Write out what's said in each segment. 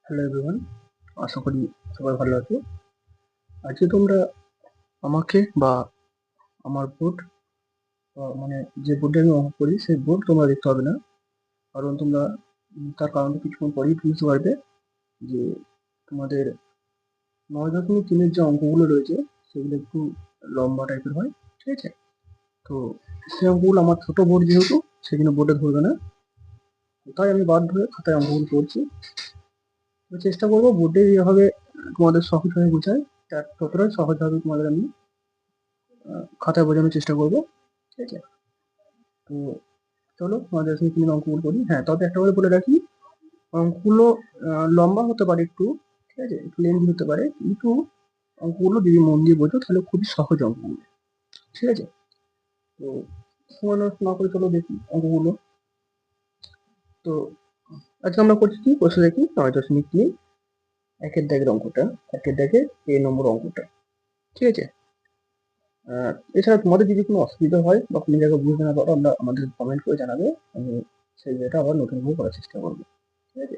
Hello everyone, আশা করি সবাই ভালো আছো। আজকে তোমরা আমাকে বা আমার বোর্ড মানে যে বোর্ডে আমি অঙ্ক করি সেই বোর্ড তোমরা দেখতে হবে না। কারণ তোমরা তার কারণটা কিছুক্ষণ পরেই বুঝতে পারবে যে তোমাদের 9.3-এর যে অঙ্কগুলো রয়েছে সেগুলো একটু লম্বা টাইপের হয়, ঠিক আছে? তো সেই অঙ্কগুলো আমার ছোট বোর্ড যেহেতু সেই জন্য বোর্ডে ধরবে না, তাই আমি বাধ্য হয়ে খাতায় অঙ্কগুলো করছি। তো চেষ্টা করবো বোর্ডে যেভাবে তোমাদের সহজভাবে বোঝায় তার ততটাই সহজভাবে তোমাদের আমি খাতায় বোঝানোর চেষ্টা করবো, ঠিক আছে? তো চলো আমাদের আজকে কি অঙ্কগুলো করি। হ্যাঁ, তবে একটা করে বলে রাখি, অঙ্কগুলো লম্বা হতে পারে একটু, ঠিক আছে, একটু লেন্দি হতে পারে, কিন্তু অঙ্কগুলো যদি মন দিয়ে বোঝো তাহলে খুবই সহজ অঙ্কগুলো, ঠিক আছে? তো সময় নষ্ট না করে চলো দেখি অঙ্কগুলো। তো আজকে আমরা করছি কি, বসে দেখি 9.3 একের দাগের অঙ্কটা, একের দাগের এ নম্বর অঙ্কটা, ঠিক আছে? এছাড়া তোমাদের যদি কোনো অসুবিধা হয় বা কোনো জায়গায় বুঝতে না পারো, আমরা আমাদের কমেন্ট করে জানাবে, আমি সেই জায়গাটা আবার নতুনভাবে করার চেষ্টা করবো, ঠিক আছে?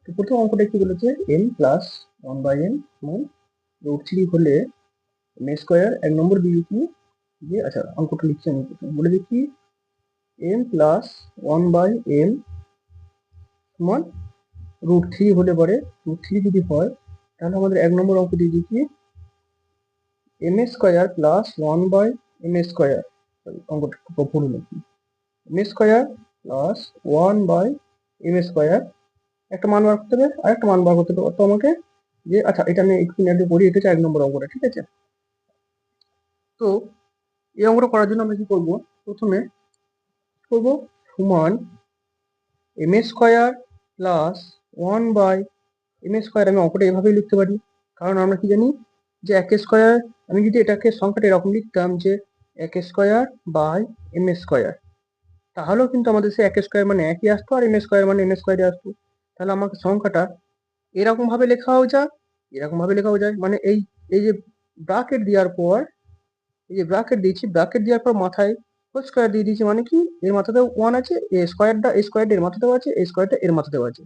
তো প্রথম অঙ্কটা কি বলেছে, m প্লাস 1/n সমান √3 হলে m স্কোয়ার। এক নম্বর দিকে কি যে, আচ্ছা অঙ্কটা লিখছি আমি, প্রথমে বলে দিচ্ছি m প্লাস 1/m সমান √3 হলে পরে, √3 যদি হয় তাহলে আমাদের এক নম্বর অঙ্ক দিয়ে দিচ্ছি m square plus 1/m square, অঙ্কটা একটু ভুল লিখি, m square plus 1/m square. একটা মান বার করতে হবে আর একটা মান বার করতে হবে তো আমাকে, যে আচ্ছা এটা আমি একটু আগে পড়ি, এটা হচ্ছে এক নম্বর অঙ্কটা, ঠিক আছে? তো এই অঙ্কটা করার জন্য আমরা কি করব, প্রথমে করব সমান M square plus 1/m square. আমি অঙ্কটা এভাবেই লিখতে পারি, কারণ আমরা কি জানি যে এক স্কোয়ার, আমি যদি এটাকে সংখ্যাটা এরকম লিখতাম যে এক স্কোয়ার বাই এম স্কোয়ার, তাহলেও কিন্তু আমাদের সে এক স্কোয়ার মানে একই আসতো আর এম স্কোয়ার মানে এম স্কোয়ারই আসতো। তাহলে আমাকে সংখ্যাটা এরকম ভাবে লেখাও যায়, এরকম ভাবে লেখাও যায়, মানে এই এই যে ব্রাকেট দেওয়ার পর, এই যে ব্রাকেট দিয়েছি, ব্রাকেট দেওয়ার পর মাথায় হোল স্কোয়ার দিয়ে দিয়েছি, মানে কি এর মাথাতেও 1 আছে, এই স্কোয়ারটা এর মাথাতেও আছে, এই স্কোয়ারটা এর মাথাতেও আছে,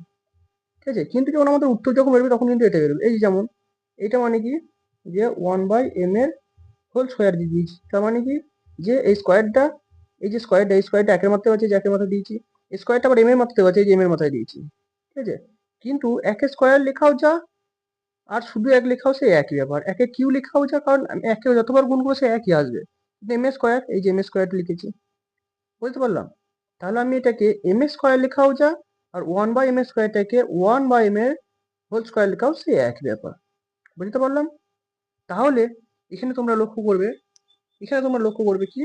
ঠিক আছে? কিন্তু যখন আমাদের উত্তর যখন বেরোবে তখন কিন্তু এটা বেরোবে, এই যে যেমন এটা মানে কি যে 1/m এর হোল স্কোয়ার দিয়ে দিয়েছি, তার মানে কি যে এই স্কোয়ারটা, এই যে স্কোয়ারটা, এই স্কোয়ারটা একের মাথায় আছে, যে একের মাথায় দিয়েছি, এই স্কোয়ারটা আবার এম এর মাথাতে আছে, এই যে এম এর মাথায় দিয়েছি, ঠিক আছে? কিন্তু একে স্কোয়ার লেখাও যা আর শুধু এক লেখাও সে একই ব্যাপার, একে কিউ লেখাও যা, কারণ আমি একে যতবার গুণ করবো সে একই আসবে। কিন্তু এম স্কোয়ার, এই যে এম স্কোয়ারটা লিখেছি, বুঝতে পারলাম? তাহলে আমি এটাকে এম স্কোয়ার লেখাও যা আর 1/m স্কোয়ারটাকে 1/m এর হোল স্কোয়ার লেখাও সে একই ব্যাপার, বুঝতে পারলাম? তাহলে এখানে তোমরা লক্ষ্য করবে, এখানে তোমরা লক্ষ্য করবে কি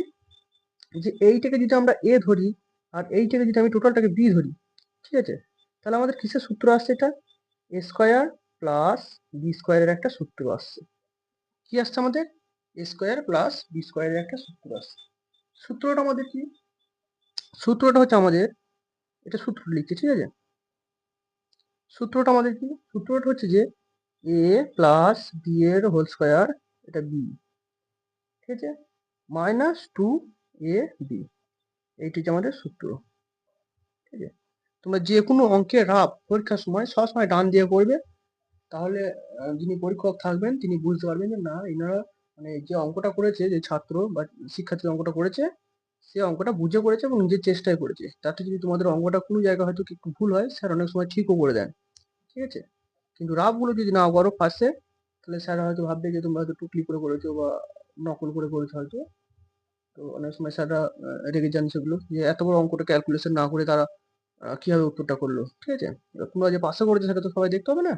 যে এইটাকে যদি আমরা এ ধরি আর এইটাকে যদি আমি টোটালটাকে বি ধরি, ঠিক আছে? তাহলে আমাদের কিসের সূত্র আসছে, এটা এ স্কোয়ার প্লাস বি স্কোয়ারের একটা সূত্র আসছে। কি আসছে আমাদের, এ স্কোয়ার প্লাস বি স্কোয়ারের একটা সূত্র আসছে। সূত্রটা আমাদের কি, সূত্রটা হচ্ছে আমাদের, এটা সূত্র লিখছি, ঠিক আছে? সূত্রটা আমাদের কি, সূত্রটা হচ্ছে যে এ প্লাস বি এর হোল স্কোয়ার, এটা বি, ঠিক আছে, -2ab, এইটি হচ্ছে আমাদের সূত্র, ঠিক আছে? তোমরা যে কোনো অঙ্কের রাফ পরীক্ষার সময় সবসময় ডান দিয়ে করবে, তাহলে যিনি পরীক্ষক থাকবেন তিনি বুঝতে পারবেন যে না এনারা মানে যে অঙ্কটা করেছে, যে ছাত্র বা শিক্ষার্থী অঙ্কটা করেছে সে অঙ্কটা বুঝে করেছে এবং নিজের চেষ্টায় করেছে। তাতে যদি তোমাদের অঙ্কটা কোনো জায়গায় হয়তো একটু ভুল হয়, স্যার অনেক সময় ঠিকও করে দেন, ঠিক আছে? কিন্তু রাফগুলো যদি না করো ফার্স্টে, তাহলে স্যার হয়তো ভাববে যে তোমরা হয়তো টুকলি করে করেছো বা নকল করে করেছো হয়তো। তো অনেক সময় স্যাররা রেগে যান সেগুলো, যে এত বড় অঙ্কটা ক্যালকুলেশন না করে তারা কিভাবে উত্তরটা করলো, ঠিক আছে? এবার তোমরা যে পাশে করেছো সেটা তো সবাই দেখতে হবে না।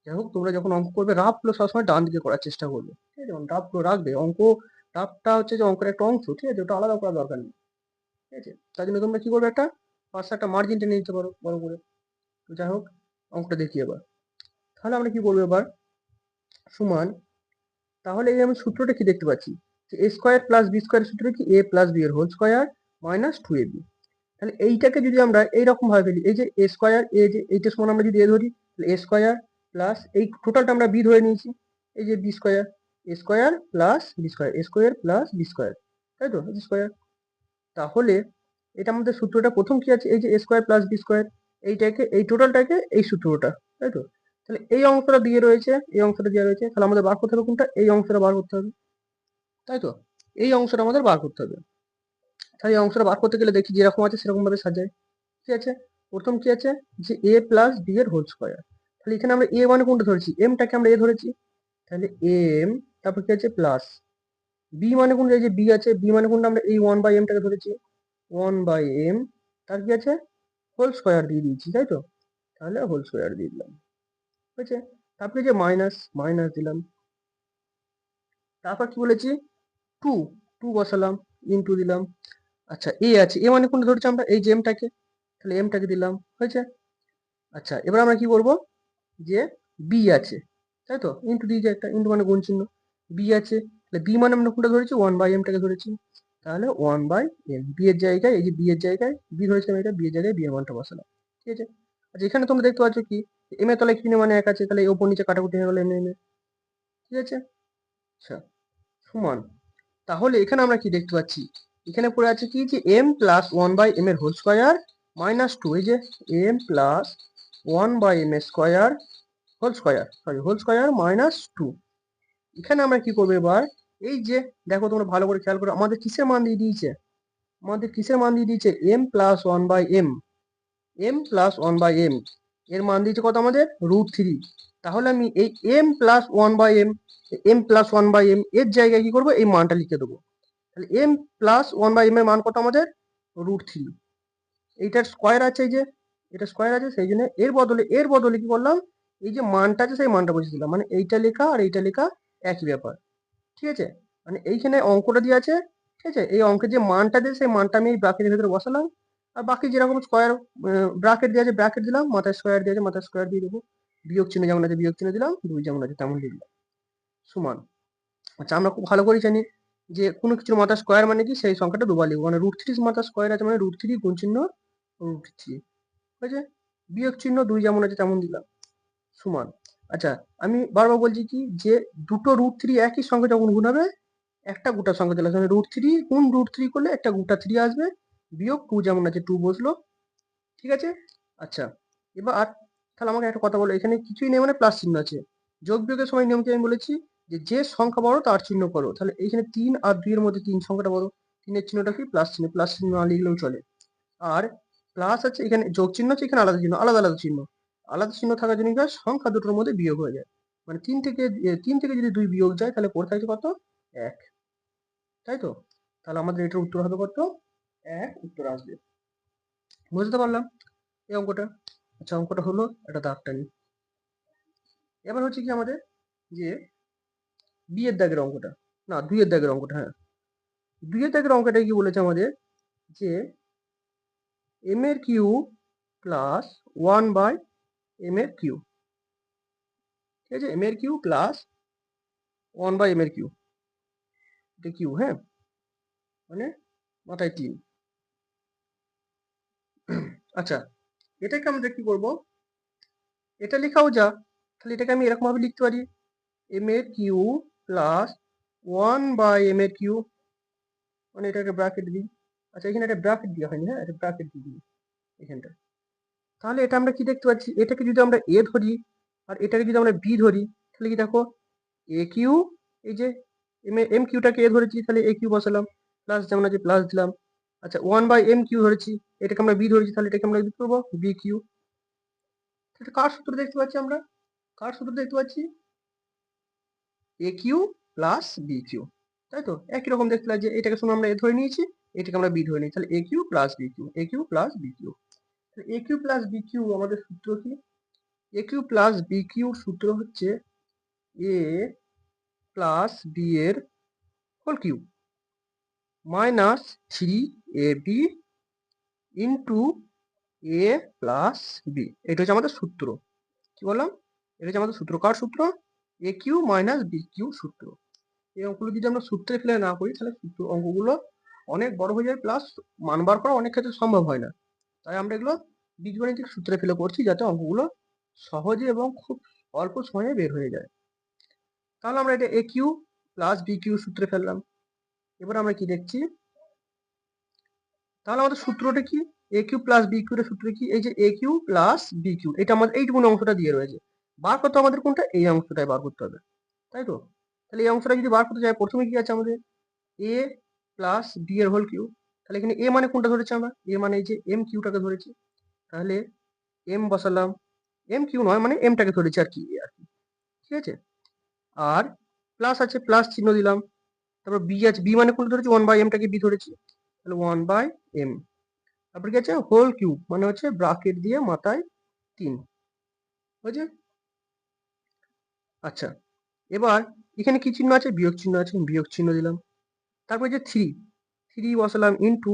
যাই হোক, তোমরা যখন অঙ্ক করবে রাফগুলো সবসময় ডান দিকে করার চেষ্টা করবে, ঠিক আছে? যেমন রাফগুলো রাখবে, অঙ্ক রাফটা হচ্ছে যে অঙ্কের একটা অংশ, ঠিক আছে, ওটা আলাদা করার দরকার নেই, ঠিক আছে? তার জন্য তোমরা কি করবে, একটা পাশে একটা মার্জিন টেনে নিতে পারো বড় করে। তো যাই হোক, অঙ্কটা দেখি এবার। তাহলে আমরা কি করবো এবার, সমান, তাহলে এই আমি সূত্রটা কি দেখতে পাচ্ছি যে এ স্কোয়ার প্লাস বি স্কোয়ার সূত্র কি এ প্লাস বি এর হোল স্কোয়ার -2ab। তাহলে এইটাকে যদি আমরা এইরকম ভাবে ফেলি, এই যে এ স্কোয়ার, এ যে এইটা সমান আমরা যদি এ ধরি, তাহলে এ স্কোয়ার প্লাস এই টোটালটা আমরা বি ধরে নিয়েছি, এই যে বি স্কোয়ার, এ স্কোয়ার প্লাস বি স্কোয়ার, এ স্কোয়ার প্লাস বি স্কোয়ার, তাই তো, বি স্কোয়ার। তাহলে এটা আমাদের সূত্রটা প্রথম কি আছে, এই যে এ স্কোয়ার প্লাস বি স্কোয়ার, এইটাকে, এই টোটালটাকে এই সূত্রটা, তাই তো? তাহলে এই অংশটা দিয়ে রয়েছে, এই অংশটা দেওয়া রয়েছে, তাহলে আমাদের বার করতে হবে কোনটা? এই অংশটা বার করতে হবে, তাই তো? এই অংশটা আমাদের বার করতে হবে। তাহলে এই অংশটা বার করতে গেলে দেখি যেরকম আছে সেরকম ভাবে সাজাই। কি আছে? প্রথম কি আছে? যে a প্লাস বি এর হোল স্কয়ার। তাহলে এখানে আমরা a মানে কোনটা ধরেছি? এমটাকে আমরা a ধরেছি। তাহলে m, তারপর কি আছে? প্লাস বি মানে কোনটা? এই যে বি আছে, বি মানে কোনটা? আমরা এই 1/m টাকে ধরেছি। 1/m, তার কি আছে? হোল স্কয়ার দিয়ে দিয়েছি, তাই তো? তাহলে হোল স্কয়ার দিয়ে দিলাম, হয়েছে? তারপরে যে মাইনাস, মাইনাস দিলাম। তারপর কি বলেছি? 2, 2 বসালাম, ইনটু দিলাম। আচ্ছা, এ আছে, এ মানে কোনটা ধরেছি আমরা? এই যে এমটাকে, তাহলে এমটাকে দিলাম, হয়েছে? আচ্ছা, এবার আমরা কি করব? যে বি আছে, তাই তো? ইনটু দিয়ে যে একটা, ইনটু মানে গুণ চিহ্ন। বি আছে, তাহলে বি মানে আমরা কোনটা ধরেছি? 1/m টাকে ধরেছি। তাহলে 1/m, বি এর জায়গায়, এই যে বি এর জায়গায় বি ধরেছিলাম, এটা বি এর জায়গায় বি এর মানটা বসালাম, ঠিক আছে? আচ্ছা, এখানে তোমরা দেখতে পাচ্ছ কি, এম এর তলায় কি মানে 1 আছে, তাহলে এই ওপর নিচে কাটাকুটি হয়ে গেল এম এম এ, ঠিক আছে? আচ্ছা, সমান। তাহলে এখানে আমরা কি দেখতে পাচ্ছি? এখানে পড়ে আছে কি, যে m প্লাস 1/m এর হোল স্কয়ার মাইনাস 2, এই যে m প্লাস 1/m এর স্কয়ার হোল স্কয়ার মাইনাস 2। এখানে আমরা কি করবো এবার? এই যে দেখো, তোমরা ভালো করে খেয়াল করো, আমাদের কিসের মান দিয়ে দিয়েছে? আমাদের কিসের মান দিয়ে দিয়েছে? m plus 1/m, m plus 1/m এর মান দিয়েছে কত আমাদের? √3। তাহলে আমি এই m plus 1/m, m plus 1/m এর জায়গায় কি করবো? এই মানটা লিখে দেবো। তাহলে m প্লাস 1/m এর মান কত আমাদের? √3। এইটার স্কয়ার আছে, এই যে এটা স্কয়ার আছে, সেই জন্য এর বদলে কি করলাম? এই যে মানটা আছে সেই মানটা বসিয়ে দিলাম, মানে এইটা লেখা আর এইটা লেখা একই ব্যাপার, ঠিক আছে? মানে এইখানে অঙ্কটা দিয়ে আছে, ঠিক আছে? এই অঙ্কের যে মানটা দিয়ে সেই মানটা আমি এই ব্র্যাকেটের ভেতরে বসালাম। আর বাকি যেরকম স্কয়ার ব্র্যাকেট দিয়ে আছে ব্র্যাকেট দিলাম, মাথায় স্কয়ার দিয়ে আছে মাথায় স্কয়ার দিয়ে দেবো, বিয়োগ চিহ্ন যেমন আছে বিয়োগ চিহ্ন দিলাম, দুই যেমন আছে তেমন লিখলাম, সমান। আচ্ছা, আমরা খুব ভালো করে জানি যে কোনো কিছুর মাথা স্কয়ার মানে কি, সেই সংখ্যাটা দুবার লিখবো, মানে √3 মাথা স্কয়ার আছে মানে √3 গুণ চিহ্ন √3, ঠিক আছে? বিয়োগ চিহ্ন দুই যেমন আছে তেমন দিলাম, সমান। আচ্ছা, আমি বারবার বলছি কি, যে দুটো √3 একই সঙ্গে যখন গুণ হবে, একটা গোটা সংখ্যা চলে আসবে, মানে √3 গুণ √3 করলে একটা গোটা 3 আসবে, বিয়োগ 2 যেমন আছে 2 বসলো, ঠিক আছে? আচ্ছা, এবার তাহলে আমাকে একটা কথা বলো, এখানে কিছুই নেই মানে প্লাস চিহ্ন আছে। যোগ বিয়োগের সময় নিয়ম কি আমি বলেছি? যে সংখ্যা বড় তার চিহ্ন করো। তাহলে এইখানে 3 আর 2 এর মধ্যে 3 সংখ্যাটা বড়, 3 এর চিহ্নটা কি? প্লাস চিহ্ন, প্লাস চিহ্ন না লিখলেও চলে। আর প্লাস আছে, এখানে যোগ চিহ্ন আছে, এখানে আলাদা চিহ্ন, আলাদা আলাদা চিহ্ন, আলাদা চিহ্ন থাকার জন্য সংখ্যা দুটোর মধ্যে বিয়োগ হয়ে যায়, মানে 3 থেকে যদি 2 বিয়োগ যায় তাহলে পড়ে থাকছে কত? 1, তাই তো? তাহলে আমাদের এটার উত্তর হবে কত? 1 উত্তর আসবে। বুঝতে পারলাম এই অঙ্কটা? আচ্ছা, অঙ্কটা হলো, একটা দাগ টানি। এবার হচ্ছে কি আমাদের, যে বি এর দাগের অঙ্কটা, না 2 এর দাগের অঙ্কটা, হ্যাঁ 2 এর দাগের অঙ্কটা কি বলেছে আমাদের? যে m এর কিউ প্লাস 1/m এর কিউ, ঠিক আছে? m এর কিউ প্লাস 1/m এর কিউ, এটা কিউ, হ্যাঁ, মানে মাথায় 3। আচ্ছা, এটাকে আমরা কি করব? এটা লেখাও যা, তাহলে এটাকে আমি এরকম ভাবে লিখতে পারি, m এর কিউ প্লাস 1/m এর কিউ, মানে এটাকে ব্র্যাকেট দিই। আচ্ছা, এখানে একটা ব্র্যাকেট দেওয়া হয়নি, হ্যাঁ, এটা ব্র্যাকেট দিয়ে দিই এখানটা। তাহলে এটা আমরা কি দেখতে পাচ্ছি? এটাকে যদি আমরা এ ধরি আর এটাকে যদি আমরা বি ধরি, তাহলে কি দেখো, এ কিউ, এই যে এম কিউটাকে এ ধরেছি, তাহলে এ কিউ বসালাম, প্লাস যেমন আছে প্লাস দিলাম। আচ্ছা, 1/m কিউ ধরেছি, এটাকে আমরা বি ধরেছি, তাহলে এটাকে আমরা কি করবো? B Q. এটা কার সূত্র দেখতে পাচ্ছি আমরা? কার সূত্র দেখতে পাচ্ছি? এ কিউ প্লাস বি কিউ, তাই তো? একই রকম দেখতে লাগছে, এটাকে শুনে আমরা এ ধরে নিয়েছি, এটাকে আমরা বি ধরে নিয়েছি, তাহলে A cube plus B cube, A cube plus B cube. A cube plus B cube আমাদের সূত্র কি? A cube plus B cube সূত্র হচ্ছে এ প্লাস বি এর whole cube minus 3ab into A plus B. এটা হচ্ছে আমাদের সূত্র। কি বললাম? এটা হচ্ছে আমাদের সূত্র। কার সূত্র? এ কিউ মাইনাস বি কিউ সূত্র। এই অঙ্কগুলো যদি আমরা সূত্রে ফেলে না করি, তাহলে সূত্র অঙ্কগুলো অনেক বড় হয়ে যায়, প্লাস মান বার করা অনেক ক্ষেত্রে সম্ভব হয় না। তাই আমরা এগুলো বীজগণিতিক সূত্রে ফেলে করছি, যাতে অঙ্কগুলো সহজে এবং খুব অল্প সময়ে বের হয়ে যায়। তাহলে আমরা এটা এ কিউ প্লাস বি কিউ সূত্রে ফেললাম। এবার আমরা কি দেখছি? তাহলে আমাদের সূত্রটা কি? A cube plus B Q এর সূত্র কি? এই যে এ কিউ প্লাস বি কিউ, এটা আমাদের এইটুকুন অংশটা দিয়ে রয়েছে। বার করতে আমাদের কোনটা? এই অংশটাই বার করতে হবে, তাই তো? তাহলে এই অংশটা যদি বার করতে যাই, প্রথমে কি আছে আমাদের? এ প্লাস বি এর হোল কিউ। তাহলে এখানে এ মানে কোনটা ধরেছি আমরা? এ মানে এই যে এম কিউটাকে ধরেছি। তাহলে এম বসালাম, এম কিউ নয় মানে এমটাকে ধরেছি আর কি, ঠিক আছে? আর প্লাস আছে, প্লাস চিহ্ন দিলাম। তারপর বি আছে, বি মানে কোনটা ধরেছি? 1/m-টাকে বি ধরেছি, তাহলে 1/m। তারপর কি আছে? হোল কিউব মানে হচ্ছে ব্রাকেট দিয়ে মাথায় 3, বুঝছে? আচ্ছা, এবার এখানে কি চিহ্ন আছে? বিয়োগ চিহ্ন আছে, বিয়োগ চিহ্ন দিলাম। তারপর যে 3 বসালাম, ইনটু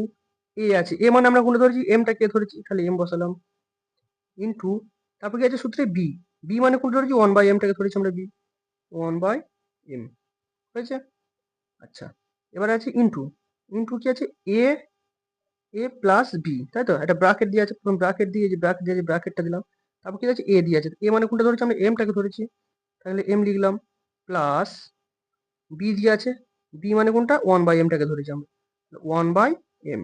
এ আছে, এ মানে আমরা কোনটা ধরেছি? এমটাকে ধরেছি, তাহলে এম বসালাম, ইনটু তারপর কি আছে সূত্রে বি, বি মানে কোনটা ধরেছি? 1/m-টাকে ধরেছি আমরা বি, 1/m, হয়েছে? আচ্ছা, এবার আছে ইনটু, ইনটু কি আছে? এ এ প্লাস বি, তাই তো? একটা ব্রাকেট দিয়ে আছে, প্রথম ব্রাকেট দিয়ে যে ব্রাকেট দিয়ে ব্রাকেটটা দিলাম। তারপর কি আছে? এ দিয়ে আছে, এ মানে কোনটা ধরেছি? আমরা এমটাকে ধরেছি, তাহলে এম লিখলাম, প্লাস বি দিয়ে আছে, বি মানে কোনটা? 1/m-টাকে ধরেছি আমরা, 1/m,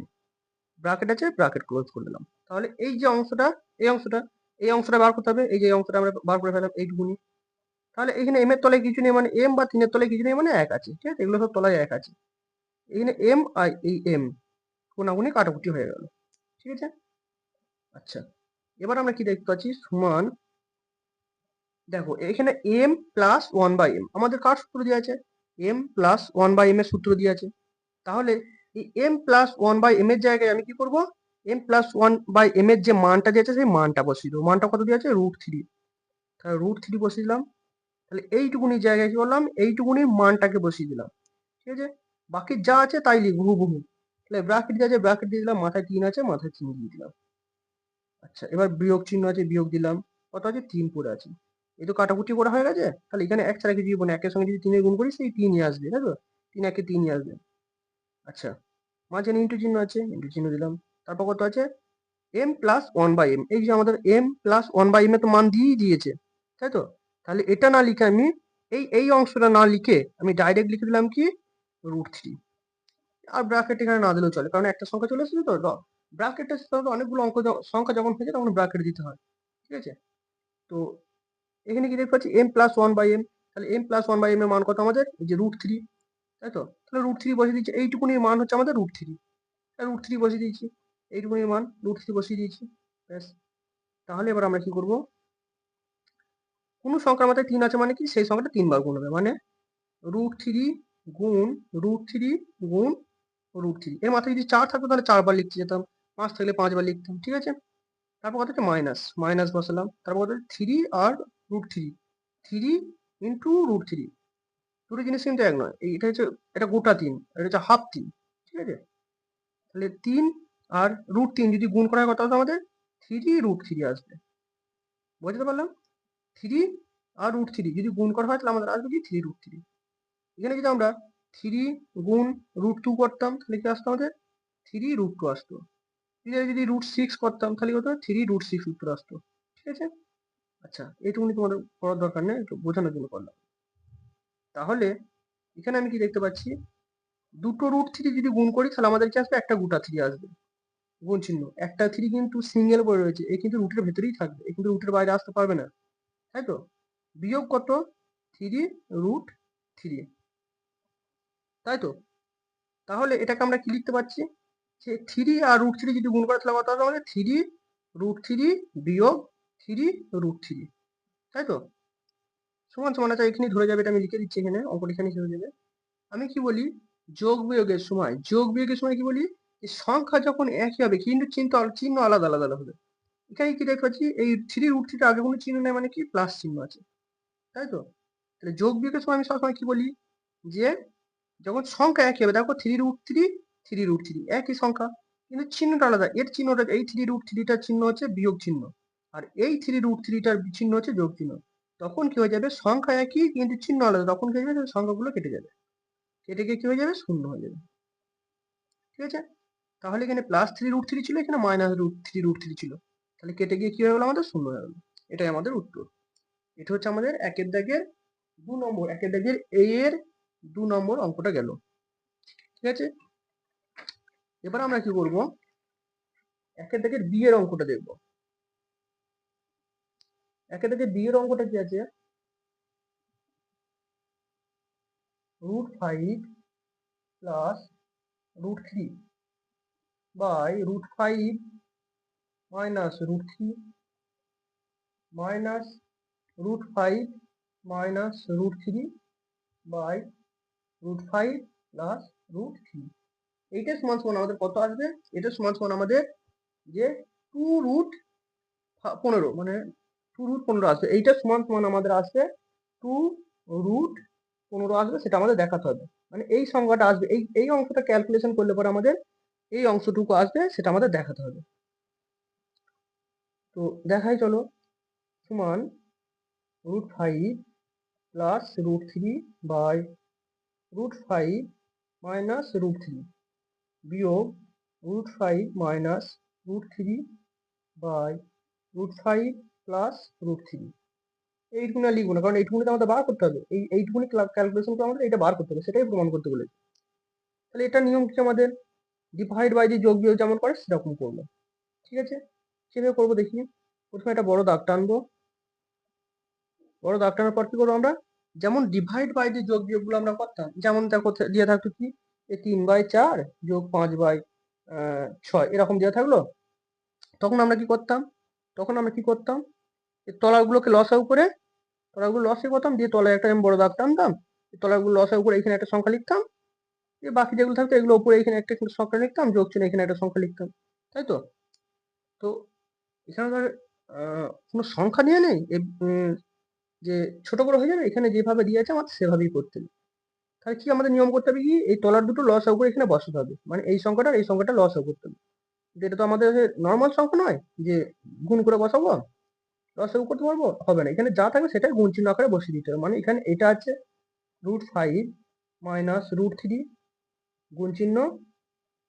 ব্রাকেট আছে, ব্রাকেট ক্লোজ করে দিলাম। তাহলে এই যে অংশটা, এই অংশটা, এই অংশটা বার করতে হবে। এই যে অংশটা আমরা বার করে ফেলাম এইটুকুনি। তাহলে এখানে এম এর তলায় কিছু নেই মানে এম, বা 3-এর তলায় কিছু নেই মানে 1 আছে, ঠিক আছে? এগুলো সব তলায় 1 আছে। এখানে এম আর এই এম কোনাকুনি কাটাকুটি হয়ে গেল, ঠিক আছে? আচ্ছা, এবার আমরা কি দেখতে পাচ্ছি? সমান, দেখো এখানে এম প্লাস 1/m আমাদের কার সূত্র দিয়ে আছে? এম প্লাস 1/m এর সূত্র দিয়ে আছে। তাহলে এই এম প্লাস 1/m এর জায়গায় আমি কি করব? এম প্লাস 1/m এর যে মানটা দিয়েছে সেই মানটা বসিয়ে দেবো। মানটা কত দিয়ে আছে? √3। তাহলে √3 বসিয়ে দিলাম। তাহলে এইটুকুনি জায়গায় কি করলাম? এইটুকুনি মানটাকে বসিয়ে দিলাম, ঠিক আছে? বাকি যা আছে তাই লিখবো হুবহু। তাহলে ব্র্যাকেট দিয়ে আছে, ব্র্যাকেট দিয়ে দিলাম, মাথায় 3 আছে, মাথায় 3 দিয়ে দিলাম। আচ্ছা, এবার বিয়োগ চিহ্ন আছে, বিয়োগ দিলাম। কত আছে? 3 পড়ে আছে। এই তো কাটাকুটি করা হয়ে গেছে। তাহলে এখানে এক ছাড়া কিছু দিব না, একের সঙ্গে যদি 3 এর গুণ করি সেই 3 ই আসবে, তাই তো? 3 একে 3 ই আসবে। আচ্ছা, মাঝখানে ইন্টু চিহ্ন আছে, ইন্টু চিহ্ন দিলাম। তারপর কত আছে? এম প্লাস 1/m, এই যে আমাদের এম প্লাস 1/m এ তো মান দিয়েই দিয়েছে, তাই তো? তাহলে এটা না লিখে আমি এই অংশটা না লিখে আমি ডাইরেক্ট লিখে দিলাম কি? √3। আর ব্র্যাকেট এখানে না দিলেও চলে, কারণ একটা সংখ্যা চলে এসেছে তো। ব্র্যাকেটের সাথে অনেকগুলো সংখ্যা যখন হয়ে যায় তখন ব্র্যাকেট দিতে হয়, ঠিক আছে? তো এখানে কি দেখতে পাচ্ছি? এম প্লাস 1/m, তাহলে এম প্লাস 1/m এর মান কত আমাদের? এই যে √3, তাই তো? তাহলে √3 বসিয়ে দিচ্ছি, এইটুকুনির মান হচ্ছে আমাদের √3, √3 বসিয়ে দিয়েছি, এইটুকুনির মান √3 বসিয়ে দিয়েছি, ব্যাস। তাহলে এবার আমরা কি করব? কোনো সংখ্যার মাথায় 3 আছে মানে কি? সেই সংখ্যাটা 3 বার গুণ হবে, মানে √3 গুণ √3 গুণ √3। এর মাথায় যদি 4 থাকতো তাহলে 4 বার লিখতে যেতাম, 5 থাকলে 5 বার লিখতাম, ঠিক আছে? তারপর কত হচ্ছে? মাইনাস, মাইনাস বসালাম। তারপর কত? 3 আর √3, 3 ইন্টু √3, দুটো জিনিস কিন্তু এক নয়। এটা হচ্ছে, এটা গোটা 3, এটা হচ্ছে হাফ 3, ঠিক আছে? তাহলে 3 আর √3 যদি গুণ করা হয় কত হবে আমাদের? 3 √3 আসবে, বুঝতে পারলাম? 3 আর √3 যদি গুণ করা হয় তাহলে আমাদের আসবে কি? 3 √3। এখানে যদি আমরা 3 গুণ √2 করতাম তাহলে কি আসতো আমাদের? 3 √2 আসতো। যদি √6 করতাম তাহলে কত? 3 √6 উত্তর আসতো, ঠিক আছে? আচ্ছা, এইটুকুনি তোমাদের করার দরকার নেই, একটু বোঝানোর জন্য করলাম। তাহলে এখানে আমি কি দেখতে পাচ্ছি? দুটো √3 যদি গুণ করি তাহলে আমাদের কি আসবে? একটা গোটা 3 আসবে, গুণ চিহ্ন। একটা 3 কিন্তু সিঙ্গেল পড়ে রয়েছে, এ কিন্তু রুটের ভেতরেই থাকবে, এ কিন্তু রুটের বাইরে আসতে পারবে না, তাই তো? বিয়োগ কত? 3 √3, তাই তো? তাহলে এটাকে আমরা কি লিখতে পারছি? যে 3 আর √3 যদি গুণ করে তাহলে কত হবে আমাদের? 3 √3 বিয়োগ 3 √3, তাই তো? সমান সমান আছে, এখানে ধরে যাবে, এটা আমি লিখে দিচ্ছি, এখানে অঙ্কটা এখানে হয়ে যাবে। আমি কি বলি? যোগ বিয়োগের সময় কি বলি? যে সংখ্যা যখন একই হবে কিন্তু চিহ্ন আলাদা আলাদা হবে। এখানে কি দেখতে পাচ্ছি? এই 3 √3 আগে কোনো চিহ্ন নেই মানে কি? প্লাস চিহ্ন আছে, তাই তো? তাহলে যোগ বিয়োগের সময় আমি সবসময় কি বলি? যে যখন সংখ্যা একই হবে, দেখো 3 √3 একই সংখ্যা কিন্তু চিহ্নটা আলাদা, এর চিহ্নটা, এই 3 √3টার চিহ্ন হচ্ছে বিয়োগ চিহ্ন, আর এই 3 √3টার চিহ্ন হচ্ছে যোগ চিহ্ন। তখন কি হয়ে যাবে? সংখ্যা একই কিন্তু চিহ্ন আলাদা, তখন কি হয়ে যাবে? সংখ্যাগুলো কেটে যাবে, কেটে গিয়ে কি হয়ে যাবে? শূন্য হয়ে যাবে, ঠিক আছে? তাহলে এখানে +3 √3 ছিল, এখানে -3 √3 ছিল, তাহলে কেটে গিয়ে কি হয়ে গেল? আমাদের শূন্য হয়ে গেল। এটাই আমাদের উত্তর। এটা হচ্ছে আমাদের একের দাগের 2 নম্বর, একের দাগের এর 2 নম্বর অঙ্কটা গেল, ঠিক আছে? এবার আমরা কি করব? একের দাগের বি এর অঙ্কটা দেখবো। একের দাগের বি এর অঙ্কটা কি আছে, √5 plus √3 by √5 minus √3 minus √5 minus √3 by √5 plus √3। এইটা সমান সমান আমাদের কত আসবে? এটা সমান সমান আমাদের যে 2√15, মানে 2√15 আসবে। এইটা সমান সমান আমাদের আসবে 2√15 আসবে, সেটা আমাদের দেখাতে হবে। মানে এই সংখ্যাটা আসবে, এই অংশটা ক্যালকুলেশন করলে পরে আমাদের এই অংশটুকু আসবে, সেটা আমাদের দেখাতে হবে। তো দেখাই চলো। সমান √5 প্লাস √3 বাই √5 মাইনাস √3 বিয়োগ √5 মাইনাস √3 বাই √5 প্লাস √3। এইটুকুনি লিখবো না, কারণ এইটুকুনিতে আমাদের বার করতে হবে। এইটুকুনি ক্যালকুলেশন করে আমাদের এটা বার করতে হবে, সেটাই প্রমাণ করতে বলেছে। তাহলে এটা নিয়ম কি, আমাদের ডিভাইড বাই দিয়ে যোগ বিয়োগ যেমন করে সেরকম করবো। ঠিক আছে, সেভাবে করবো। দেখি, প্রথমে একটা বড় দাগ টানবো। বড় দাগ টানার পর কি করবো আমরা, যেমন ডিভাইড বাই দিয়ে যোগ বিয়োগ গুলো আমরা করতাম, যেমন দেখো দিয়ে থাকতো কি 3/4 যোগ 5/6 এরকম দেওয়া থাকলো। তখন আমরা কি করতাম, এই তলাগুলোকে লসাগু করে, তলাগুলো লসাগু করতাম, দিয়ে তলায় একটা বড় দাগ টানতাম, তলাগুলো লসাগু করে এখানে একটা সংখ্যা লিখতাম, দিয়ে বাকি যেগুলো থাকতো এগুলো উপরে এখানে একটা সংখ্যা লিখতাম, যোগ চিহ্ন এখানে একটা সংখ্যা লিখতাম, তাই তো। তো এখানে ধর কোনো সংখ্যা নিয়ে নেই, যে ছোট বড় হয়ে যাবে, এখানে যেভাবে দিয়ে আছে আমাদের সেভাবেই করতে হবে। তাহলে কি আমাদের নিয়ম করতে হবে কি, এই তলার দুটো লসাগু করে এখানে বসাতে হবে, মানে এই সংখ্যাটা লসাগু করতে হবে। এটা তো আমাদের নর্মাল সংখ্যা নয় যে গুণ করে বসাবো, লসাগু করতে পারবো, হবে না। এখানে যা থাকবে সেটাই গুণ চিহ্ন আকারে বসিয়ে দিতে হবে। মানে এখানে এটা আছে √5 মাইনাস √3 গুণ চিহ্ন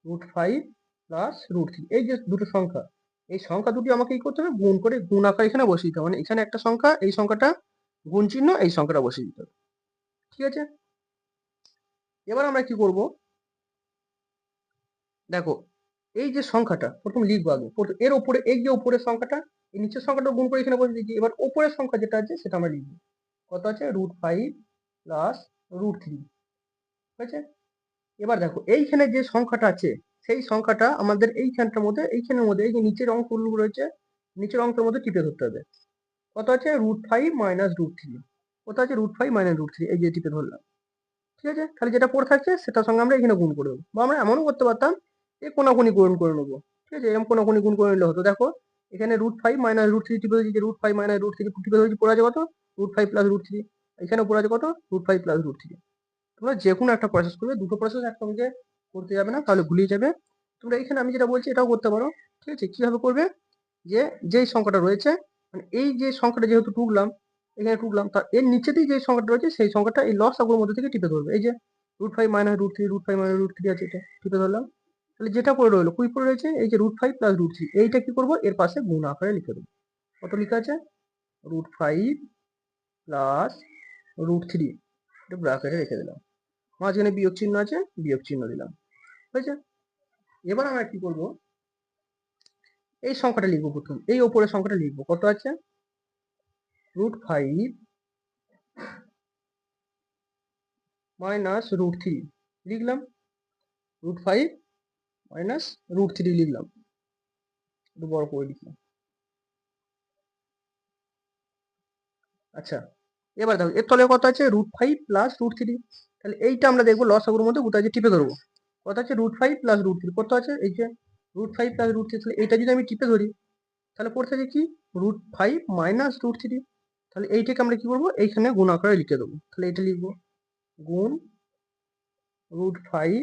√5 প্লাস √3, এই যে দুটো সংখ্যা, এই সংখ্যা দুটি আমাকে কি করতে হবে, গুণ করে গুণ আকারে এখানে বসিয়ে দিতে হবে। মানে এখানে একটা সংখ্যা, এই সংখ্যাটা গুণ চিহ্ন এই সংখ্যাটা বসিয়ে দিতে হবে। ঠিক আছে, এবার আমরা কি করব, দেখো এই যে সংখ্যাটা প্রথম লিখবো আগে, এর উপরে এই যে উপরের সংখ্যাটা, এই নিচের সংখ্যাটা গুণ করে এখানে বসিয়ে দিচ্ছি। এবার উপরের সংখ্যা যেটা আছে সেটা আমরা লিখবো। কত আছে, √5 প্লাস √3। ঠিক আছে, এবার দেখো এইখানে যে সংখ্যাটা আছে সেই সংখ্যাটা আমাদের এইখানটার মধ্যে, এইখানের মধ্যে এই যে নিচের অঙ্কগুলো রয়েছে, নিচের অঙ্কের মধ্যে টিপে ধরতে হবে। কত আছে, √5 মাইনাস √3। কত আছে, √5 মাইনাস √3, এই যে টিপে ধরলাম। ঠিক আছে, তাহলে যেটা পড়ে থাকছে সেটার সঙ্গে আমরা এখানে গুণ করে দেবো, বা আমরা এমনও করতে পারতাম এই কোনাকুনি গুণ করে নেবো। ঠিক আছে, এরকম কোনাকুনি গুণ করে নিলে হতো। দেখো এখানে √5 মাইনাস √3 টিপে ধরেছি, যে √5 মাইনাস √3 টিপে ধরেছি, পড়ে আছে কত, √5 প্লাস √3। এখানে পড়ে আছে কত, √5 প্লাস √3। তোমরা যে কোনো একটা প্রসেস করবে, দুটো প্রসেস একসঙ্গে করতে যাবে না, তাহলে ভুলিয়ে যাবে। তোমরা এখানে আমি যেটা বলছি এটাও করতে পারো। ঠিক আছে, কিভাবে করবে, যে যেই সংখ্যাটা রয়েছে, মানে এই যে সংখ্যাটা যেহেতু টুকলাম, এখানে টুকলাম, তার এর নিচেতেই যে সংখ্যাটা রয়েছে সেই সংখ্যাটা এই লসাগুর মধ্যে থেকে টিপে ধরবে। এই যে √5 মাইনাস √3, √5 মাইনাস √3 আছে, এটা টিপে ধরলাম। তাহলে যেটা পড়ে রইলো, কুই পড়ে রয়েছে, এই যে √5 প্লাস √3, এইটা কি করবো, এর পাশে গুণ আকারে লিখে দেবো। কত লেখা আছে, √5 প্লাস √3, এটা ব্র্যাকেটে রেখে দিলাম। মাঝখানে বিয়োগ চিহ্ন আছে, বিয়োগ চিহ্ন দিলাম। হয়েছে, এবার আমরা কি করব, এই সংখ্যাটা লিখবো প্রথম, এই ওপরের সংখ্যাটা লিখবো। কত আছে, √5 মাইনাস √3 লিখলাম, √5 মাইনাস √3 লিখলাম, একটু বড় করে লিখলাম। আচ্ছা, এবার দেখো এর তলে কত আছে, √5 প্লাস √3। তাহলে এইটা আমরা দেখবো লসাগুর মধ্যে গোটা যে টিপে ধরবো। কত আছে, √5 প্লাস √3, কত আছে, এই যে √5 প্লাস √3। তাহলে এইটা যদি আমি টিপে ধরি, তাহলে পড়ে থাকে কি, √5 মাইনাস √3। তাহলে এইটাকে আমরা কি করবো, এইখানে গুণ আকারে লিখে দেবো। তাহলে এটা লিখবো, গুণ √5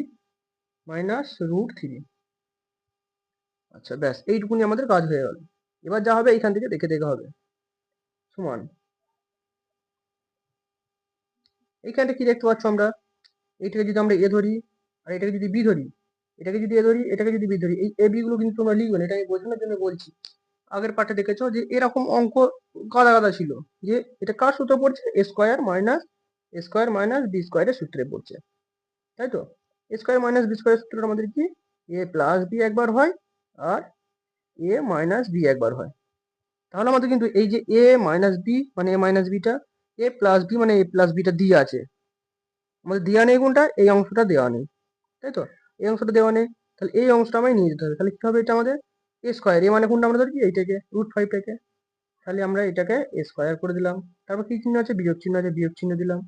মাইনাস √3। আচ্ছা, ব্যাস এইটুকুনি আমাদের কাজ হয়ে গেল। এবার যা হবে এইখান থেকে দেখে দেখে হবে। সমান, এইখানটা কি দেখতে পাচ্ছ আমরা, এইটাকে যদি আমরা এ ধরি আর এটাকে যদি বি ধরি, এটাকে যদি এ ধরি, এটাকে যদি বি ধরি, এই এ বি গুলো কিন্তু তোমরা লিখবে না, এটা আমি বোঝানোর জন্য বলছি। আগের পাঠে দেখেছো যে এরকম অঙ্ক গাদা গাদা ছিল, যে এটা কার সূত্র পড়ছে, a² মাইনাস b² এর সূত্রে পড়ছে, তাই তো। a² মাইনাস b² সূত্রটা আমাদের কি, a প্লাস বি একবার হয়, আর এ মাইনাস বি একবার হয়। তাহলে আমাদের কিন্তু এই যে এ মাইনাস বি মানে এ মাইনাস বিটা, এ প্লাস বি মানে এ প্লাস বিটা দিয়ে আছে, আমাদের দেওয়া নেই কোনটা, এই অংশটা দেওয়া নেই, তাই তো, এই অংশটা দেওয়া নেই, তাহলে এই অংশটা আমায় নিয়ে যেতে হবে। তাহলে কি হবে, এটা আমাদের এ স্কোয়ার, এ মানে কোনটা আমরা ধরছি এইটাকে √5টাকে, তাহলে আমরা এটাকে এ স্কোয়ার করে দিলাম। তারপর কি চিহ্ন আছে, বিয়োগ চিহ্ন আছে, বিয়োগ চিহ্ন দিলাম।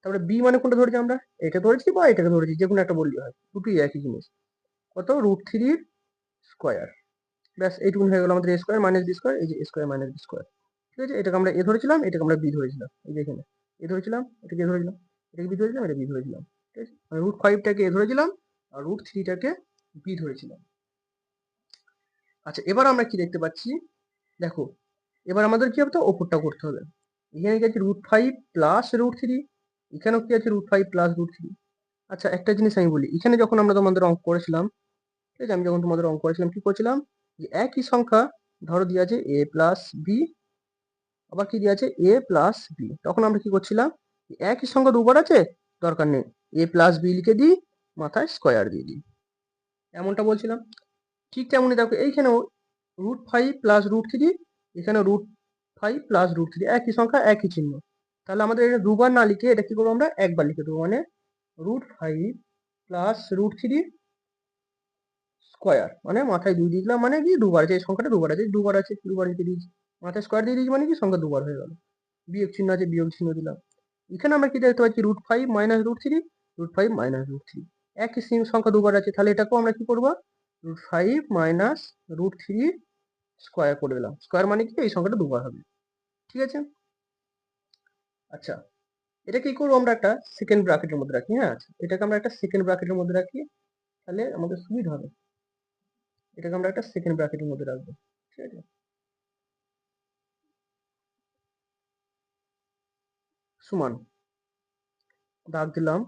তারপরে বি মানে কোনটা ধরেছি আমরা, এটা ধরেছি বা এটাকে ধরেছি, যে কোনো একটা বললি হয়, দুটোই একই জিনিস, কত √3 স্কোয়ার। ব্যাস এইটুকুন হয়ে গেল আমাদের A square minus B square, এই যে এ স্কোয়ার মাইনাস বি স্কোয়ার। ঠিক আছে, এটাকে আমরা এ ধরেছিলাম, এটাকে আমরা বি ধরেছিলাম, এই যে এখানে এ ধরেছিলাম, এটাকে এ ধরেছিলাম, এটাকে বি ধরেছিলাম, এটা বি ধরেছিলাম। ঠিক আছে, মানে √5টাকে এ ধরেছিলাম আর √3টাকে বি ধরেছিলাম। আচ্ছা, এবার আমরা কি দেখতে পাচ্ছি, দেখো এবার আমাদের কি হবে, তো ওপরটা করতে হবে। এখানে কি আছে √5 প্লাস √3, এখানেও কি আছে √5 প্লাস √3। আচ্ছা, একটা জিনিস আমি বলি, এখানে যখন আমরা তোমাদের অঙ্ক করেছিলাম, ঠিক আছে, আমি যখন তোমাদের অঙ্ক করেছিলাম কি করছিলাম, যে একই সংখ্যা ধরো দিয়ে আছে এ প্লাস বি, আবার কি দিয়ে আছে এ প্লাস বি, তখন আমরা কি করছিলাম, একই সংখ্যা দুবার আছে, দরকার নেই, এ প্লাস বি লিখে দিই, মাথায় স্কোয়ার দিয়ে দিই, এমনটা বলছিলাম। ঠিক তেমনই দেখো এইখানেও √5 প্লাস √3, এখানে √5 প্লাস √3, একই সংখ্যা একই চিহ্ন, তাহলে আমাদের এটা দুবার না লিখে এটা কি করবো, আমরা একবার লিখে দেবো, মানে √5 প্লাস √3 স্কোয়ার, মানে মাথায় 2 দিয়ে দিলাম, মানে কি দুবার আছে, এই সংখ্যাটা দুবার আছে, দুবার আছে, দুবার লিখে দিয়েছি, মাথায় স্কোয়ার দিয়ে দিয়েছি, মানে কি সংখ্যা দুবার হয়ে গেল। বিয়োগ চিহ্ন আছে, বিয়োগ চিহ্ন দিলাম। এখানে আমরা কি দেখতে পাচ্ছি, √5 মাইনাস √3, √5 মাইনাস √3, একই সংখ্যা দুবার আছে, তাহলে এটাকেও আমরা কি করবো, √5 মাইনাস √3 স্কোয়ার করে দিলাম। স্কোয়ার মানে কি এই সংখ্যাটা দুবার হবে। ঠিক আছে, আচ্ছা, এটা কি করবো, আমরা একটা সেকেন্ড ব্র্যাকেটের মধ্যে রাখি, হ্যাঁ, আচ্ছা, এটাকে আমরা একটা সেকেন্ড ব্র্যাকেটের মধ্যে রাখি, তাহলে আমাদের সুবিধা হবে, এটাকে আমরা একটা সেকেন্ড ব্র্যাকেটের মধ্যে রাখবো। ঠিক আছে, সমান দাগ দিলাম।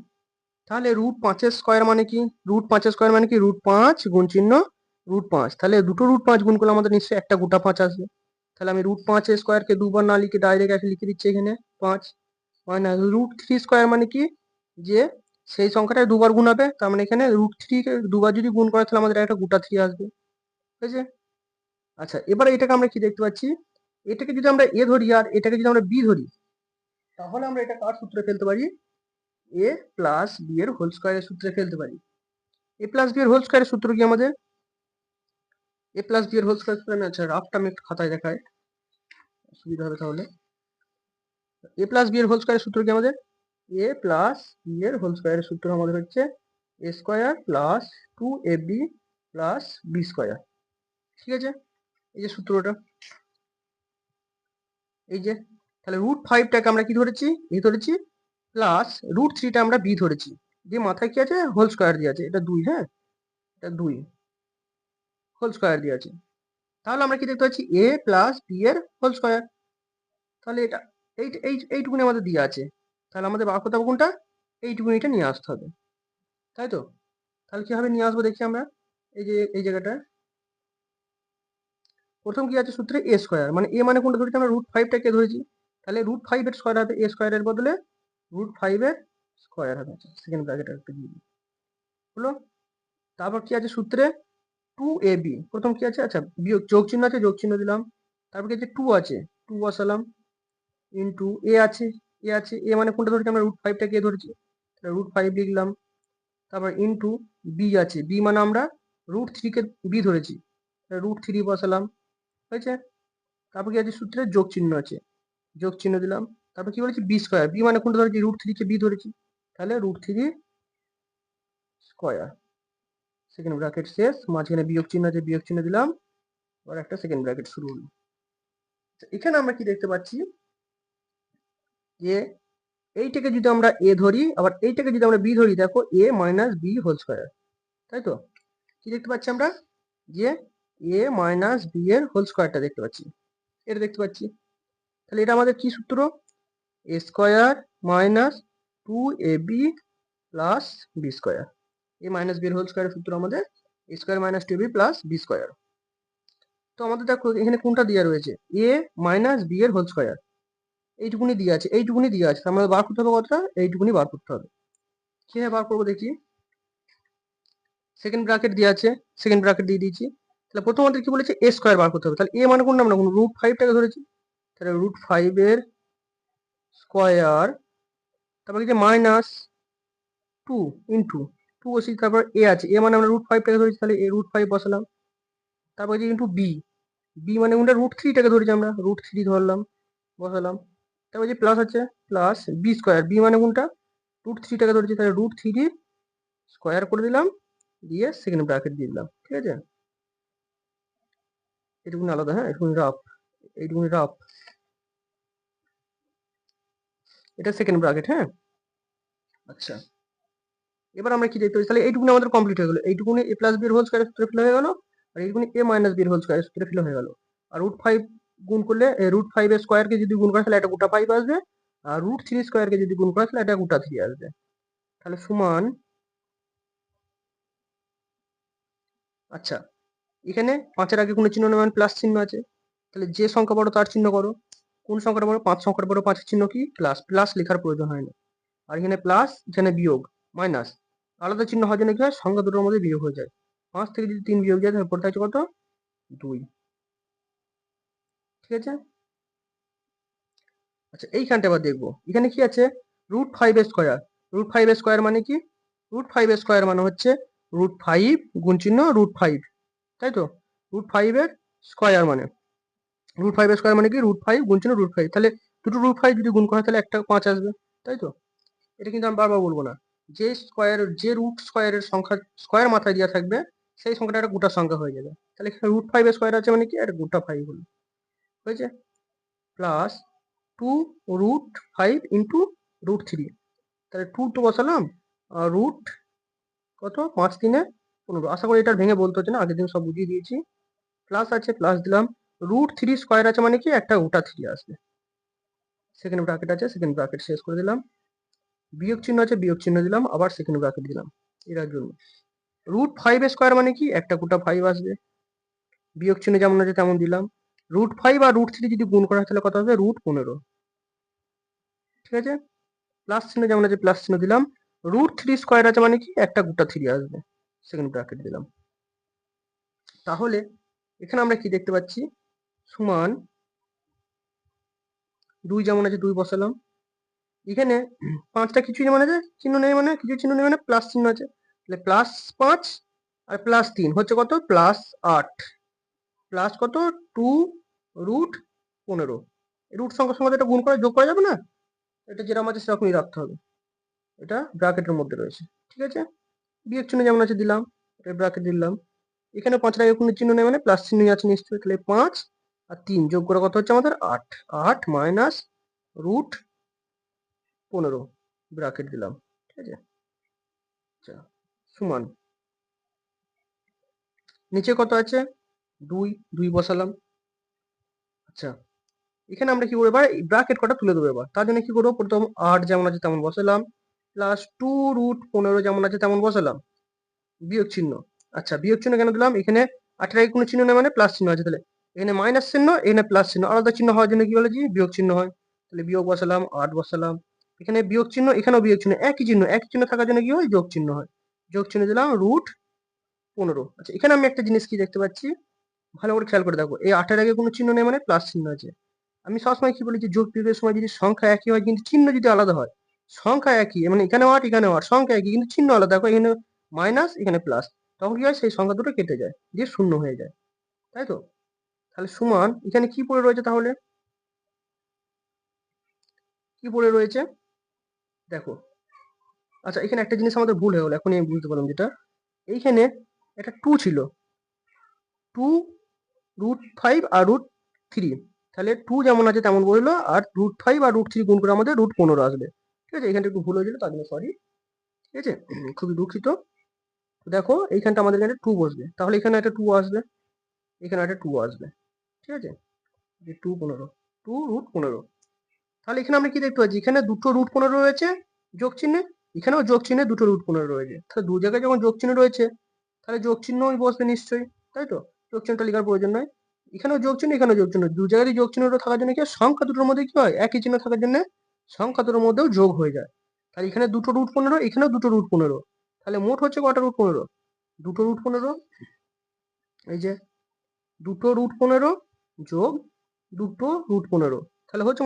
তাহলে √5 স্কোয়ার মানে কি, √5 স্কোয়ার মানে কি √5 গুণ চিহ্ন √5, তাহলে দুটো √5 গুণ করলে আমাদের নিশ্চয়ই একটা গোটা 5 আসবে। তাহলে আমি √5 স্কোয়ারকে দুবার না লিখে ডাইরেক্ট একে লিখে দিচ্ছি এখানে 5, মাইনাস √3 স্কোয়ার মানে কি, যে সেই সংখ্যাটা দুবার গুণ হবে, তার মানে এখানে √3 কে দুবার যদি গুণ করে তাহলে আমাদের একটা গোটা 3 আসবে। ঠিক আছে, আচ্ছা, এবারে এটাকে আমরা কি দেখতে পাচ্ছি, এটাকে যদি আমরা এ ধরি আর এটাকে যদি আমরা বি ধরি, তাহলে আমরা এটা কার সূত্রে ফেলতে পারি, এ প্লাস বি এর হোল স্কোয়ারের সূত্রে ফেলতে পারি। এ প্লাস বি এর হোল স্কোয়ারের সূত্র কি আমাদের, এ প্লাস বি এর হোল স্কোয়ার সূত্র, আমি আচ্ছা রাফটা আমি একটু খাতায় দেখাই, সুবিধা হবে তাহলে। এ প্লাস বি এর হোল স্কোয়ারের সূত্র কি আমাদের, এ প্লাস বি এর হোল স্কোয়ারের সূত্র আমাদের হচ্ছে A square plus 2ab plus B square. ঠিক আছে, এই যে সূত্রটা, এই যে, তাহলে √5টাকে আমরা কি ধরেছি, এ ধরেছি, প্লাস √3টা আমরা বি ধরেছি, দিয়ে মাথায় কি আছে হোল স্কোয়ার দিয়ে আছে, এটা 2, হ্যাঁ, এটা 2 হোল স্কোয়ার দিয়ে আছে। তাহলে আমরা কি দেখতে পাচ্ছি, এ প্লাস বি এর হোল স্কোয়ার, তাহলে এটা এইটুকুনি আমাদের দিয়ে আছে, তাহলে আমাদের বার করতে হবে কোনটা, এইটুকুনিটা নিয়ে আসতে হবে, তাই তো। তাহলে কিভাবে নিয়ে আসবো দেখি আমরা, এই যে এই জায়গাটা, প্রথম কি আছে সূত্রে এ স্কোয়ার, মানে এ মানে কোনটা ধরেছি আমরা, √5টাকে ধরেছি, তাহলে √5 এর স্কোয়ার হবে, এ স্কোয়ারের বদলে √5 এর স্কোয়ার হবে, সেকেন্ড ব্র্যাকেট একটা দিয়ে দিই, হলো। তারপর কি আছে সূত্রে 2ab, প্রথম কি আছে, আচ্ছা বিয়োগ যোগ চিহ্ন আছে, যোগ চিহ্ন দিলাম। তারপর কি আছে 2 আছে, 2 বসালাম, ইন্টু এ আছে, এ মানে কোনটা ধরেছি আমরা, √5টাকে এ ধরেছি, √5 লিখলাম। তারপর ইন্টু বি আছে, বি মানে আমরা √3কে বি ধরেছি, √3 বসালাম, হয়েছে। তারপর কি আছে সূত্রে যোগ চিহ্ন আছে, যোগ চিহ্ন দিলাম। তারপর কি বলেছি বি স্কোয়ার, বি মানে কোনটা ধরেছি, √3কে বি ধরেছি, তাহলে √3 স্কোয়ার, সেকেন্ড ব্র্যাকেট শেষ, মাঝখানে বিয়োগ চিহ্ন আছে, বিয়োগ চিহ্ন দিলাম, আবার একটা সেকেন্ড ব্র্যাকেট শুরু হলো। এখানে আমরা কি দেখতে পাচ্ছি, যে এইটাকে যদি আমরা এ ধরি, আবার এইটাকে যদি আমরা বি ধরি, দেখো এ মাইনাস বি হোল স্কোয়ার, তাই তো। কি দেখতে পাচ্ছি আমরা, যে এ মাইনাস বি এর হোল স্কোয়ারটা দেখতে পাচ্ছি, এটা দেখতে পাচ্ছি। তাহলে এটা আমাদের কি সূত্র, A square minus 2ab plus B square, A minus B এর হোল স্কোয়ারের সূত্র আমাদের A square minus 2ab plus B square. তো আমাদের দেখো এখানে কোনটা দেওয়া রয়েছে, এ মাইনাস বি এর হোল স্কোয়ার, এইটুকুনি দিয়ে আছে, এইটুকুনি দিয়ে আছে, আমাদের বার করতে হবে কতটা, এইটুকুনি বার করতে হবে। কিভাবে বার করবো দেখি, সেকেন্ড ব্র্যাকেট দিয়ে আছে, সেকেন্ড ব্র্যাকেট দিয়ে দিয়েছি, তাহলে প্রথম আমাদের কি বলেছে এ স্কোয়ার বার করতে হবে। তাহলে এ মানে কোনটা, আমরা কোন √5টাকে ধরেছি। তাহলে √5 এর স্কোয়ার, তারপর কি -2 ইন্টু 2 বসি, তারপর এ আছে, এ মানে আমরা √5টাকে ধরেছি, তাহলে এ √5 বসালাম। তারপর যে ইন্টু বি, বি মানে কোনটা √3টাকে ধরেছি আমরা, √3 ধরলাম, বসালাম। তারপর যে প্লাস আছে, প্লাস বি স্কোয়ার, বি মানে কোনটা √3টাকে ধরেছি, তাহলে √3 স্কোয়ার করে দিলাম, দিয়ে সেকেন্ড ব্র্যাকেট দিয়ে দিলাম। ঠিক আছে, এটুকুনি আলাদা, হ্যাঁ এটুকুনি রাফ, এইটুকুনি রাফ, এটা সেকেন্ড ব্র্যাকেট। হ্যাঁ আচ্ছা, এবার আমরা কি দেখতে পাচ্ছি, তাহলে এইটুকুনি আমাদের কমপ্লিট হয়ে গেল। এইটুকুনি এ প্লাস বি হোল স্কয়ারের সূত্রে ফিল হয়ে গেল, আর এইটুকুনি এ মাইনাস বি হোল স্কয়ারের সূত্রে ফিল হয়ে গেল। আর √5 গুণ করলে √5 এর স্কয়ারকে যদি গুণ করা তাহলে এটা গোটা 5 আসবে, আর √3 স্কয়ারকে যদি গুণ করা তাহলে এটা গোটা 3 আসবে। তাহলে সমান, আচ্ছা এখানে 5-এর আগে কোনো চিহ্ন নেই, মানে প্লাস চিহ্ন আছে। তাহলে যে সংখ্যা বড় তার চিহ্ন করো। কোন সংখ্যাটা বড়, 5 সংখ্যাটা বড়, 5-এর চিহ্ন কি প্লাস, প্লাস লেখার প্রয়োজন হয় না। আর এখানে প্লাস, এখানে বিয়োগ, মাইনাস, আলাদা চিহ্ন হওয়ার জন্য কি হয়, সংখ্যা দুটোর মধ্যে বিয়োগ হয়ে যায়। 5 থেকে যদি 3 বিয়োগ যায় তাহলে পড়ে থাকছে কত, 2। ঠিক আছে, আচ্ছা এইখানটা এবার দেখবো, এখানে কি আছে, √5 এর স্কয়ার। √5 এর স্কয়ার মানে কি, √5 এর স্কয়ার মানে হচ্ছে √5 গুণ চিহ্ন √5, তাই তো, √5 এর স্কয়ার মানে, √5 এর স্কয়ার মানে কি √5 গুণ চিহ্ন √5, তাহলে দুটো √5 যদি গুণ করা হয় তাহলে একটা 5 আসবে, তাই তো। এটা কিন্তু আমি বারবার বলবো না, যে স্কয়ার, যে রুট স্কয়ারের সংখ্যা স্কয়ার মাথায় দেওয়া থাকবে সেই সংখ্যাটা একটা গোটা সংখ্যা হয়ে যাবে। তাহলে এখানে √5 এর স্কয়ার আছে মানে কি একটা গোটা 5 হলো, হয়েছে। প্লাস 2√5 ইন্টু √3, তাহলে 2 তো বসালাম, আর রুট কত, 5×3 = 15। আশা করি এটা ভেঙে বলতে হচ্ছে না, আগের দিন সব বুঝিয়ে দিয়েছি। প্লাস আছে, প্লাস দিলাম, √3 স্কয়ার আছে মানে কি একটা গোটা 3 আসবে। সেকেন্ড ব্র্যাকেট আছে, সেকেন্ড ব্র্যাকেট শেষ করে দিলাম। বিয়োগ চিহ্ন আছে, বিয়োগ চিহ্ন দিলাম, আবার সেকেন্ড ব্র্যাকেট দিলাম এর জন্য। √5 এর স্কয়ার মানে কি একটা গোটা 5 আসবে, বিয়োগ চিহ্ন যেমন আছে তেমন দিলাম। √5 আর √3 যদি গুণ করা হয় তাহলে কত হবে, √15। ঠিক আছে, প্লাস চিহ্ন যেমন আছে প্লাস চিহ্ন দিলাম, √3 স্কয়ার আছে মানে কি একটা গোটা 3 আসবে, সেকেন্ড ব্র্যাকেট দিলাম। তাহলে এখানে আমরা কি দেখতে পাচ্ছি, সমান 2 যেমন আছে 2 বসালাম। এখানে 5টা কিছু যেমন আছে চিহ্ন নেই, মানে কিছু চিহ্ন নেই মানে প্লাস চিহ্ন আছে, তাহলে +5 আর +3 হচ্ছে কত, +8, প্লাস কত 2√15। রুট সংখ্যার সঙ্গে এটা গুণ করে যোগ করা যাবে না, এটা যেরকম আছে সেরকমই রাখতে হবে, এটা ব্র্যাকেটের মধ্যে রয়েছে। ঠিক আছে, বিয়োগ চিহ্ন যেমন আছে দিলাম, এটা ব্র্যাকেট দিলাম। এখানে 5-এর আগে কোনো চিহ্ন নেই মানে প্লাস চিহ্নই আছে নিশ্চয়ই, তাহলে 5 আর 3 যোগ করে কত হচ্ছে আমাদের 8, 8 মাইনাস √15 ব্র্যাকেট দিলাম। ঠিক আছে, আচ্ছা সমান, নিচে কত আছে 2, 2 বসালাম। আচ্ছা এখানে আমরা কি করবো, এবার ব্র্যাকেট কটা তুলে দেবো। এবার তার জন্য কি করবো, প্রথম 8 যেমন আছে তেমন বসালাম, প্লাস 2√15 যেমন আছে তেমন বসালাম, বিয়োগ চিহ্ন। আচ্ছা বিয়োগ চিহ্ন কেন দিলাম, এখানে 8-এর আগে কোনো চিহ্ন নেই মানে প্লাস চিহ্ন আছে, তাহলে এখানে মাইনাস চিহ্ন, এখানে প্লাস চিহ্ন, আলাদা চিহ্ন হওয়ার জন্য কি বলেছি বিয়োগ চিহ্ন হয়, তাহলে বিয়োগ বসালাম, 8 বসালাম। এখানে বিয়োগ চিহ্ন, এখানেও বিয়োগ চিহ্ন, একই চিহ্ন, একই চিহ্ন থাকার জন্য কি হয় যোগ চিহ্ন হয়, যোগ চিহ্ন দিলাম √15। আচ্ছা এখানে আমি একটা জিনিস কি দেখতে পাচ্ছি, ভালো করে খেয়াল করে দেখো, এই 8-এর আগে কোনো চিহ্ন নেই মানে প্লাস চিহ্ন আছে। আমি সবসময় কি বলি যে যোগ বিয়োগের সময় যদি সংখ্যা একই হয় কিন্তু চিহ্ন যদি আলাদা হয়, সংখ্যা একই মানে এখানে 8 এখানে 8, সংখ্যা একই কিন্তু চিহ্ন আলাদা, দেখো এখানে মাইনাস এখানে প্লাস, তখন কি হয় সেই সংখ্যা দুটো কেটে যায় দিয়ে শূন্য হয়ে যায়, তাই তো। তাহলে সমান, এখানে কি পড়ে রয়েছে, তাহলে কি পড়ে রয়েছে দেখো। আচ্ছা এখানে একটা জিনিস আমাদের ভুল হয়ে গেলো, এখন আমি বুঝতে পারলাম, যেটা এইখানে একটা 2 ছিল, 2√5 আর √3, তাহলে 2 যেমন আছে তেমন বললো, আর √5 আর √3 গুণ করে আমাদের √15 আসবে। ঠিক আছে, এখানটা একটু ভুল হয়েছিল তার জন্য সরি। ঠিক আছে, খুবই দুঃখিত। দেখো এইখানটা আমাদের এখানে 2 বসবে, তাহলে এখানে একটা 2 আসবে, এখানে একটা 2 আসবে। ঠিক আছে, যে 2√15, তাহলে এখানে আমরা কি দেখতে পাচ্ছি, এখানে দুটো √15 রয়েছে যোগ চিহ্নে, এখানেও যোগ চিহ্নে দুটো √15 রয়েছে, তাহলে দু জায়গায় যখন যোগ চিহ্ন রয়েছে তাহলে যোগ চিহ্নই বসবে নিশ্চয়ই, তাই তো, যোগ চিহ্নটা লেখার প্রয়োজন নয়। এখানেও যোগ চিহ্ন, এখানেও যোগ চিহ্ন, দু জায়গায় যোগ চিহ্নটা থাকার জন্য কি হয়, সংখ্যা দুটোর মধ্যে কি হয় একই চিহ্ন থাকার জন্য সংখ্যা দুটোর মধ্যেও যোগ হয়ে যায়। তাহলে এখানে দুটো √15, এখানেও দুটো √15, তাহলে মোট হচ্ছে কটা √15, দুটো √15। এই যে দুটো রুট 15 যোগ দুটো রুট 15, তাহলে হচ্ছে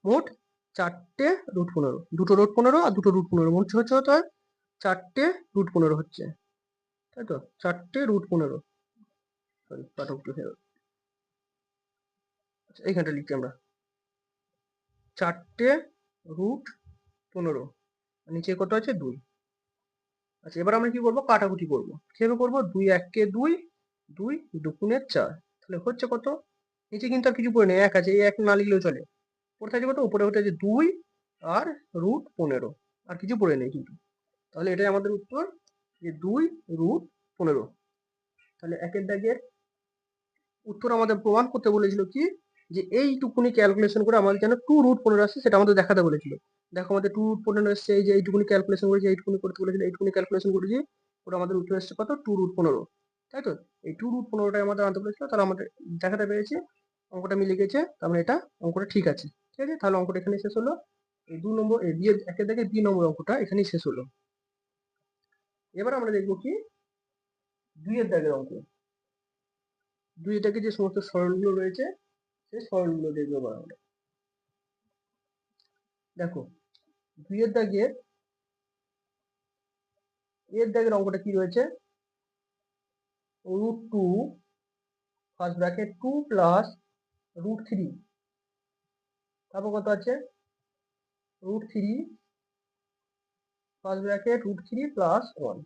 মোট 4টে রুট 15, দুটো রুট 15 আর দুটো রুট 15 মোট হচ্ছে 4টে রুট 15 হচ্ছে, তাই তো 4টে রুট 15, সরি পাঠক একটু হয়ে গেল। আচ্ছা এইখানটা লিখছি আমরা 4টে রুট 15, নিচে কত আছে 2। আচ্ছা এবার আমরা কি করবো, কাটাকুটি করবো। কিভাবে করবো, 2 1 2, 2 2 4, তাহলে হচ্ছে কত, নিচে কিন্তু আর কিছু পড়ে নেই, 1 আছে, এই 1 না লিখলেও চলে। পড়ে থাকে কত, উপরে হচ্ছে 2 আর রুট 15, আর কিছু পড়ে নেই কিন্তু। তাহলে এটাই আমাদের উত্তর, যে 2 রুট 15। তাহলে একের দাগের উত্তর আমাদের প্রমাণ করতে বলেছিল কি, যে এইটুকুনি ক্যালকুলেশন করে আমাদের যেন 2 রুট 15 আসছে সেটা আমাদের দেখাতে বলেছিল। দেখো আমাদের 2 রুট 15 এসছে, এই যে এইটুকুনি ক্যালকুলেশন করেছি, এইটুকুনি করতে বলেছিল, এইটুকুনি ক্যালকুলেশন করেছি, ওটা আমাদের উত্তর এসছে কত, 2 রুট 15, তাই তো। এই 2 রুট 15টাই আমাদের আনতে বলেছিল, তাহলে আমাদের দেখাতে পেরেছি, অঙ্কটা মিলে গেছে, তার মানে এটা অঙ্কটা ঠিক আছে। ঠিক আছে, তাহলে অঙ্কটা এখানে শেষ হলো। এই 2 নম্বর এই বি এর একের দাগে বি নম্বর অঙ্কটা এখানেই শেষ হলো। এবার আমরা দেখবো কি 2 এর দাগের অঙ্ক। 2 এর দাগে যে সমস্ত সরলগুলো রয়েছে সেই সরলগুলো দেখবো এবার আমরা। দেখো 2 এর দাগের অঙ্কটা কি রয়েছে, root 2 first bracket 2 plus root 3, তারপর কত আছে root 3 first bracket root 3 plus 1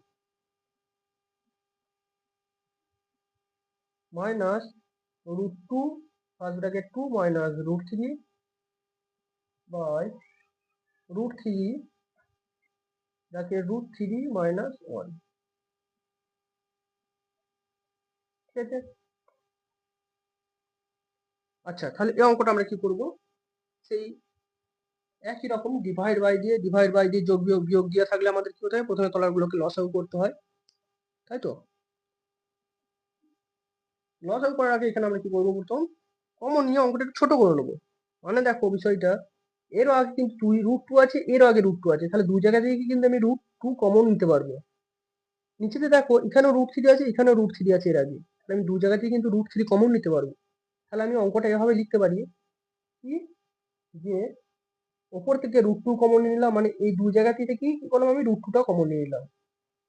minus root 2 first bracket 2 minus root 3 by root 3 bracket root 3 minus 1। ঠিক আছে, আচ্ছা তাহলে এই অঙ্কটা আমরা কি করব, সেই একই রকম ডিভাইড বাই দিয়ে যোগ বিয়োগ দিয়ে থাকলে আমাদের কি হতে হয়, প্রথমে তলাগুলোকে লসাগু করতে হয়, তাই তো। লসাগু করার আগে এখানে আমরা কি করবো, প্রথম কমন নিয়ে অঙ্কটা একটু ছোট করে নেবো। মানে দেখো বিষয়টা, এরও আগে কিন্তু 2 রুট 2 আছে, এরও আগে রুট 2 আছে, তাহলে দুই জায়গা থেকে কিন্তু আমি রুট 2 কমন নিতে পারবো। নিচেতে দেখো এখানেও রুট 3 আছে, এখানেও রুট 3 আছে এর আগে, তাহলে আমি দুই জায়গা থেকে কিন্তু রুট 3 কমন নিতে পারবো। তাহলে আমি অঙ্কটা এভাবে লিখতে পারি কি, যে ওপর থেকে রুট 2 কমন নিয়ে নিলাম, মানে এই দুই জায়গা থেকে কি করলাম, আমি রুট 2টা কমন নিয়ে নিলাম,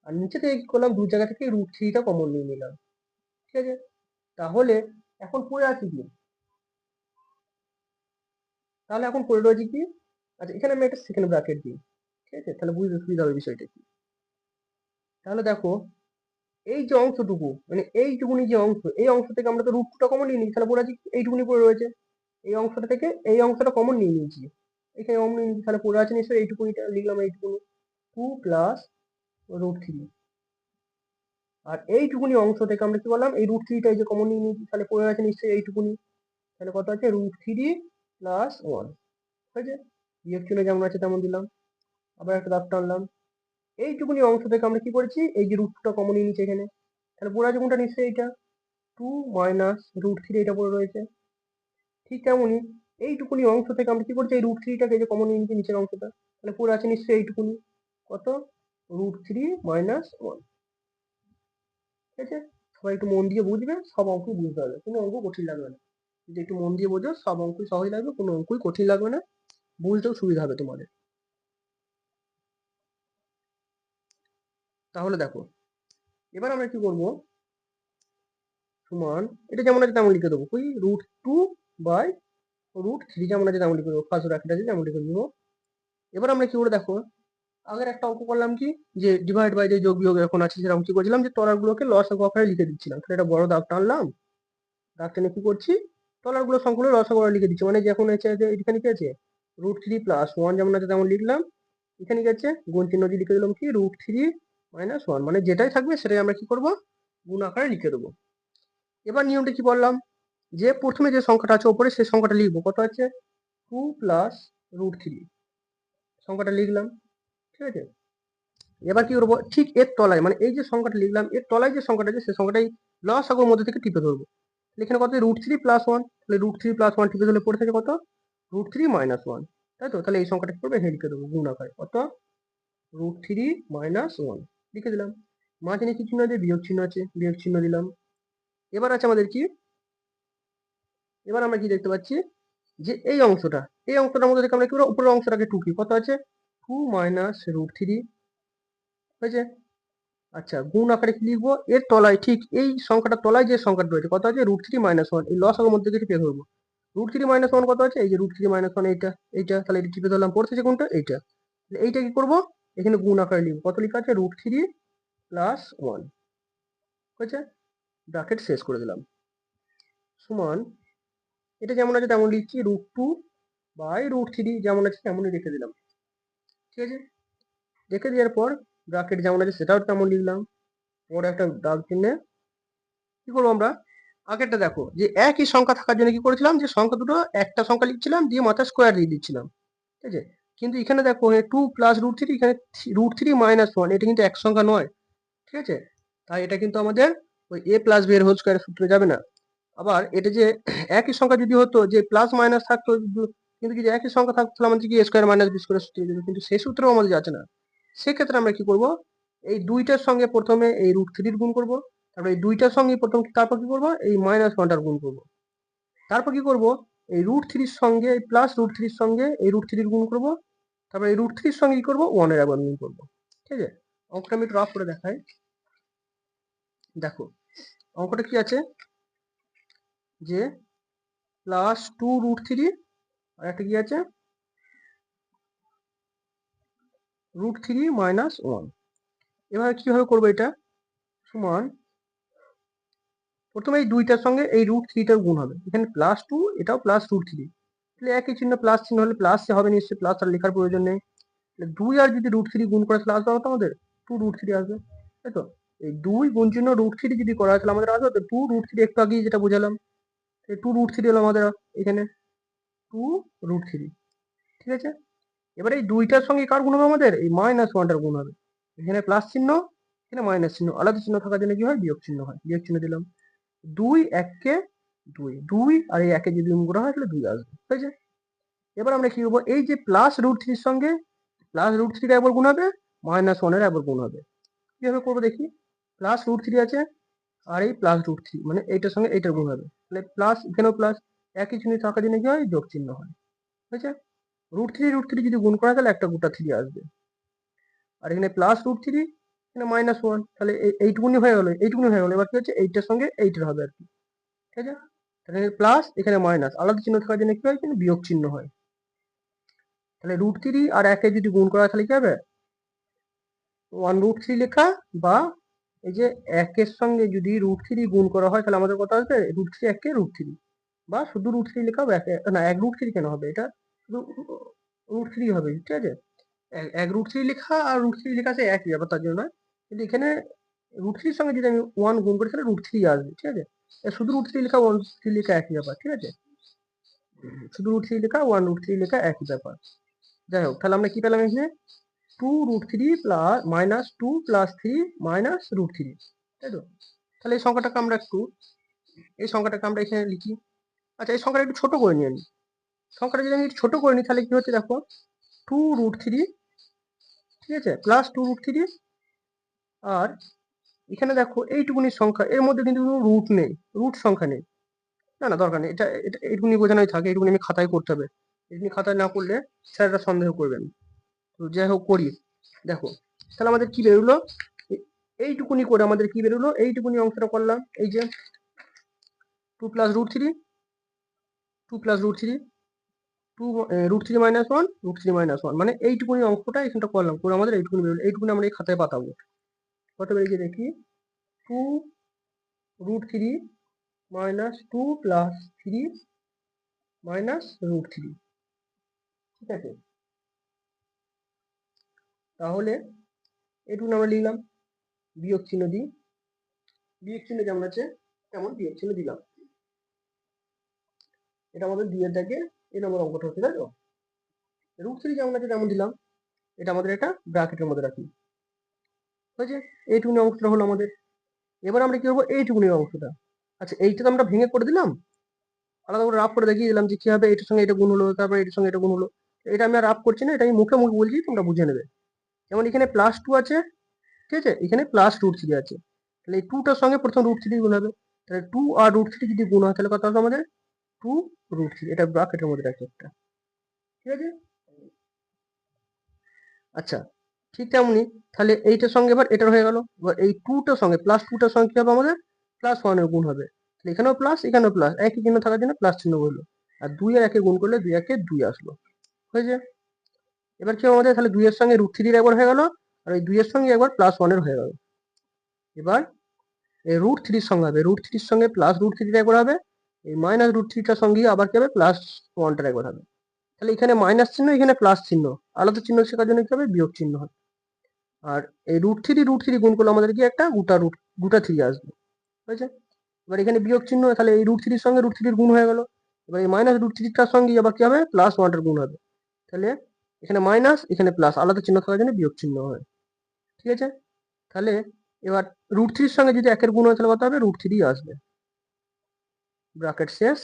আর নিচে থেকে কি করলাম, দুই জায়গা থেকে রুট 3টা কমন নিয়ে নিলাম। ঠিক আছে, তাহলে এখন পড়ে আছে কি, তাহলে এখন পড়ে রয়েছে কি, আচ্ছা এখানে আমি একটা সেকেন্ড ব্র্যাকেট দিই। ঠিক আছে, তাহলে বুঝতে সুবিধা হবে বিষয়টা কি। তাহলে দেখো এই যে অংশটুকু, মানে এইটুকুনি যে অংশ, এই অংশ থেকে আমরা তো রুট 2টা কমন নিয়ে নিই, তাহলে পড়ে আছে এইটুকুনি পড়ে রয়েছে, এই অংশটা থেকে এই অংশটা কমন নিয়ে নিয়েছি, এখানে কমন নিয়ে নিয়েছি, তাহলে পড়ে আছে নিশ্চয়ই এইটুকুনিটা লিখলাম, এইটুকুনি 2 প্লাস রুট 3। আর এইটুকুনি অংশ থেকে আমরা কি বললাম, এই রুট 3টা এই যে কমন নিয়ে নিয়েছি, তাহলে পড়ে আছে নিশ্চয়ই এইটুকুনি, তাহলে কত আছে রুট 3 প্লাস 1। ঠিক আছে, বিয়োগ চিহ্ন যেমন আছে তেমন দিলাম, আবার একটা দাগ টানলাম। এইটুকুনি অংশ থেকে আমরা কি করেছি, এই যে রুট 2টা কমন নিয়ে নিয়েছি এখানে, তাহলে পড়ে আছে কোনটা, নিশ্চয়ই এইটা 2 মাইনাস রুট 3, এটা পড়ে রয়েছে। ঠিক তেমনই এইটুকুনি অংশ থেকে আমরা কি করছি, এই রুট 3টাকে যে কমন নিয়ে নিচ্ছি নিচের অংশটা, তাহলে পড়ে আছে নিশ্চয়ই এইটুকুনি, কত রুট 3 মাইনাস 1। ঠিক আছে, সবাই একটু মন দিয়ে বুঝবে, সব অঙ্কই বুঝতে হবে, কোনো অঙ্ক কঠিন লাগবে না, যদি একটু মন দিয়ে বোঝো সব অঙ্কই সহজ লাগবে, কোনো অঙ্কই কঠিন লাগবে না, বুঝতেও সুবিধা হবে তোমাদের। তাহলে দেখো এবার আমরা কি করবো, সমান এটা যেমন আছে তেমন লিখে দেবো, ওই রুট 2 বাই রুট 3 যেমন আছে তেমন লিখে দেবো, ফার্স্ট ব্র্যাকেট আছে যেমন লিখে দেবো। এবার আমরা কি করে, দেখো আগের একটা অঙ্ক করলাম কি, যে ডিভাইড বাই দিয়ে যোগ বিয়োগ এখন আছে সেরকম কি করছিলাম, যে তলাগুলোকে লসাগু আকারে লিখে দিচ্ছিলাম, তাহলে এটা বড় দাগ টানলাম, দাগ টেনে কি করছি, তলাগুলো সংখ্যাগুলো লসাগু আকারে লিখে দিচ্ছি, মানে যখন আছে যে এখানে কি আছে রুট 3 প্লাস 1 যেমন আছে তেমন লিখলাম, এখানে কি আছে গুণ চিহ্ন দিয়ে লিখে দিলাম কি রুট 3 মাইনাস 1, মানে যেটাই থাকবে সেটাই আমরা কি করব, গুণ আকারে লিখে দেবো। এবার নিয়মটা কি বললাম, যে প্রথমে যে সংখ্যাটা আছে উপরে সেই সংখ্যাটা লিখবো, কত আছে 2 প্লাস রুট 3, সংখ্যাটা লিখলাম। ঠিক আছে, এবার কি করবো, ঠিক এর তলায়, মানে এই যে সংখ্যাটা লিখলাম এর তলায় যে সংখ্যাটা আছে সেই সংখ্যাটাই লসাগুর মধ্যে থেকে টিপে ধরবো, এখানে কত রুট 3 প্লাস 1, তাহলে রুট 3 প্লাস 1 টিপে ধরলে পড়ে থাকে কত রুট 3 মাইনাস 1, তাই তো। তাহলে এই সংখ্যাটা কি করবে, এখানে লিখে দেবো গুণ আকারে, কত রুট 3 মাইনাস 1 লিখে দিলাম। মাঝখানে কি চিহ্ন আছে, বিয়োগ চিহ্ন আছে, বিয়োগ চিহ্ন দিলাম। এবার আছে আমাদের কি এবার আমরা কি দেখতে পাচ্ছি যে এই অংশটার মধ্যে থেকে আমরা কি করবো, উপরের অংশটাকে টুকি, কত আছে 2 মাইনাস রুট থ্রি হয়েছে। আচ্ছা গুণ আকারে কি লিখবো, এর তলায় ঠিক এই সংখ্যাটার তলায় যে সংখ্যাটা রয়েছে কত আছে রুট থ্রি মাইনাস ওয়ান, এই লসাগুর মধ্যে থেকে টিপে ধরবো। রুট থ্রি মাইনাস ওয়ান কত আছে, এই যে রুট থ্রি মাইনাস ওয়ান এইটা এইটা, তাহলে এটা টিপে ধরলাম, পড়তেছে কোনটা এইটা। এইটা কি করবো, এখানে গুণ আকারে লিখবো, কত লেখা আছে রুট থ্রি প্লাস ওয়ান হয়েছে, ব্র্যাকেট শেষ করে দিলাম, সমান এটা যেমন আছে তেমন লিখছি, root two by root three যেমন আছে তেমনই রেখে দিলাম, ঠিক আছে। রেখে দেওয়ার পর ব্র্যাকেট যেমন আছে সেটাও তেমন লিখলাম, পরে একটা দাগ চিহ্নে কি করবো আমরা, আগেরটা দেখো যে একই সংখ্যা থাকার জন্য কি করেছিলাম, যে সংখ্যা দুটো একটা সংখ্যা লিখছিলাম দিয়ে মাথায় স্কোয়ার দিয়ে দিচ্ছিলাম, ঠিক আছে। কিন্তু এখানে দেখো টু প্লাস রুট থ্রি, এখানে রুট থ্রি মাইনাস ওয়ান, এটা কিন্তু এক সংখ্যা নয়, ঠিক আছে। তাই এটা কিন্তু আমাদের ওই এ প্লাস বি এর হোল স্কোয়ারের সূত্রে যাবে না। আবার এটা যে একই সংখ্যা যদি হতো যে প্লাস মাইনাস থাকতো, কিন্তু যদি একই সংখ্যা থাকতো তাহলে আমাদের কি এ স্কোয়ার মাইনাস বি স্কোয়ারের সূত্রে যেত, কিন্তু সেই সূত্রেও আমাদের যাচ্ছে না। সেক্ষেত্রে আমরা কি করব, এই দুইটার সঙ্গে প্রথমে এই রুট থ্রির গুণ করব, তারপর এই দুইটার সঙ্গে তারপর কি করব এই মাইনাস ওয়ানটার গুণ করব, তারপর কি করব এই রুট থ্রির সঙ্গে এই প্লাস রুট থ্রির সঙ্গে এই রুট থ্রির গুণ করব, তারপর এই রুট থ্রির সঙ্গে কি করবো ওয়ানের আবার গুণ করবো, ঠিক আছে। অঙ্কটা আমি একটু রাফ করে দেখাই, দেখো অঙ্কটা কি আছে যে প্লাস টু রুট থ্রি আর একটা কি আছে রুট থ্রি মাইনাস ওয়ান। এবার কিভাবে করবো এটা, সমান প্রথমে এই দুইটার সঙ্গে এই রুট থ্রিটার গুণ হবে, এখানে প্লাস টু এটাও প্লাস রুট থ্রি, তাহলে একই চিহ্ন প্লাস চিহ্ন হলে প্লাস হবে নিশ্চয়ই, প্লাস আর লেখার প্রয়োজন নেই। দুই আর যদি রুট থ্রি গুণ করে তাহলে আসবে হতো আমাদের টু রুট থ্রি আসবে, তাই তো। এই দুই গুণ চিহ্ন রুট থ্রি যদি করা হয় তাহলে আমাদের আসবে তো টু রুট থ্রি, একটু আগেই যেটা বোঝালাম, টু রুট থ্রি হলো আমাদের এখানে টু রুট থ্রি, ঠিক আছে। এবার এই দুইটার সঙ্গে কার গুণ হবে আমাদের এই মাইনাস ওয়ানটার গুণ হবে, এখানে প্লাস চিহ্ন এখানে মাইনাস চিহ্ন, আলাদা চিহ্ন থাকার জন্য কি হয় বিয়োগ চিহ্ন হয়, বিয়োগ চিহ্ন দিলাম, দুই এককে দুই, দুই আর এই একে যদি গুণ করা হয় তাহলে দুই আসবে, ঠিক আছে। এবার আমরা কি করবো, এই যে প্লাস রুট থ্রির সঙ্গে প্লাস রুট থ্রিটা একবার গুণ হবে, মাইনাস ওয়ানের একবার গুণ হবে, কিভাবে করবো দেখি, প্লাস রুট থ্রি আছে আর এই প্লাস রুট থ্রি মানে এইটার সঙ্গে এইটার গুণ হবে, তাহলে প্লাস এখানেও প্লাস, একই চিহ্ন থাকার জন্য কি হয় যোগ চিহ্ন হয়, ঠিক আছে। রুট থ্রি যদি গুণ করা হয় তাহলে একটা গোটা থ্রি আসবে, আর এখানে প্লাস রুট থ্রি এখানে মাইনাস ওয়ান, তাহলে এইটুকুনি হয়ে গেলো, এইটুকুনি হয়ে গেলো। এবার কি হচ্ছে এইটার সঙ্গে এইটার হবে আর কি, ঠিক আছে। তাহলে প্লাস এখানে মাইনাস, আলাদা চিহ্ন থাকার জন্য কি হয় কিন্তু বিয়োগ চিহ্ন হয়, তাহলে রুট থ্রি আর একে যদি গুণ করা হয় তাহলে কি হবে ওয়ান রুট থ্রি লেখা, বা এই যে একের সঙ্গে যদি রুট থ্রি গুণ করা হয় তাহলে আমাদের কত আসবে রুট থ্রি একে রুট থ্রি, বা শুধু রুট থ্রি লেখা হবে, না এক রুট থ্রি কেন হবে, এটা শুধু রুট থ্রি হবে, ঠিক আছে। এক রুট থ্রি লেখা আর রুট থ্রি লেখা আছে একই ব্যাপার, তার জন্য না। কিন্তু এখানে রুট থ্রির সঙ্গে যদি আমি ওয়ান গুণ করি তাহলে রুট থ্রি আসবে, ঠিক আছে। শুধু রুট থ্রি লেখা ওয়ান থ্রি লেখা একই ব্যাপার, ঠিক আছে। শুধু রুট থ্রি লেখা ওয়ান রুট থ্রি লেখা একই ব্যাপার। যাই হোক, তাহলে আমরা কি পেলাম এখানে two root three plus minus two plus three minus root three, তাই তো। তাহলে এই সংখ্যাটাকে আমরা এখানে লিখি। আচ্ছা এই সংখ্যাটা একটু ছোট করে নিই আমি, সংখ্যাটা যদি আমি একটু ছোট করে নিই তাহলে কি হচ্ছে দেখো টু রুট থ্রি, ঠিক আছে, প্লাস টু রুট থ্রি, আর এখানে দেখো এইটুকুনি সংখ্যা, এর মধ্যে কিন্তু কোনো রুট নেই, রুট সংখ্যা নেই, না না দরকার নেই, এটা এটা এইটুকুনি বোঝানোই থাকে, এইটুকুনি আমি খাতায় করতে হবে, এইটুকুনি খাতায় না করলে স্যাররা সন্দেহ করবেন। তো যাই হোক করি, দেখো তাহলে আমাদের কি বেরোলো, এইটুকুনি করে আমাদের কি বেরোলো, এইটুকুনি অংশটা করলাম, এই যে two plus root three, two plus root three, two root three minus one, root three minus one, মানে এইটুকুনি অঙ্কটা এখানটা করলাম, করে আমাদের এইটুকুনি বেরোলো, এইটুকুনি আমরা এই খাতায় পাতাবো, কত বেরিয়েছে দেখি two root three minus two plus three minus root three, ঠিক আছে। তাহলে এইটুকুনি আমরা লিখলাম, বিয়োগ চিহ্ন দিই, বিয়োগ চিহ্ন যেমন আছে তেমন বিয়োগ চিহ্ন দিলাম, এটা আমাদের দুইয়ের দাগে এই নম্বর অঙ্কটা হচ্ছে, তাই তো। রুট থ্রি যেমন আছে তেমন দিলাম, এটা আমাদের একটা ব্র্যাকেটের মধ্যে রাখি, হয়েছে। এইটুকুনি অংশটা হলো আমাদের। এবার আমরা কি করবো এইটুকুনি অংশটা, আচ্ছা এইটা তো আমরা ভেঙে করে দিলাম, আলাদা করে রাফ করে দেখিয়ে দিলাম যে কি হবে, এটার সঙ্গে এটা গুণ হলো, তারপর এটার সঙ্গে এটা গুণ হলো, এটা আমি আর রাফ করছি না, এটা আমি মুখে মুখে বলছি, তোমরা বুঝে নেবে। যেমন এখানে প্লাস টু আছে, ঠিক আছে, এখানে প্লাস রুট থ্রি আছে, তাহলে এই টুটার সঙ্গে প্রথম রুট থ্রি গুণ হবে, তাহলে টু আর রুট থ্রি যদি গুণ হয় তাহলে কত হবে আমাদের টু রুট থ্রি, এটা ব্র্যাকেটের মধ্যে রাখি একটা, ঠিক আছে। আচ্ছা, ঠিক তেমনি তাহলে এইটার সঙ্গে এবার এটার হয়ে গেল, এবার এই টুটার সঙ্গে প্লাস টুটার সঙ্গে কি হবে আমাদের প্লাস ওয়ানের গুণ হবে, তাহলে এখানেও প্লাস এখানেও প্লাস, একই চিহ্ন থাকার জন্য প্লাস চিহ্ন বললো, আর 2 আর 1 গুণ করলে 2 একে 2 আসলো, হয়েছে। এবার কি হবে আমাদের, তাহলে 2 এর সঙ্গে রুট থ্রির একবার হয়ে গেল, আর ওই 2 এর সঙ্গে একবার প্লাস ওয়ানের হয়ে গেল। এবার এই রুট থ্রির সঙ্গে হবে, রুট থ্রির সঙ্গে প্লাস রুট থ্রিটা একবার হবে, এই মাইনাস রুট থ্রিটার সঙ্গে আবার কি হবে প্লাস ওয়ানটার একবার হবে। তাহলে এখানে মাইনাস চিহ্ন, এখানে প্লাস চিহ্ন, আলাদা চিহ্ন শেখার জন্য কি হবে বিয়োগ চিহ্ন হবে। আর এই রুট থ্রি গুণ করলে আমাদের কি একটা গোটা থ্রি আসবে, হয়েছে। এবার এখানে বিয়োগ চিহ্ন, তাহলে এই রুট থ্রির সঙ্গে রুট থ্রির গুণ হয়ে গেল, এবার এই মাইনাস রুট থ্রিটার সঙ্গে আবার কি হবে প্লাস ওয়ানটার গুণ হবে, তাহলে এখানে মাইনাস এখানে প্লাস, আলাদা চিহ্ন থাকার জন্য বিয়োগ চিহ্ন হয়, ঠিক আছে। তাহলে এবার রুট থ্রির সঙ্গে যদি একের গুণ হয় তাহলে কত হবে রুট থ্রি আসবে, ব্র্যাকেট শেষ,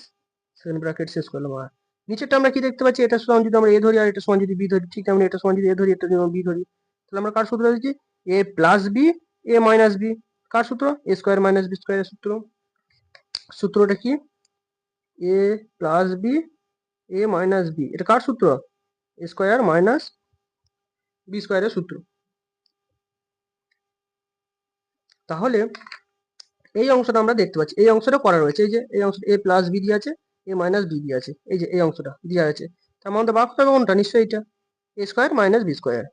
সেকেন্ড ব্র্যাকেট শেষ করলাম। আর নিচেরটা আমরা কি দেখতে পাচ্ছি, এটা সমান যদি আমরা এ ধরি আর এটা সমান যদি বি ধরি, ঠিক তেমনি এটা সমান যদি এ ধরি এটা যদি বি ধরি, তাহলে আমরা কার সূত্র দিচ্ছি এ plus B A minus B, কার সূত্র এ স্কোয়ার মাইনাস বি স্কোয়ারের সূত্র। সূত্রটা কি এ plus B A minus B, এটা কার সূত্র এ স্কোয়ার মাইনাস বি স্কোয়ারের সূত্র। তাহলে এই অংশটা আমরা দেখতে পাচ্ছি, এই অংশটা করা রয়েছে, এই যে এই অংশটা এ প্লাস বি দিয়ে আছে এ মাইনাস বি দিয়ে আছে, এই যে এই অংশটা দেওয়া আছে, তার মানে বার করতে হবে কোনটা নিশ্চয়ই এটা এ স্কোয়ার মাইনাস বি স্কোয়ার।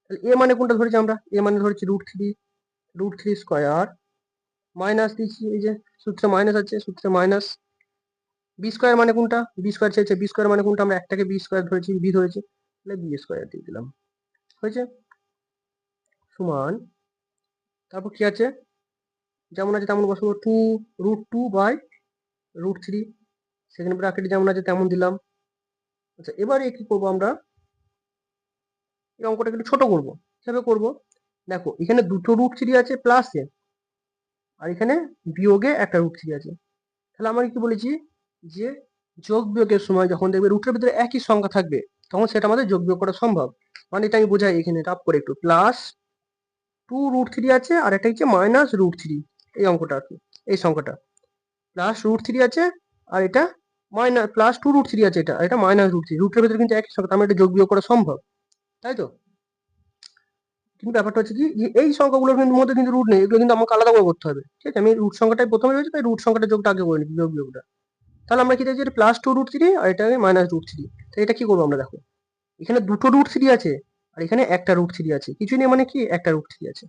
তাহলে এ মানে কোনটা ধরেছি আমরা, এ মানে ধরেছি রুট থ্রি স্কোয়ার মাইনাস দিচ্ছি, এই যে সূত্রে মাইনাস আছে সূত্রে মাইনাস, বি স্কোয়ার মানে কোনটা বি স্কোয়ার চেয়েছে, বি স্কোয়ার মানে কোনটা আমরা একটাকে বি স্কোয়ার ধরেছি বি ধরেছি, তাহলে বি স্কোয়ার দিয়ে দিলাম, হয়েছে। সমান তারপর কি আছে যেমন আছে তেমন বসাবো, two root two by root three, second bracket যেমন আছে তেমন দিলাম। আচ্ছা এবারে কি করবো আমরা, এই অঙ্কটা একটু ছোট করবো, কিভাবে করবো দেখো, এখানে দুটো রুট থ্রি আছে প্লাসে, আর এখানে বিয়োগে একটা রুট থ্রি আছে, তাহলে আমরা কি বলেছি যে যোগ বিয়োগের সময় যখন দেখবে রুটের ভিতরে একই সংখ্যা থাকবে তখন সেটা আমাদের যোগ বিয়োগ করা সম্ভব, মানে এটা আমি বোঝাই এখানে টাপ করে একটু, প্লাস টু রুট থ্রি আছে আর এটা হচ্ছে মাইনাস রুট থ্রি, এই অঙ্কটা আর কি, এই সংখ্যাটা প্লাস রুট থ্রি আছে আর এটা minus plus two root three আছে, এটা মাইনাস রুট থ্রি, রুটের ভিতরে কিন্তু একই সংখ্যা, আমরা এটা যোগ বিয়োগ করা সম্ভব, তাই তো। কিন্তু ব্যাপারটা হচ্ছে কি এই সংখ্যাগুলোর কিন্তু মধ্যে কিন্তু রুট নেই, এগুলো কিন্তু আমাকে আলাদা করে করতে হবে, ঠিক আছে। আমি রুট সংখ্যাটাই প্রথমে রয়েছে তাই রুট সংখ্যাটা যোগটা আগে করে নিচ্ছি, যোগ বিয়োগটা। তাহলে আমরা কি দেখছি এটা প্লাস টু রুট থ্রি আর এটা মাইনাস রুট থ্রি, তো এটা কি করবো আমরা দেখো, এখানে দুটো রুট থ্রি আছে আর এখানে একটা রুট থ্রি আছে, কিছু নেই মানে কি একটা রুট থ্রি আছে,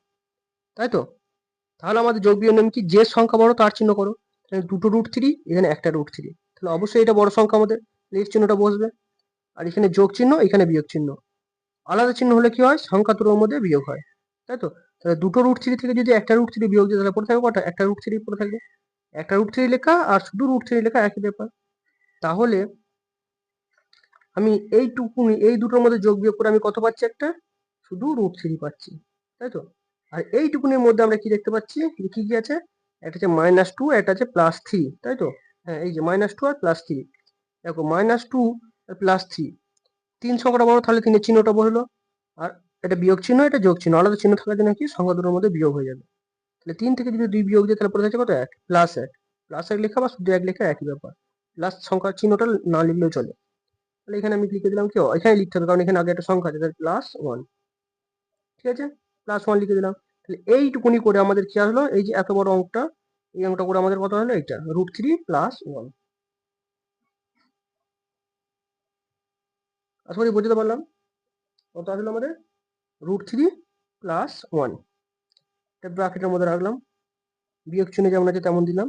তাই তো। তাহলে আমাদের যোগ বিয়োগ নিয়ম কি, যে সংখ্যা বড় তার চিহ্ন করো, তাহলে দুটো রুট থ্রি এখানে একটা রুট থ্রি, তাহলে অবশ্যই এটা বড় সংখ্যা আমাদের, এর চিহ্নটা বসবে, আর এখানে যোগ চিহ্ন এখানে বিয়োগ চিহ্ন, আলাদা চিহ্ন হলে কি হয় সংখ্যা দুটোর মধ্যে বিয়োগ হয়, তাই তো। তাহলে দুটো রুট থ্রি থেকে যদি একটা রুট থ্রি বিয়োগ দিই তাহলে পড়ে থাকবে কটা, একটা রুট থ্রি পড়ে থাকবে, একটা রুট থ্রি লেখা আর শুধু রুট থ্রি লেখা একই ব্যাপার। তাহলে আমি এইটুকুনি এই দুটোর মধ্যে যোগ বিয়োগ করে আমি কত পাচ্ছি, একটা শুধু রুট থ্রি পাচ্ছি, তাই তো। আর এইটুকুনির মধ্যে আমরা কি দেখতে পাচ্ছি কি কি আছে, একটা হচ্ছে মাইনাস টু একটা আছে প্লাস থ্রি, তাই তো। হ্যাঁ এই যে মাইনাস টু আর প্লাস থ্রি, দেখো মাইনাস টু আর প্লাস থ্রি, তিন সংখ্যাটা বড় তাহলে তিনের চিহ্নটা বসলো, আর এটা বিয়োগ চিহ্ন এটা যোগ চিহ্ন, আলাদা চিহ্ন থাকার জন্য কি সংখ্যা দুটোর মধ্যে বিয়োগ হয়ে যাবে, তাহলে তিন থেকে যদি দুই বিয়োগ দিই তাহলে পড়ে যাচ্ছে কত এক, প্লাস এক, প্লাস এক লেখা বা শুধু এক লেখা একই ব্যাপার, প্লাস সংখ্যার চিহ্নটা না লিখলেও চলে, তাহলে এখানে আমি লিখে দিলাম কি এখানে লিখতে হবে কারণ এখানে আগে একটা সংখ্যা আছে, তাহলে প্লাস ওয়ান, ঠিক আছে প্লাস ওয়ান লিখে দিলাম। তাহলে এইটুকুনি করে আমাদের কি আসলো, এই যে এত বড় অঙ্কটা, এই অঙ্কটা করে আমাদের কত হলো এইটা রুট থ্রি প্লাস ওয়ান। আশা করি বুঝতে পারলাম কত আসলো আমাদের রুট থ্রি প্লাস ওয়ান, এটা ব্র্যাকেটের মধ্যে রাখলাম, বিয়োগ চিহ্ন যেমন আছে তেমন দিলাম।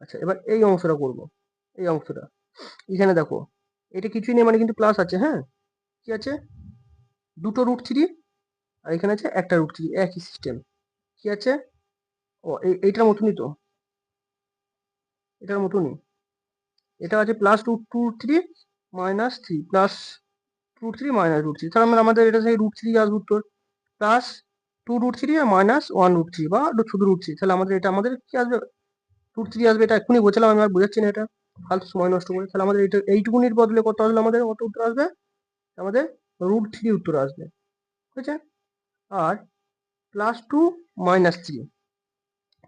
আচ্ছা এবার এই অংশটা করব, এই অংশটা এখানে দেখো এটা কিছুই নেই মানে কিন্তু প্লাস আছে, হ্যাঁ কি আছে দুটো রুট থ্রি আর এখানে আছে একটা রুট থ্রি, একই সিস্টেম, কি আছে ও এইটার মতনই তো, এটার মতনই এটা আছে plus two two three minus three plus root three minus root three, তাহলে আমাদের এটা সেই রুট থ্রি আসবে উত্তর, প্লাস টু রুট থ্রি আর মাইনাস ওয়ান রুট থ্রি বা শুধু রুট থ্রি, তাহলে আমাদের এটা আমাদের কি আসবে রুট থ্রি আসবে, এটা এক্ষুনি বোঝালাম আমি আর বোঝাচ্ছি না এটা ফালতু সময় নষ্ট করে, তাহলে আমাদের এটা এইটুকুনির বদলে কত আসলে আমাদের কত উত্তর আসবে, আমাদের রুট থ্রি উত্তর আসবে, ঠিক আছে। আর plus two minus three,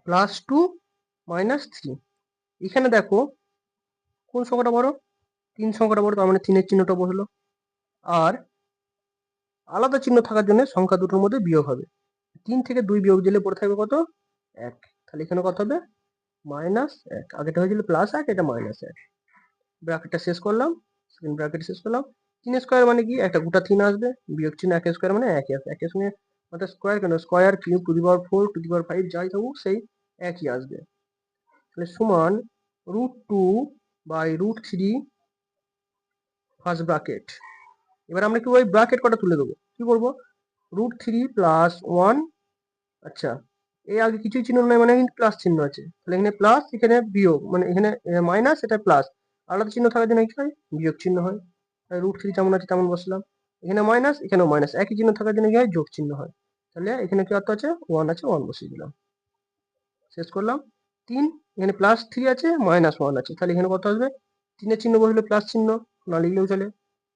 plus two minus three, এখানে দেখো কোন সংখ্যাটা বড়? 3 সংখ্যাটা বড়, তার মানে 3 এর চিহ্নটা বসলো। আর আলাদা চিহ্ন থাকার জন্য সংখ্যা দুটোর মধ্যে বিয়োগ হবে। 3 থেকে 2 বিয়োগ দিলে পড়ে থাকবে কত? 1। তাহলে এখানে কত হবে? -1। আগেটা হয়েছিল +1, এটা -1। ব্র্যাকেটটা শেষ করলাম, সেকেন্ড ব্র্যাকেট শেষ করলাম। 3 স্কয়ার মানে কি? একটা গোটা 3 আসবে, বিয়োগ চিহ্ন 1 স্কয়ার মানে 1 আসবে। 1 এর সঙ্গে অর্থাৎ স্কয়ার কেন? Square, cube, to the power 4, to the power 5 যাই থাকুক সেই একই আসবে। তাহলে সমান √2/√3 ফার্স্ট ব্র্যাকেট। এবার আমরা কি ওই ব্র্যাকেট কটা তুলে দেবো? কি করবো? √3 + 1। আচ্ছা, এই আগে কিছুই চিহ্ন নাই মানে কিন্তু প্লাস চিহ্ন আছে, তাহলে এখানে প্লাস, এখানে বিয়োগ, মানে এখানে মাইনাস, এটা প্লাস। আলাদা চিহ্ন থাকার জন্য কি হয়? বিয়োগ চিহ্ন হয়। √3 যেমন আছে তেমন বসলাম, এখানে মাইনাস, এখানেও মাইনাস, একই চিহ্ন থাকার জন্য কি হয়? যোগ চিহ্ন হয়। তাহলে এখানে কি অর্থ আছে? 1 আছে, 1 বসিয়ে দিলাম, শেষ করলাম। 3, এখানে +3 আছে, -1 আছে, তাহলে এখানে কত আসবে? 3 এর চিহ্ন বসলে প্লাস চিহ্ন, না লিখলেও চলে।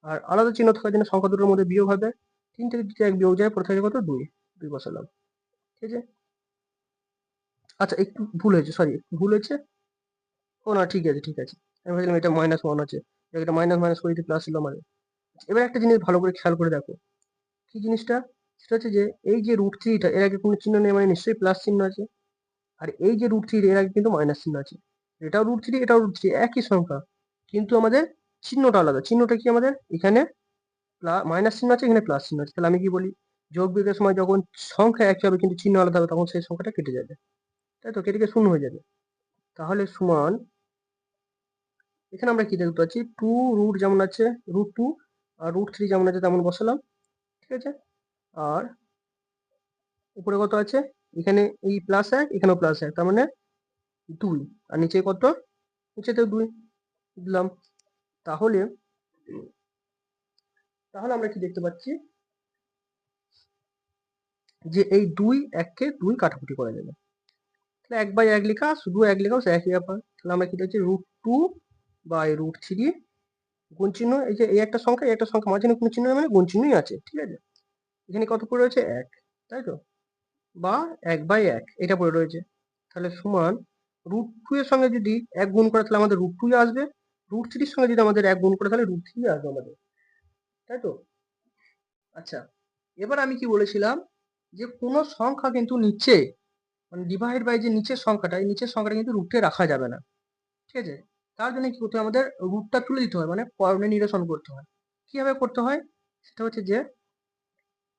আর আলাদা চিহ্ন থাকার জন্য সংখ্যা দুটোর মধ্যে বিয়োগ হবে। 3 থেকে 2 1 বিয়োগ যায়, পড়ে থাকে কত? 2 বসালাম, ঠিক আছে। আচ্ছা, একটু ভুল হয়েছে, সরি, একটু ভুল হয়েছে। ও না, ঠিক আছে, ঠিক আছে। আমি ভাবছিলাম এটা -1 আছে, এটা মাইনাস মাইনাস করে দিয়ে প্লাস ছিল মানে। এবার একটা জিনিস ভালো করে খেয়াল করে দেখো, কি জিনিসটা? সেটা হচ্ছে যে এই যে √3টা, এর আগে কোনো চিহ্ন নেই মানে নিশ্চয়ই প্লাস চিহ্ন আছে। আর এই যে √3 এর আগে কিন্তু মাইনাস চিহ্ন আছে। এটাও √3, এটাও √3, একই সংখ্যা, কিন্তু আমাদের চিহ্নটা আলাদা। চিহ্নটা কি আমাদের? এখানে মাইনাস চিহ্ন আছে, এখানে প্লাস চিহ্ন আছে। তাহলে আমি কি বলি? যোগ বিয়োগের সময় যখন সংখ্যা একই হবে কিন্তু চিহ্ন আলাদা হবে, তখন সেই সংখ্যাটা কেটে যাবে, তাই তো? কেটে গিয়ে শূন্য হয়ে যাবে। তাহলে সমান, এখানে আমরা কি দেখতে পাচ্ছি? 2 রুট যেমন আছে, √2, আর √3 যেমন আছে তেমন বসালাম, ঠিক আছে। আর উপরে কত আছে? এখানে এই +1, এখানেও +1, তার মানে 2। আর নিচে কত? নিচেতেও 2 দিলাম। তাহলে তাহলে আমরা কি দেখতে পাচ্ছি? যে এই 2 1 কে 2 কাটাকুটি করা যাবে। তাহলে 1/1 লেখা, শুধু 1 লেখাও সে একই ব্যাপার। তাহলে আমরা কি দেখছি? √2/√3 গুণ চিহ্ন, এই যে এই একটা সংখ্যা, এই একটা সংখ্যা, মাঝখানে কোনো চিহ্ন নেই মানে গুণ চিহ্নই আছে, ঠিক আছে। এখানে কত পড়ে রয়েছে? 1, তাই তো? বা 1/1 এটা পড়ে রয়েছে। তাহলে সমান √2 এর সঙ্গে যদি 1 গুণ করে তাহলে আমাদের √2 আসবে। √3 এর সঙ্গে যদি আমাদের 1 গুণ করে তাহলে √3 আসবে আমাদের, তাই তো? আচ্ছা, এবার আমি কি বলেছিলাম? যে কোনো সংখ্যা কিন্তু নিচে, মানে ডিভাইড বাই যে নিচের সংখ্যাটা, এই নিচের সংখ্যাটা কিন্তু রুটে রাখা যাবে না, ঠিক আছে। তার জন্য কি করতে হয়? আমাদের রুটটা তুলে দিতে হয়, মানে কর্ণে নিরসন করতে হয়। কিভাবে করতে হয়? সেটা হচ্ছে যে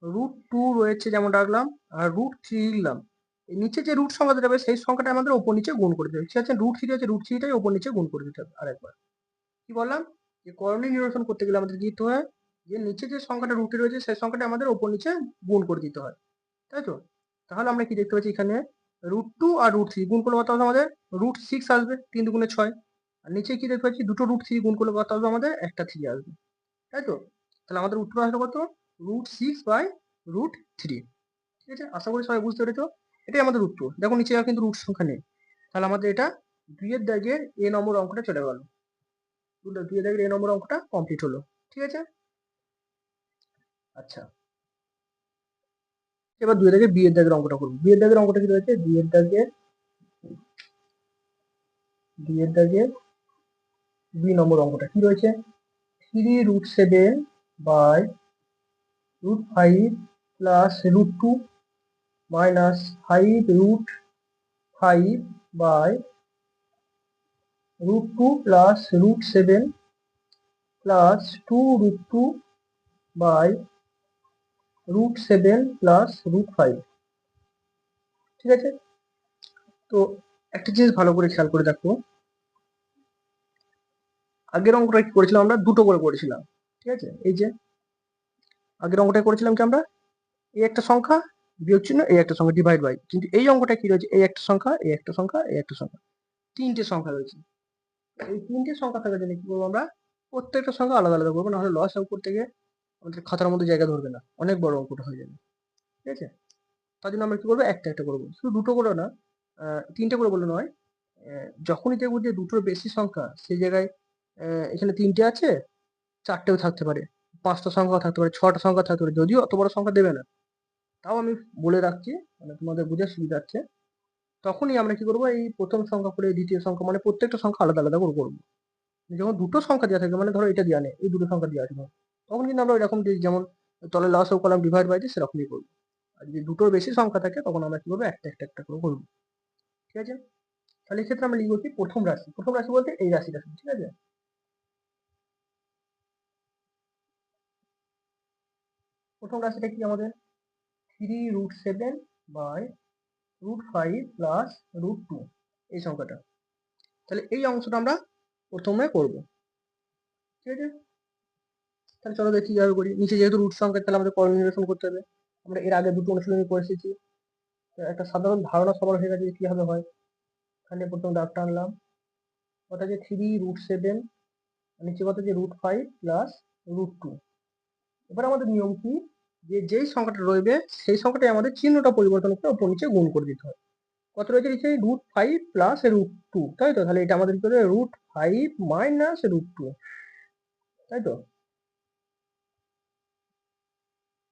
√2 রয়েছে যেমন রাখলাম, আর √3 লিখলাম। এই নিচে যে রুট সংখ্যাটা যাবে সেই সংখ্যাটা আমাদের ওপর নিচে গুণ করে দিতে হবে, ঠিক আছে। √3 আছে, √3টাই ওপর নিচে গুণ করে দিতে হবে। আরেকবার কি বললাম? যে কর্ণীয় নিরসন করতে গেলে আমাদের কি দিতে হয়? যে নিচে যে সংখ্যাটা রুটে রয়েছে সেই সংখ্যাটা আমাদের ওপর নিচে গুণ করে দিতে হয়, তাই তো? তাহলে আমরা কি দেখতে পাচ্ছি? এখানে √2 আর √3 গুণ করলে কত হবে আমাদের? √6 আসবে, 3 দুগুণে 6। আর নিচে কি দেখতে পাচ্ছি? দুটো √3 গুণ করলে কত আসবে আমাদের? একটা 3 আসবে, তাই তো? তাহলে আমাদের উত্তর আসবে কত? √6/√3, ঠিক আছে। আশা করি সবাই বুঝতে পেরেছো। এটাই আমাদের উত্তর। দেখো নিচে আর কিন্তু রুট সংখ্যা নেই, তাহলে আমাদের এটা 2 এর দাগের এ নম্বর অঙ্কটা চলে গেল। 2 এর দাগের এ নম্বর অঙ্কটা কমপ্লিট হলো, ঠিক আছে। আচ্ছা, এবার 2 এর দাগের বি এর দাগের অঙ্কটা করবো। বি এর দাগের অঙ্কটা কি রয়েছে? বি এর দাগের বি নম্বর অঙ্কটা কি রয়েছে? 3√7/√5 plus √2 minus 5√5/√2 plus √7 plus 2√2/√7 plus √5, ঠিক আছে। তো একটা জিনিস ভালো করে খেয়াল করে দেখো, আগের অঙ্কটা কি করেছিলাম? আমরা দুটো করে করেছিলাম, ঠিক আছে। এই যে আগের অঙ্কটা করেছিলাম কি আমরা? এই একটা সংখ্যা বিয়োগ চিহ্ন, এই একটা সংখ্যা ডিভাইড বাই। কিন্তু এই অঙ্কটা কি রয়েছে? এই একটা সংখ্যা, এই একটা সংখ্যা, এই একটা সংখ্যা, তিনটে সংখ্যা রয়েছে। এই তিনটে সংখ্যা থাকার জন্য কি করবো? আমরা প্রত্যেকটা সংখ্যা আলাদা আলাদা করবো, নাহলে লস অঙ্ক করতে গিয়ে আমাদের খাতার মধ্যে জায়গা ধরবে না, অনেক বড় অঙ্কটা হয়ে যাবে, ঠিক আছে। তার জন্য আমরা কি করবো? একটা একটা করবো, শুধু দুটো করে না, 3টে করে বলে নয়। যখনই দেখবো যে দুটোর বেশি সংখ্যা, সেই জায়গায় এখানে 3টে আছে, 4টেও থাকতে পারে, 5টা সংখ্যাও থাকতে পারে, 6টা সংখ্যা থাকতে পারে, যদিও অত বড় সংখ্যা দেবে না। তাও আমি বলে রাখছি, মানে তোমাদের বোঝার সুবিধার্থে। তখনই আমরা কি করবো? এই প্রথম সংখ্যা করে দ্বিতীয় সংখ্যা, মানে প্রত্যেকটা সংখ্যা আলাদা আলাদা করে করবো। যখন দুটো সংখ্যা দেওয়া থাকে, মানে ধরো এটা দেওয়া নেই, এই দুটো সংখ্যা দেওয়া আছে, তখন কিন্তু আমরা ওইরকম যেমন তলে লসাগু কলাম ডিভাইড বাই দিয়ে সেরকমই করবো। আর যদি দুটোর বেশি সংখ্যা থাকে তখন আমরা কি করবো, একটা একটা একটা করে করবো। ঠিক আছে, তাহলে এক্ষেত্রে আমরা লিখবো কি প্রথম রাশি। প্রথম রাশি বলতে এই রাশিটা, ঠিক আছে। প্রথম রাশিটা কি আমাদের 3√7 বাই √5 প্লাস √2, এই সংখ্যাটা। তাহলে এই অংশটা আমরা প্রথমে করব, ঠিক আছে। তাহলে চলো দেখি কিভাবে করি। নিচে যেহেতু রুট সংখ্যা, তাহলে আমাদের করণীয় নিরসন করতে হবে। আমরা এর আগে দুটো অনুশীলনী করে এসেছি, একটা সাধারণ ধারণা সবার হয়ে গেছে যে কিভাবে হয়। তাহলে প্রথম দাগটা আনলাম, ওটা যে 3√7, নিচে কত যে √5 প্লাস √2। এবার আমাদের নিয়ম কি, যে যেই সংখ্যাটা রইবে সেই সংখ্যাটাই আমাদের চিহ্নটা পরিবর্তন করে ওপর নিচে গুণ করে দিতে হয়। কত রয়েছে নিচে √5 প্লাস √2, তাই তো। তাহলে এটা আমাদের কি হবে √5 মাইনাস √2, তাই তো।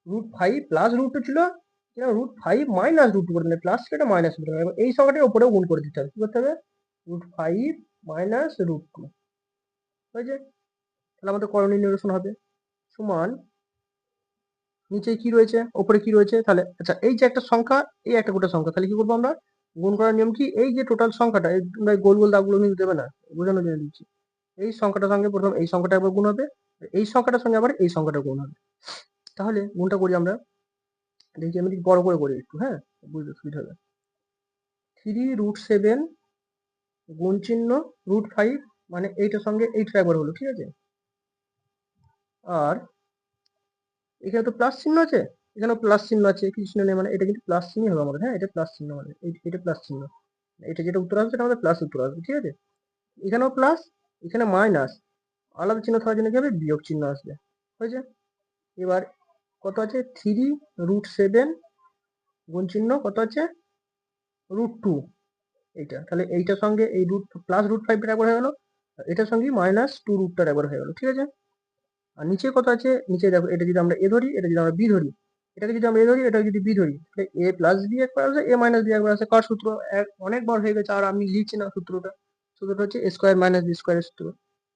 √5 প্লাস √2 ছিল, √5 মাইনাস √2 করে দিলে প্লাস ছিল, এটা মাইনাস হতে হবে। এই সংখ্যাটার উপরেও গুণ করে দিতে হবে। কি করতে হবে, √5 মাইনাস √2 হয়েছে। তাহলে আমাদের করণীয় নিরসন হবে সমান, নিচে কি রয়েছে ওপরে কি রয়েছে। তাহলে আচ্ছা, এই যে একটা সংখ্যা, এই একটা গোটা সংখ্যা, তাহলে কি করবো আমরা, গুণ করার নিয়ম কি, এই যে টোটাল সংখ্যাটা, এই তোমরা গোল গোল দাগগুলো নিতে দেবে না, বোঝানোর জন্য দিচ্ছি। এই সংখ্যাটার সঙ্গে প্রথম এই সংখ্যাটা একবার গুণ হবে, এই সংখ্যাটার সঙ্গে আবার এই সংখ্যাটা গুণ হবে। তাহলে গুণটা করি আমরা, দেখি আমি বড় করে করি একটু, হ্যাঁ, বুঝতে সুবিধা হবে। 3√7 গুণ চিহ্ন √5, মানে এইটার সঙ্গে এইটা একবার হলো, ঠিক আছে। আর এখানে তো প্লাস চিহ্ন আছে, এখানেও প্লাস চিহ্ন আছে, কিছু চিহ্ন নেই, মানে এটা কিন্তু প্লাস চিহ্নই হবে আমাদের, হ্যাঁ, এটা প্লাস চিহ্ন আমাদের, এটা প্লাস চিহ্ন, এটা যেটা উত্তর আসবে সেটা আমাদের প্লাস উত্তর আসবে, ঠিক আছে। এখানেও প্লাস, এখানে মাইনাস, আলাদা চিহ্ন থাকার জন্য কি হবে, বিয়োগ চিহ্ন আসবে, হয়েছে। এবার কত আছে 3√7 গুণ চিহ্ন কত আছে √2, এইটা। তাহলে এইটার সঙ্গে এই প্লাস √5টা একবার হয়ে গেল, এটার সঙ্গে মাইনাস 2√টা একবার হয়ে গেল, ঠিক আছে। আর নিচে কত আছে, নিচে দেখো, এটা যদি আমরা এ ধরি, এটা যদি আমরা বি ধরি, এটাকে যদি আমরা এ ধরি, এটাকে যদি বি ধরি, তাহলে এ প্লাস বি একবার আছে, এ মাইনাস বি একবার আছে। কার সূত্র, অনেকবার হয়ে গেছে আর আমি লিখছি না সূত্রটা। সূত্রটা হচ্ছে এ স্কোয়ার মাইনাস বি স্কোয়ারের সূত্র,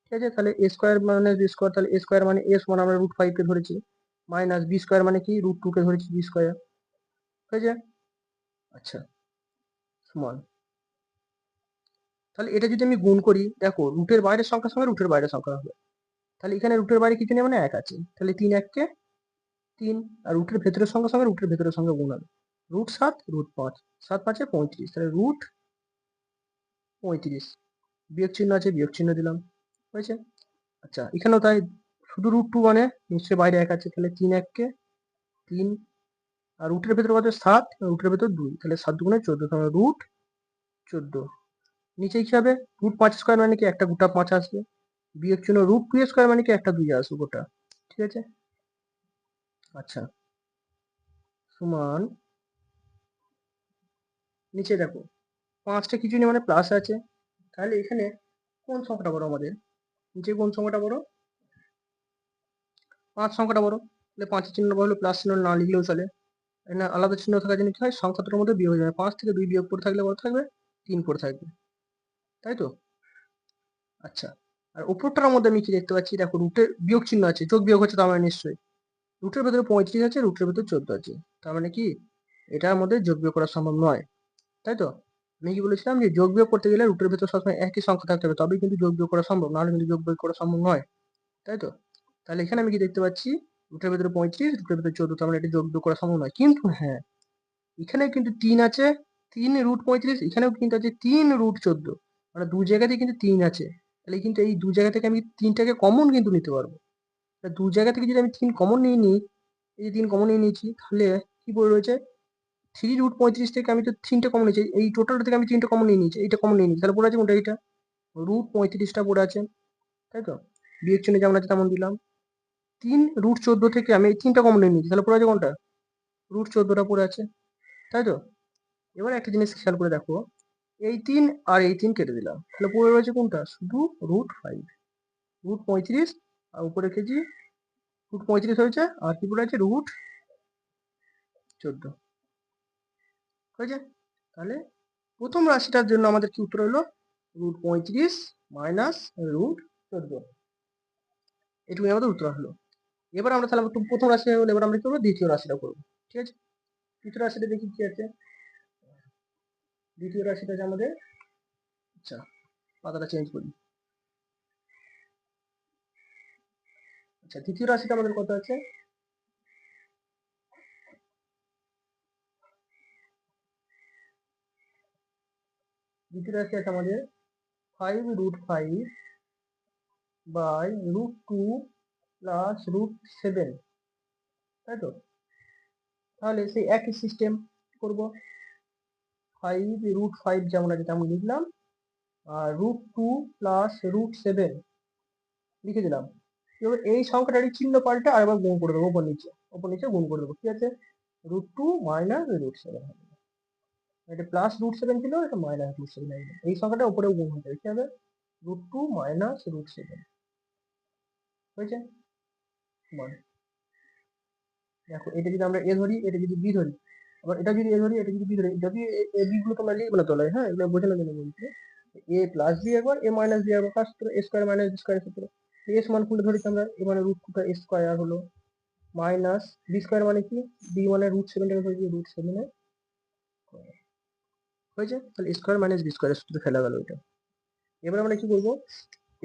ঠিক আছে। তাহলে এ স্কোয়ার মাইনাস বি স্কোয়ার, তাহলে এ স্কোয়ার মানে এ সমান আমরা √5 কে ধরেছি, মাইনাস বি স্কোয়ার মানে কি √2 কে ধরেছি বি স্কোয়ার, হয়েছে। আচ্ছা, সমান, তাহলে এটা যদি আমি গুণ করি, দেখো রুটের বাইরের সংখ্যার সঙ্গে রুটের বাইরের সংখ্যা হবে। তাহলে এখানে রুটের বাইরে কিছু নেই, মানে 1 আছে, তাহলে 3 1 কে 3, আর রুটের ভেতরের সঙ্গে সঙ্গে রুটের ভেতরের সঙ্গে গুণ হবে। √7 √5, 7 5 35, তাহলে √35, বিয়োগ চিহ্ন আছে, বিয়োগ চিহ্ন দিলাম, হয়েছে। আচ্ছা, এখানেও তাই, শুধু √2 মানে নিশ্চয়ই বাইরে 1 আছে, তাহলে 3 1 কে 3, আর রুটের ভেতরে কত 7, রুটের ভেতর 2, তাহলে 7 2 14, তাহলে √14। নিচে কি হবে, √5 স্কোয়ার মানে কি একটা গোটা 5 আসবে, বিয়োগ চিহ্ন √2 স্কোয়ার মানে কি একটা 2 আসবে গোটা, ঠিক আছে। আচ্ছা, সমান, নিচে দেখো 5টা কিছু নেই, মানে প্লাস আছে। তাহলে এখানে কোন সংখ্যাটা বড় আমাদের, নিচে কোন সংখ্যাটা বড়, 5 সংখ্যাটা বড়। তাহলে 5 এর চিহ্ন বড় হলে প্লাস চিহ্ন না লিখলেও চলে, না আলাদা চিহ্ন থাকার জন্য কি হয়, সংখ্যা দুটোর মধ্যে বিয়োগ হয়ে যাবে, 5 থেকে 2 বিয়োগ করে থাকলে বড় থাকবে, 3 পড়ে থাকবে, তাই তো। আচ্ছা, আর উপরটার মধ্যে আমি কি দেখতে পাচ্ছি, দেখো রুটের বিয়োগ চিহ্ন আছে, যোগ বিয়োগ হচ্ছে, তার মানে নিশ্চয়ই রুটের ভেতরে 35 আছে, রুটের ভেতরে 14 আছে, তার মানে কি এটার মধ্যে যোগ বিয়োগ করা সম্ভব নয়, তাই তো। আমি কি বলেছিলাম যে যোগ বিয়োগ করতে গেলে রুটের ভেতর সবসময় একই সংখ্যা থাকতে হবে, তবেই কিন্তু যোগ বিয়োগ করা সম্ভব, নাহলে কিন্তু যোগ বিয়োগ করা সম্ভব নয়, তাই তো। তাহলে এখানে আমি কি দেখতে পাচ্ছি, রুটের ভেতরে 35, রুটের ভেতরে 14, তার মানে এটা যোগ বিয়োগ করা সম্ভব নয়। কিন্তু হ্যাঁ, এখানে কিন্তু 3 আছে, 3√35, এখানেও কিন্তু আছে 3√14, মানে দু জায়গাতেই কিন্তু 3 আছে। তাহলে কিন্তু এই দু জায়গা থেকে আমি 3টাকে কমন কিন্তু নিতে পারবো। দু জায়গা থেকে যদি আমি 3 কমন নিয়ে নিই, এই যে 3 কমন নিয়ে নিয়েছি, তাহলে কি পড়ে রয়েছে 3√35 থেকে আমি তো 3টে কমন নিয়েছি, এই টোটালটা থেকে আমি 3টে কমন নিয়ে নিয়েছি, এইটা কমন নিয়ে নিয়েছি, তাহলে পড়ে আছে কোনটা, এইটা √35টা পড়ে আছে, তাই তো। বিয়োগ চিহ্ন যেমন আছে তেমন দিলাম। 3√14 থেকে আমি এই 3টা কমন নিয়ে নিয়েছি, তাহলে পড়ে আছে কোনটা, √14টা পড়ে আছে, তাই তো। এবার একটা জিনিস খেয়াল করে দেখো, এই 3 আর এই 3 কেটে দিলাম, তাহলে পড়ে রয়েছে কোনটা, শুধু √5, √35, আর উপরে রেখেছি √35 হয়েছে, আর কি পড়ে আছে √14, হয়েছে। তাহলে প্রথম রাশিটার জন্য আমাদের কি উত্তর হলো √35 মাইনাস 14। এটুকুই আমাদের উত্তর হলো। এবার আমরা তাহলে একটু প্রথম রাশি হয়ে গেলো, এবার আমরা কি করবো, দ্বিতীয় রাশিটা করবো। ঠিক আছে, দ্বিতীয় রাশিটা দেখি কি আছে। দ্বিতীয় রাশিটা আছে আমাদের, আচ্ছা পাতাটা চেঞ্জ করি। আচ্ছা, দ্বিতীয় রাশিটা আমাদের কত আছে, দ্বিতীয় রাশি আছে আমাদের 5√5 বাই √2 প্লাস √7, তাই তো? তাহলে সেই একই সিস্টেম করব, 5√5 যেমন আছে তেমন লিখলাম, আর √2 প্লাস √7 লিখে দিলাম। এবার এই সংখ্যাটারই চিহ্ন পাল্টে আরেকবার গুণ করে দেবো, ওপর নিচে গুণ করে দেবো। কি আছে, √2 মাইনাস √7 হবে। এটা প্লাস √7 ছিল, এটা মাইনাস √7 হয়ে গেল। এই সংখ্যাটা উপরেও গুণ হয়ে যাবে। কি হবে, √2 মাইনাস √7 হয়েছে। মানে দেখো, এটা যদি আমরা এ ধরি, এটা যদি বি ধরি, আবার এটা যদি এ ধরি, এটা যদি বি ধরি, যদি এ বি গুলো তোমরা লিখবে না তোলায়, হ্যাঁ, এগুলো বোঝানোর জন্য বলছি। এ প্লাস বি একবার, এ মাইনাস বি একবার, কাজ সূত্র A square minus B square সূত্র। এ সমান কোনটা ধরেছি আমরা, এ মানে √2টা এ স্কোয়ার হলো, মাইনাস বি স্কোয়ার মানে কি, বি মানে √7টাকে ধরেছি, √7 হয়েছে। তাহলে স্কোয়ার মাইনাস বি স্কোয়ারের সূত্রে ফেলা গেল এটা। এবার আমরা কি করবো,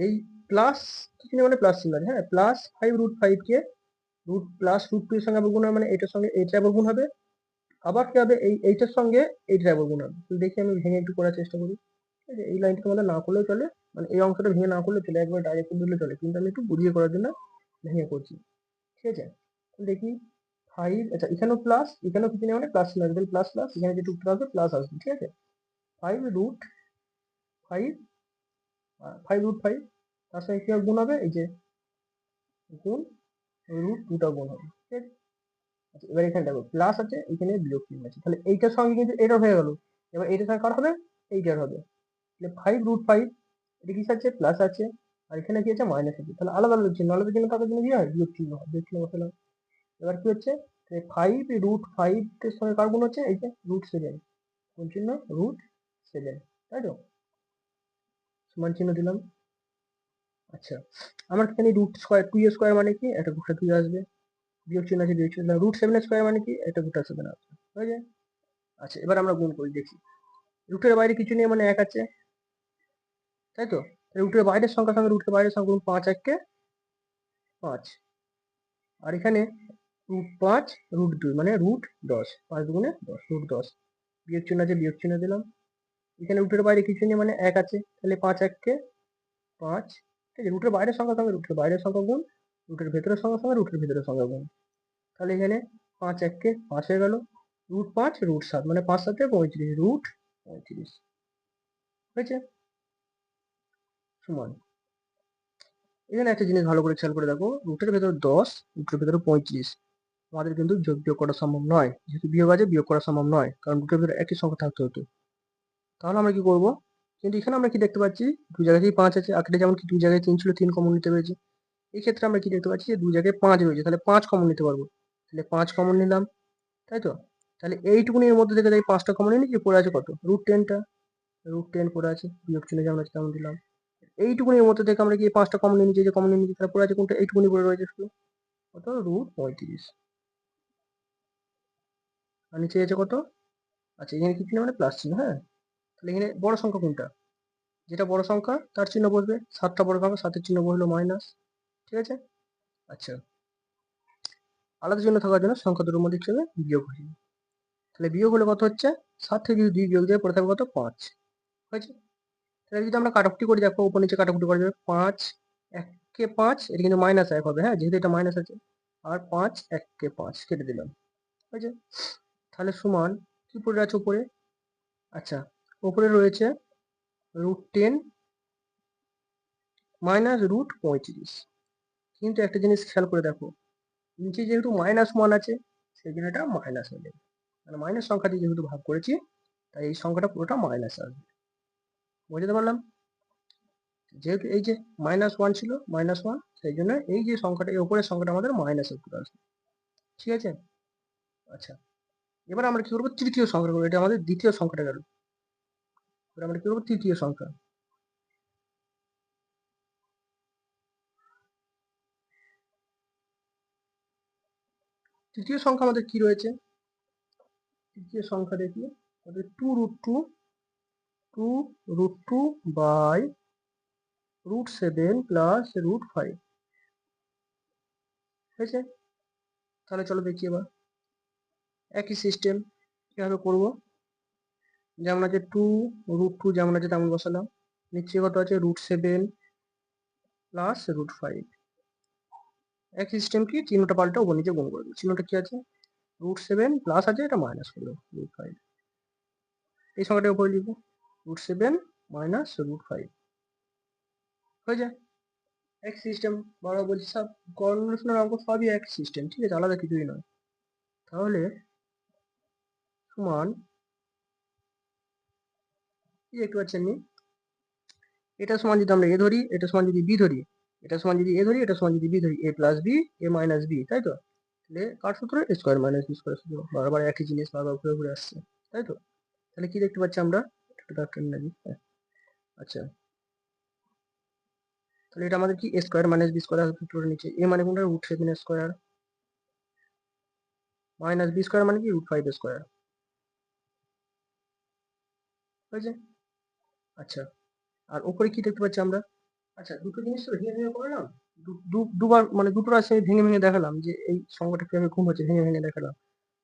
এই প্লাস চিহ্ন মানে প্লাস চিহ্ন আছে, হ্যাঁ, প্লাস 5√5 কে প্লাস √2 এর সঙ্গে আবার গুণ হবে, মানে এটার সঙ্গে এইটা আবার গুণ হবে, আবার কি হবে, এইটার সঙ্গে এইটা আবার গুণ হবে। দেখি আমি ভেঙে একটু করার চেষ্টা করি। ঠিক আছে, এই লাইনটা তোমাদের না করলেও চলে, মানে এই অংশটা ভেঙে না করলে চলে, একবার ডাইরেক্ট দিলে চলে, কিন্তু আমি একটু বুঝিয়ে করার জন্য ভেঙে করছি। ঠিক আছে, দেখি 5, আচ্ছা এখানেও প্লাস, এখানেও কিছু নেই মানে প্লাস চিহ্ন আসবে, প্লাস প্লাস, এখানে যেটা উত্তর আসবে প্লাস আসবে। ঠিক আছে, 5√5, 5√5 তার সঙ্গে কি গুণ হবে, এই যে গুণ √2টা গুণ হবে। ঠিক আছে, আচ্ছা এবার এখানে দেখো প্লাস আছে, এখানে বিয়োগ চিহ্ন আছে, তাহলে এইটার সঙ্গে কিন্তু এটা হয়ে গেল। এবার এইটার সঙ্গে কার হবে, এইটার হবে। তাহলে 5√5, এটা কি আছে, প্লাস আছে, আর এখানে কি আছে, মাইনাস আছে। তাহলে আলাদা আলাদা চিহ্ন, আলাদা চিহ্ন থাকার জন্য কি হয়, বিয়োগ চিহ্ন হয়, বিয়োগ চিহ্ন বসালাম। এবার কি হচ্ছে, 5√5 এর সঙ্গে কার গুণ হচ্ছে, এই যে √7, কোন চিহ্ন, √7, তাই তো, সমান চিহ্ন দিলাম। আচ্ছা, আমার এখানে √2 মানে কি, একটা গোটা 2 আসবে, বিয়োগ চিহ্ন আছে, বিয়োগ চিহ্ন, √7 মানে কি, একটা গোটা 7 আসবে, হয়ে যায়। আচ্ছা, এবার আমরা গুণ করি দেখি, রুটের বাইরে কিছু নেই মানে 1 আছে, তাই তো? রুটের বাইরের সংখ্যার সঙ্গে রুটের বাইরের সংখ্যা গুণ, 5 1 কে 5, আর এখানে √5 √2 মানে √10, 5 দুগুণে 10, √10, বিয়োগ চিহ্ন আছে, বিয়োগ চিহ্ন দিলাম। এখানে রুটের বাইরে কিছু নেই মানে 1 আছে, তাহলে 5 1 কে 5। ঠিক আছে, রুটের বাইরের সংখ্যার সঙ্গে রুটের বাইরের সংখ্যা গুণ, রুটের ভেতরের সংখ্যার সঙ্গে রুটের ভেতরের সংখ্যা গুণ। তাহলে এখানে 5 1 কে 5 হয়ে গেল, √5 √7 মানে 5 7 35, √35 হয়েছে, সমান। এখানে একটা জিনিস ভালো করে খেয়াল করে দেখো, রুটের ভেতর 10, রুটের ভেতরে 35, আমাদের কিন্তু যোগ বিয়োগ করা সম্ভব নয়, যেহেতু বিয়োগ আছে বিয়োগ করা সম্ভব নয়, কারণ রুটের ভেতরে একই সংখ্যা থাকতে হতো। তাহলে আমরা কি করব, কিন্তু এখানে আমরা কি দেখতে পাচ্ছি, দু জায়গাতেই 5 আছে, আগে যেমন কি 2 জায়গায় 3 ছিল, 3 কমন নিতে পেরেছি। এই ক্ষেত্রে আমরা কি দেখতে পাচ্ছি, যে 2 জায়গায় 5 রয়েছে, তাহলে 5 কমন নিতে পারবো, তাহলে 5 কমন নিলাম, তাই তো? তাহলে এইটুকুনির মধ্যে থেকে এই 5টা কমন নিয়ে যে পড়ে আছে কত, √10টা, √10 পড়ে আছে, বিয়োগ চিহ্ন যেমন আছে তেমন দিলাম। এইটুকুনির মধ্যে থেকে আমরা কি 5টা কমন নিয়ে নিচ্ছি, যে কমন নিয়ে নিচ্ছি, তাহলে পড়ে আছে কোনটা, এইটুকুনি পড়ে রয়েছে শুধু, কত, √35, আর নিচে আছে কত, আচ্ছা এখানে কি চিহ্ন মানে প্লাস চিহ্ন, হ্যাঁ। তাহলে এখানে বড় সংখ্যা কোনটা, যেটা বড় সংখ্যা তার চিহ্ন বসবে, 7টা বড় সংখ্যা 7-এর চিহ্ন বসলো মাইনাস। ঠিক আছে, আচ্ছা আলাদা চিহ্ন থাকার জন্য সংখ্যা দুটোর মধ্যে হিসেবে বিয়োগ হয়ে যাবে। তাহলে বিয়োগ হলে কত হচ্ছে, 7 থেকে যদি 2 বিয়োগ দেয় পরে থাকবে কত, 5 হয়েছে। তাহলে যদি আমরা কাটাকুটি করি, দেখো উপর নিচে কাটাকুটি করা যাবে, 5 1 কে 5, এটা কিন্তু -1 হবে, হ্যাঁ, যেহেতু এটা মাইনাস আছে, আর 5 1 কে 5 কেটে দিলাম, হয়েছে। তাহলে সমান কি পড়ে আছে উপরে, আচ্ছা উপরে রয়েছে √10 মাইনাস √35, কিন্তু একটা জিনিস খেয়াল করে দেখো, নিচে যেহেতু -1 আছে, সেই জন্য এটা মাইনাস হয়ে যাবে, মানে মাইনাস সংখ্যা দিয়ে যেহেতু ভাগ করেছি, তাই এই সংখ্যাটা পুরোটা মাইনাস আসবে, বুঝতে পারলাম। যেহেতু এই যে -1 ছিল, -1, সেই জন্য এই যে সংখ্যাটা, এই উপরের সংখ্যাটা আমাদের মাইনাস উত্তর আসবে। ঠিক আছে, আচ্ছা এবার আমরা কি করবো, তৃতীয় সংখ্যা করবো, এটা আমাদের দ্বিতীয় সংখ্যাটা গেল, এবার আমরা কি করবো, তৃতীয় সংখ্যা। তৃতীয় সংখ্যা আমাদের কি রয়েছে? তৃতীয় সংখ্যা দেখি আমাদের two root two by √7 plus √5 হয়েছে। তাহলে চলো দেখি এবার একই সিস্টেম কিভাবে করব। যেমন আছে √2 যেমন আছে তেমন বসালাম, নিচে কত আছে √7 প্লাস √5। একই সিস্টেম কি চিহ্নটা পাল্টা উপর নিচে গুণ করে দেবো। চিহ্নটা কি আছে √7 প্লাস আছে, এটা মাইনাস করবো √5। এই সংখ্যাটা উপরে লিখবো √7 মাইনাস √5 হয়ে যায়। এক সিস্টেম বড় বলছি সব গণনার অঙ্ক সবই এক সিস্টেম, ঠিক আছে, আলাদা কিছুই নয়। তাহলে সমান কি দেখতে পাচ্ছেন নি, এটা সমান যদি আমরা এ ধরি, এটা সমান যদি বি ধরি, এটা সমান যদি এ ধরি, এটা সমান যদি বি ধরি, এ plus B A minus B, তাই তো? তাহলে কার সূত্র A square minus B square সূত্র, বারবার একই জিনিস বারবার ঘুরে ঘুরে আসছে, তাই তো? তাহলে কি দেখতে পাচ্ছি আমরা, আচ্ছা তাহলে এটা আমাদের কি এ স্কোয়ার মাইনাস বি স্কোয়ার সূত্রের নিচে এ মানে কোনটা √7 স্কোয়ার মাইনাস বি স্কোয়ার মানে কি √5 স্কোয়ার হয়েছে। আচ্ছা আর উপরে কি দেখতে পাচ্ছি আমরা, আচ্ছা দুটো জিনিস তো ভেঙে ভেঙে করলাম, দুবার মানে দুটো রাশি আমি ভেঙে ভেঙে দেখালাম যে এই সংখ্যাটা কিভাবে গুণ হচ্ছে, ভেঙে ভেঙে দেখালাম।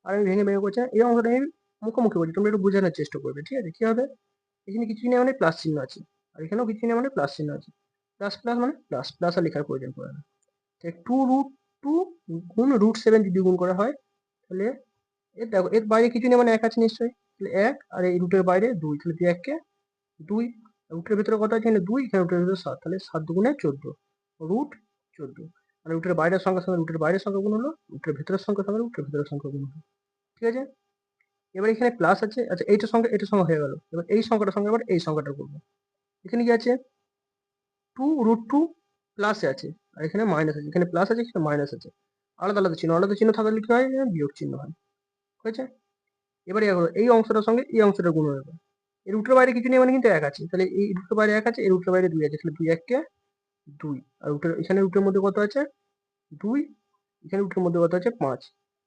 আর আমি ভেঙে ভেঙে করছি এই অঙ্কটা আমি মুখোমুখি বলছি, তোমরা একটু বোঝানোর চেষ্টা করবে, ঠিক আছে? কি হবে, এখানে কিছু নেই মানে প্লাস চিহ্ন আছে, আর এখানেও কিছু নেই মানে প্লাস চিহ্ন আছে। প্লাস প্লাস মানে প্লাস প্লাস আর লেখার প্রয়োজন পড়ে না। √2 গুণ √7 যদি গুণ করা হয় তাহলে এর দেখো এর বাইরে কিছু নেই মানে এক আছে নিশ্চয়ই, তাহলে এক আর এই রুটের বাইরে দুই, তাহলে 2 1 কে 2, রুটের ভিতরে কত আছে এখানে 2, এখানে রুটের ভিতরে 7, তাহলে 7 দুগুণে 14 √14। মানে রুটের বাইরের সংখ্যার সঙ্গে রুটের বাইরের সংখ্যা গুণ হলো, রুটের ভিতরের সংখ্যার সঙ্গে রুটের ভিতরের সংখ্যা গুণ হলো, ঠিক আছে? এবার এখানে প্লাস আছে, আচ্ছা এইটার সঙ্গে এটার সঙ্গে হয়ে গেল। এবার এই সংখ্যাটার সঙ্গে আবার এই সংখ্যাটা করবো। এখানে কি আছে 2√2 প্লাসে আছে, আর এখানে মাইনাস আছে, এখানে প্লাস আছে এখানে মাইনাস আছে, আলাদা আলাদা চিহ্ন থাকলে কি হয় বিয়োগ চিহ্ন হয়, হয়েছে। এবারে এই অংশটার সঙ্গে এই অংশটা গুণ হবে, এই রুটের বাইরে কিছু নেই মানে কিন্তু এক আছে, তাহলে এই রুটের বাইরে এক আছে, এই রুটের বাইরে দুই আছে, তাহলে 2 1 কে 2, আর রুটের এখানে রুটের মধ্যে কত আছে 2, এখানে রুটের মধ্যে কত আছে 5,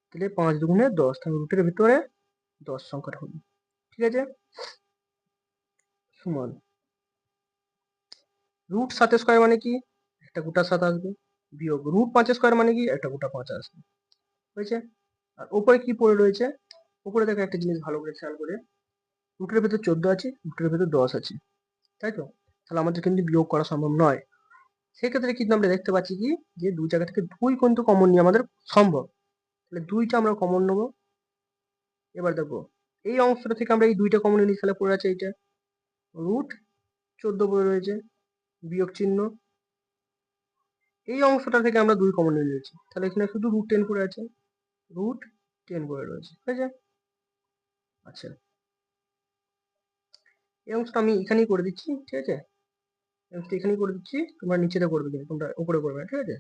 তাহলে 5 দুগুণে 10, তাহলে রুটের ভিতরে 10 সংখ্যাটা হবে, ঠিক আছে। সমান √7 স্কোয়ার মানে কি একটা গোটা 7 আসবে, বিয়োগ √5 স্কোয়ার মানে কি একটা গোটা 5 আসবে, হয়েছে। আর উপরে কি পড়ে রয়েছে, উপরে দেখো একটা জিনিস ভালো করে খেয়াল করে, রুটের ভেতর 14 আছে, রুটের ভেতর 10 আছে, তাই তো? তাহলে আমাদের কিন্তু বিয়োগ করা সম্ভব নয়। সেক্ষেত্রে কিন্তু আমরা দেখতে পাচ্ছি কি যে দুই জায়গা থেকে 2 কিন্তু কমন নিয়ে আমাদের সম্ভব, তাহলে 2টা আমরা কমন নেবো। এবার দেখো এই অংশটা থেকে আমরা এই 2টা কমন নিই, তাহলে পড়ে আছে এইটা √14 পড়ে রয়েছে, বিয়োগ চিহ্ন। এই অংশটা থেকে আমরা 2 কমন নিয়ে নিয়েছি, তাহলে এখানে শুধু √10 পড়ে আছে, √10 পড়ে রয়েছে, ঠিক আছে। আচ্ছা এই অংশটা আমি এখানেই করে দিচ্ছি, ঠিক আছে, এখানেই করে দিচ্ছি, তোমরা নিচেতে করবে কিন্তু তোমরা উপরে করবে না, ঠিক আছে,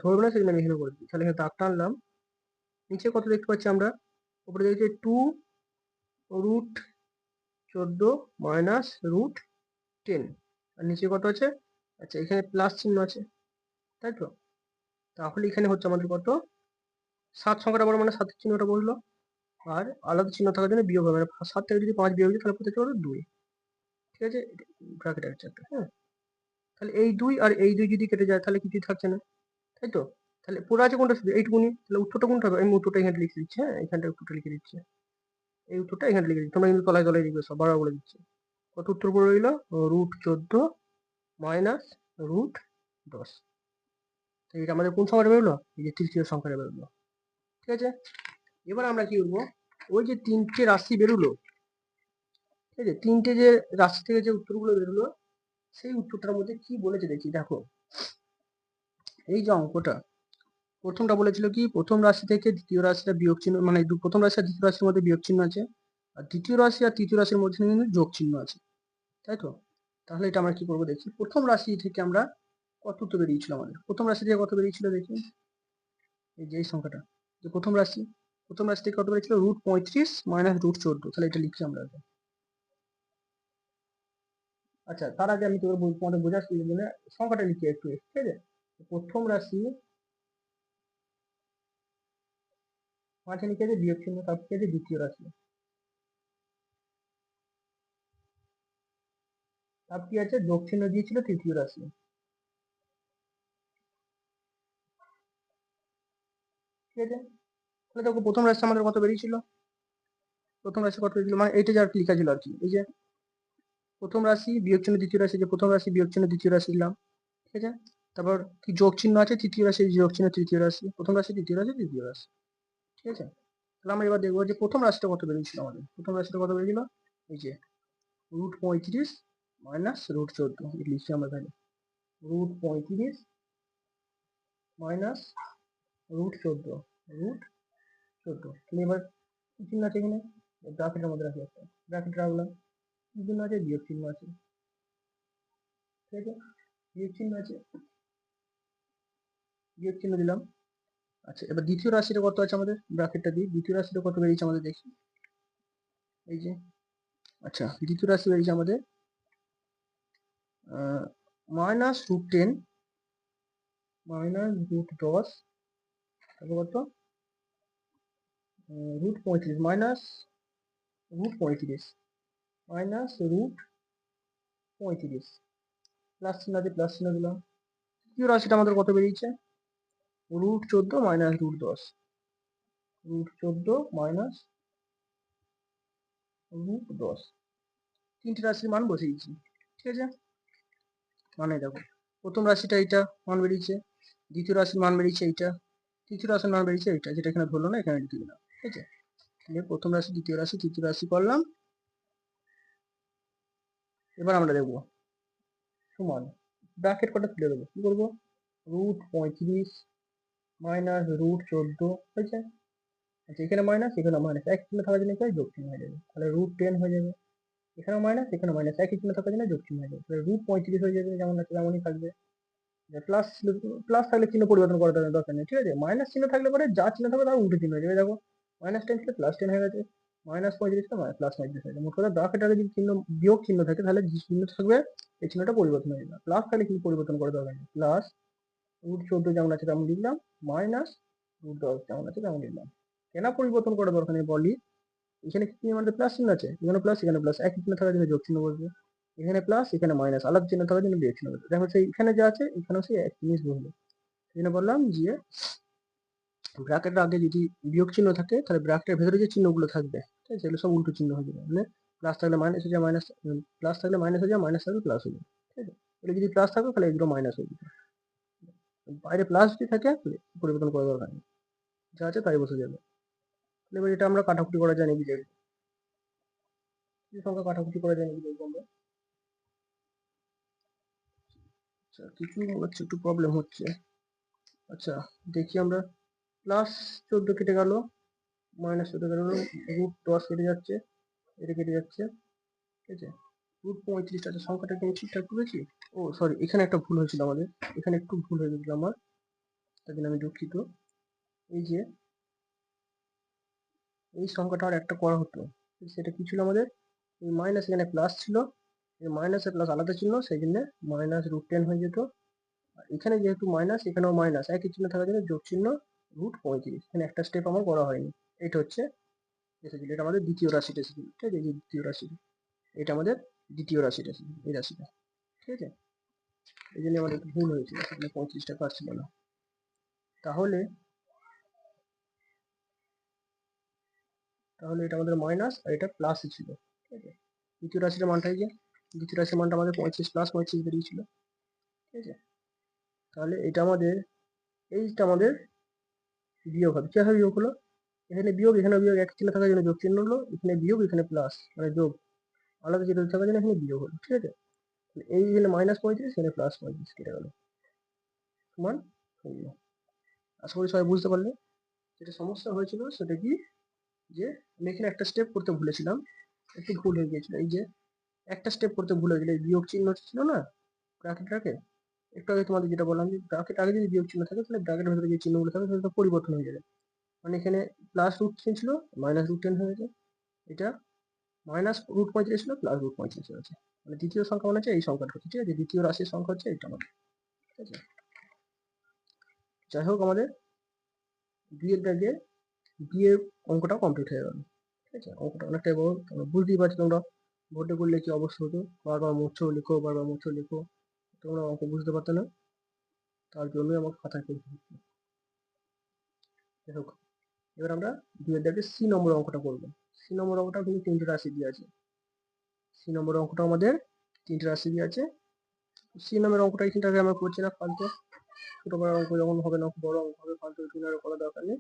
ধরবে না সেজন্য আমি এখানে করে দিচ্ছি। তাহলে এখানে দাগ টানলাম, নিচে কত দেখতে পাচ্ছি আমরা, উপরে দেখছি 2√14 মাইনাস √10, আর নিচে কত আছে, আচ্ছা এখানে প্লাস চিহ্ন আছে, তাই তো? তাহলে এখানে হচ্ছে আমাদের কত 7 সংখ্যাটা বড় মানে 7 চিহ্নটা বসলো, আর আলাদা চিহ্ন থাকার জন্য বিয়োগ হবে, 7 থেকে যদি 5 বিয়োগ দিই তাহলে প্রত্যেকটা হলো 2, ঠিক আছে, ব্র্যাকেট আছে একটা, হ্যাঁ। তাহলে এই 2 আর এই 2 যদি কেটে যায় তাহলে কিছুই থাকছে না, তাই তো? তাহলে পুরো আছে কোনটা শুধু এইটুকুনি, তাহলে উত্তরটা কোনটা হবে, আমি উত্তরটা এখানে লিখে দিচ্ছি, হ্যাঁ এখানটা উত্তরটা লিখে দিচ্ছি, এই উত্তরটা এখানে লিখে দিচ্ছি, তোমরা কিন্তু তলায় তলায় লিখবে সব, বারবার বলে দিচ্ছি। কত উত্তর পড়ে রইল √14 মাইনাস √10, এটা আমাদের কোন সংখ্যাটা বেরোলো, এই যে তৃতীয় সংখ্যাটা বেরোলো, ঠিক আছে। এবার আমরা কি করবো, ওই যে 3টে রাশি বেরোলো, ঠিক আছে, 3টে যে রাশি থেকে যে উত্তরগুলো বেরোলো সেই উত্তরটার মধ্যে কি বলেছে দেখি, দেখো এই যে অঙ্কটা প্রথমটা বলেছিল কি প্রথম রাশি থেকে দ্বিতীয় রাশিটা বিয়োগ চিহ্ন, মানে প্রথম রাশি আর দ্বিতীয় রাশির মধ্যে বিয়োগ চিহ্ন আছে, আর দ্বিতীয় রাশি আর তৃতীয় রাশির মধ্যে কিন্তু যোগ চিহ্ন আছে, তাই তো? তাহলে এটা আমরা কি করবো দেখি, প্রথম রাশি থেকে আমরা কত উত্তর বেরিয়েছিল, আমাদের প্রথম রাশি থেকে কত বেরিয়েছিল দেখি, এই যে এই সংখ্যাটা, যে প্রথম রাশি থেকে কত বেরিয়েছিল √35 মাইনাস √14, তাহলে এটা লিখছি আমরা আগে। আচ্ছা তার আগে আমি তোমাদের বোঝার সুবিধার জন্য সংখ্যাটা লিখি একটু, ঠিক আছে। প্রথম রাশি মাঝখানে কি আছে বিয়োগ চিহ্ন, তারপর কি আছে দ্বিতীয় রাশি, তারপর কি আছে যোগ চিহ্ন দিয়েছিল তৃতীয় রাশি। ঠিক আছে, তাহলে দেখো প্রথম রাশি আমাদের কত বেরিয়েছিল, প্রথম রাশি কত বেরিয়েছিল মানে এইটা যা লেখা ছিল আর কি, এই যে প্রথম রাশি বিয়োগ চিহ্ন দ্বিতীয় রাশি, যে প্রথম রাশি বিয়োগ চিহ্ন দ্বিতীয় রাশি দিলাম। ঠিক আছে, তারপর কি যোগ চিহ্ন আছে তৃতীয় রাশি, যোগ চিহ্ন তৃতীয় রাশি, প্রথম রাশি দ্বিতীয় রাশি তৃতীয় রাশি। ঠিক আছে, তাহলে আমরা এবার দেখবো যে প্রথম রাশিটা কত বেরিয়েছিল আমাদের, প্রথম রাশিটা কত বেরিয়েছিল, এই যে √35 মাইনাস √14, লিখছি আমরা তাহলে √35 মাইনাস √14, √14। তাহলে এবার কি চিহ্ন আছে এখানে, ব্র্যাকেটের মধ্যে রাখি একটা, ব্র্যাকেট রাখলাম, কি চিহ্ন আছে বিয়োগ চিহ্ন আছে। ঠিক আছে, বিয়োগ চিহ্ন আছে, বিয়োগ চিহ্ন দিলাম। আচ্ছা, এবার দ্বিতীয় রাশিটা কত আছে আমাদের, ব্র্যাকেটটা দিই, দ্বিতীয় রাশিটা কত বেরিয়েছে আমাদের দেখি, এই যে আচ্ছা দ্বিতীয় রাশি বেরিয়েছে আমাদের -√10 -√10, তারপর কত √35 মাইনাস √35 মাইনাস √35, প্লাস চিহ্ন দিয়ে প্লাস চিহ্ন দিলাম। তৃতীয় রাশিটা আমাদের কত বেরিয়েছে, √14 মাইনাস √10, √14 মাইনাস √10, তিনটে রাশির মান বসিয়েছি। ঠিক আছে, মানে দেখো প্রথম রাশিটা এইটা মান বেরিয়েছে, দ্বিতীয় রাশির মান বেরিয়েছে এইটা, তৃতীয় রাশির মান বেরিয়েছে এইটা, যেটা এখানে ধরলো না এখানে লিখে দিলাম। ঠিক আছে, তাহলে প্রথম রাশি দ্বিতীয় রাশি তৃতীয় রাশি করলাম। এবার আমরা দেখবো সমান ব্র্যাকেট কটা তুলে দেবো, কি করবো, √35 মাইনাস √14 হয়েছে। আচ্ছা এখানে মাইনাস এখানে মাইনাস, এক চিহ্ন থাকার জন্য যোগ চিহ্ন হয়ে যাবে, তাহলে √10 হয়ে যাবে, এখানেও মাইনাস এখানে মাইনাস, একই চিহ্ন থাকার জন্য যোগ চিহ্ন হয়ে যাবে, তাহলে √35 হয়ে যাবে, যেমন আছে তেমনই থাকবে। প্লাস প্লাস থাকলে চিহ্ন পরিবর্তন করার দরকার নেই। ঠিক আছে, মাইনাস চিহ্ন থাকলে পরে যা চিহ্ন থাকবে তার উল্টো চিহ্ন হয়ে যাবে। দেখো -10 ছিল +10 হয়ে গেছে, -35 ছিল +35 হয়ে যাবে। মোট কথা ব্র্যাকেটে যদি চিহ্ন বিয়োগ চিহ্ন থাকে তাহলে যে চিহ্ন থাকবে এই চিহ্নটা পরিবর্তন হয়ে যাবে। প্লাস থাকলে কিন্তু পরিবর্তন করার দরকার নেই, প্লাস √14 যেমন আছে তেমন লিখলাম, মাইনাস √10 যেমন আছে তেমন লিখলাম। কেন পরিবর্তন করার দরকার নেই বলি, এখানে কি আমাদের প্লাস চিহ্ন আছে, এখানে প্লাস এখানে প্লাস, একই চিহ্ন থাকার জন্য যোগ চিহ্ন বসবে, এখানে প্লাস এখানে মাইনাস, আলাদা চিহ্ন থাকার জন্য বিয়োগ চিহ্ন বসবে। দেখো সেই এখানে যা আছে এখানেও সেই এক জিনিস বসবে। এই জন্য বললাম যে ব্র্যাকেটের আগে যদি বিয়োগ চিহ্ন থাকে তাহলে ব্র্যাকেটের ভেতরে যে চিহ্নগুলো থাকবে ঠিক আছে সেগুলো সব উল্টো চিহ্ন হয়ে যাবে, মানে প্লাস থাকলে মাইনাস হয়ে যায়, মাইনাস প্লাস থাকলে মাইনাস হয়ে যায়, মাইনাস থাকলে প্লাস হয়ে যায়। ঠিক আছে, তাহলে যদি প্লাস থাকবে তাহলে এগুলো মাইনাস হয়ে যাবে, বাইরে প্লাস যদি থাকে তাহলে পরিবর্তন করার দরকার নেই, যা আছে তাই বসে যাবে। তাহলে এবার এটা আমরা কাটাকুটি করা যায় নাকি দেখবো, কি সংখ্যা কাটাকুটি করা যায় নাকি দেখবো আমরা। আচ্ছা কিছু মনে হচ্ছে একটু প্রবলেম হচ্ছে। আচ্ছা দেখি আমরা, +14 কেটে গেল, -14 কেটে গেল, √10 কেটে যাচ্ছে, এটা কেটে যাচ্ছে। ঠিক আছে, √35 আছে, সংখ্যাটা কি আমি ঠিকঠাক করেছি? ও সরি, এখানে একটা ভুল হয়েছিল আমাদের, এখানে একটু ভুল হয়ে গেছিল আমার, তার জন্য আমি দুঃখিত। এই যে এই সংখ্যাটা আর একটা করা হতো, সেটা কি ছিল আমাদের, এই মাইনাস এখানে প্লাস ছিল, এই মাইনাসে প্লাস আলাদা চিহ্ন, সেই জন্য -√10 হয়ে যেত। আর এখানে যেহেতু মাইনাস এখানেও মাইনাস, একই চিহ্ন থাকার জন্য যোগ চিহ্ন √35, এখানে একটা স্টেপ আমার করা হয়নি। এটা হচ্ছে এসেছিল, এটা আমাদের দ্বিতীয় রাশিটা এসেছিল। ঠিক আছে, এই যে দ্বিতীয় রাশি, এটা আমাদের দ্বিতীয় রাশিটা এসেছিল, এই রাশিটা। ঠিক আছে, এই জন্য আমাদের একটু ভুল হয়েছিল, সেখানে 35টা কাটছিল না। তাহলে তাহলে এটা আমাদের মাইনাস আর এটা প্লাসই ছিল। ঠিক আছে, দ্বিতীয় রাশির মানটা এই যে দ্বিতীয় রাশির মানটা আমাদের 35 + 35 বেরিয়েছিল। ঠিক আছে, তাহলে এটা আমাদের, এইটা আমাদের বিয়োগ হবে, কিভাবে বিয়োগ হলো, এখানে বিয়োগ এখানে বিয়োগ, এক চিহ্ন থাকার জন্য যোগ চিহ্ন হলো, এখানে বিয়োগ এখানে প্লাস, মানে যোগ, আলাদা চিহ্ন থাকার জন্য এখানে বিয়োগ হলো। ঠিক আছে, এই এখানে -35 এখানে +35 কেটে গেল, সমান 0। আশা করি সবাই বুঝতে পারলে। যেটা সমস্যা হয়েছিল সেটা কি, যে আমি এখানে একটা স্টেপ করতে ভুলেছিলাম, একটু ভুল হয়ে গিয়েছিল। এই যে একটা স্টেপ করতে ভুল হয়ে গেলে, এই বিয়োগ চিহ্ন ছিল না ব্র্যাকেটের আগে, একটু আগে তোমাদের যেটা বললাম যে ব্র্যাকেট আগে যদি বিয়োগ চিহ্ন থাকে তাহলে ব্র্যাকেটের ভেতরে যে চিহ্নগুলো থাকে সেটা পরিবর্তন হয়ে যাবে। মানে এখানে +√10 ছিল, -√10 হয়ে গেছে, এটা -√35 ছিল, +√35 হয়েছে। মানে দ্বিতীয় সংখ্যা মানে হচ্ছে এই সংখ্যাটা হচ্ছে। ঠিক আছে, দ্বিতীয় রাশির সংখ্যা হচ্ছে এটা আমাদের। ঠিক আছে, যাই হোক আমাদের দুইয়ের দাগে বিয়ের অঙ্কটা কমপ্লিট হয়ে গেল। ঠিক আছে, অঙ্কটা অনেকটাই বড়, তোমরা বুঝতেই পারছো। তোমরা বোর্ডে করলে কি অবস্থা হতো, বারবার মুছছো লিখো, বারবার মুছছো লিখো, তোমরা অঙ্ক বুঝতে পারতো না, তার জন্যই আমাকে খাতায় করতে হচ্ছে। দেখো, এবার আমরা দুইয়ের দাগে সি নম্বর অঙ্কটা করবো। সি নম্বর অঙ্কটা কিন্তু তিনটে রাশি দিয়ে আছে। সি নম্বর অঙ্কটা আমাদের তিনটে রাশি দিয়ে আছে। সি নম্বরের অঙ্কটা এখানটাকে আমরা করছি না, ফালতু ছোট বড় অঙ্ক যখন হবে না, বড় অঙ্ক হবে, ফালতু এখানে আর করার দরকার নেই।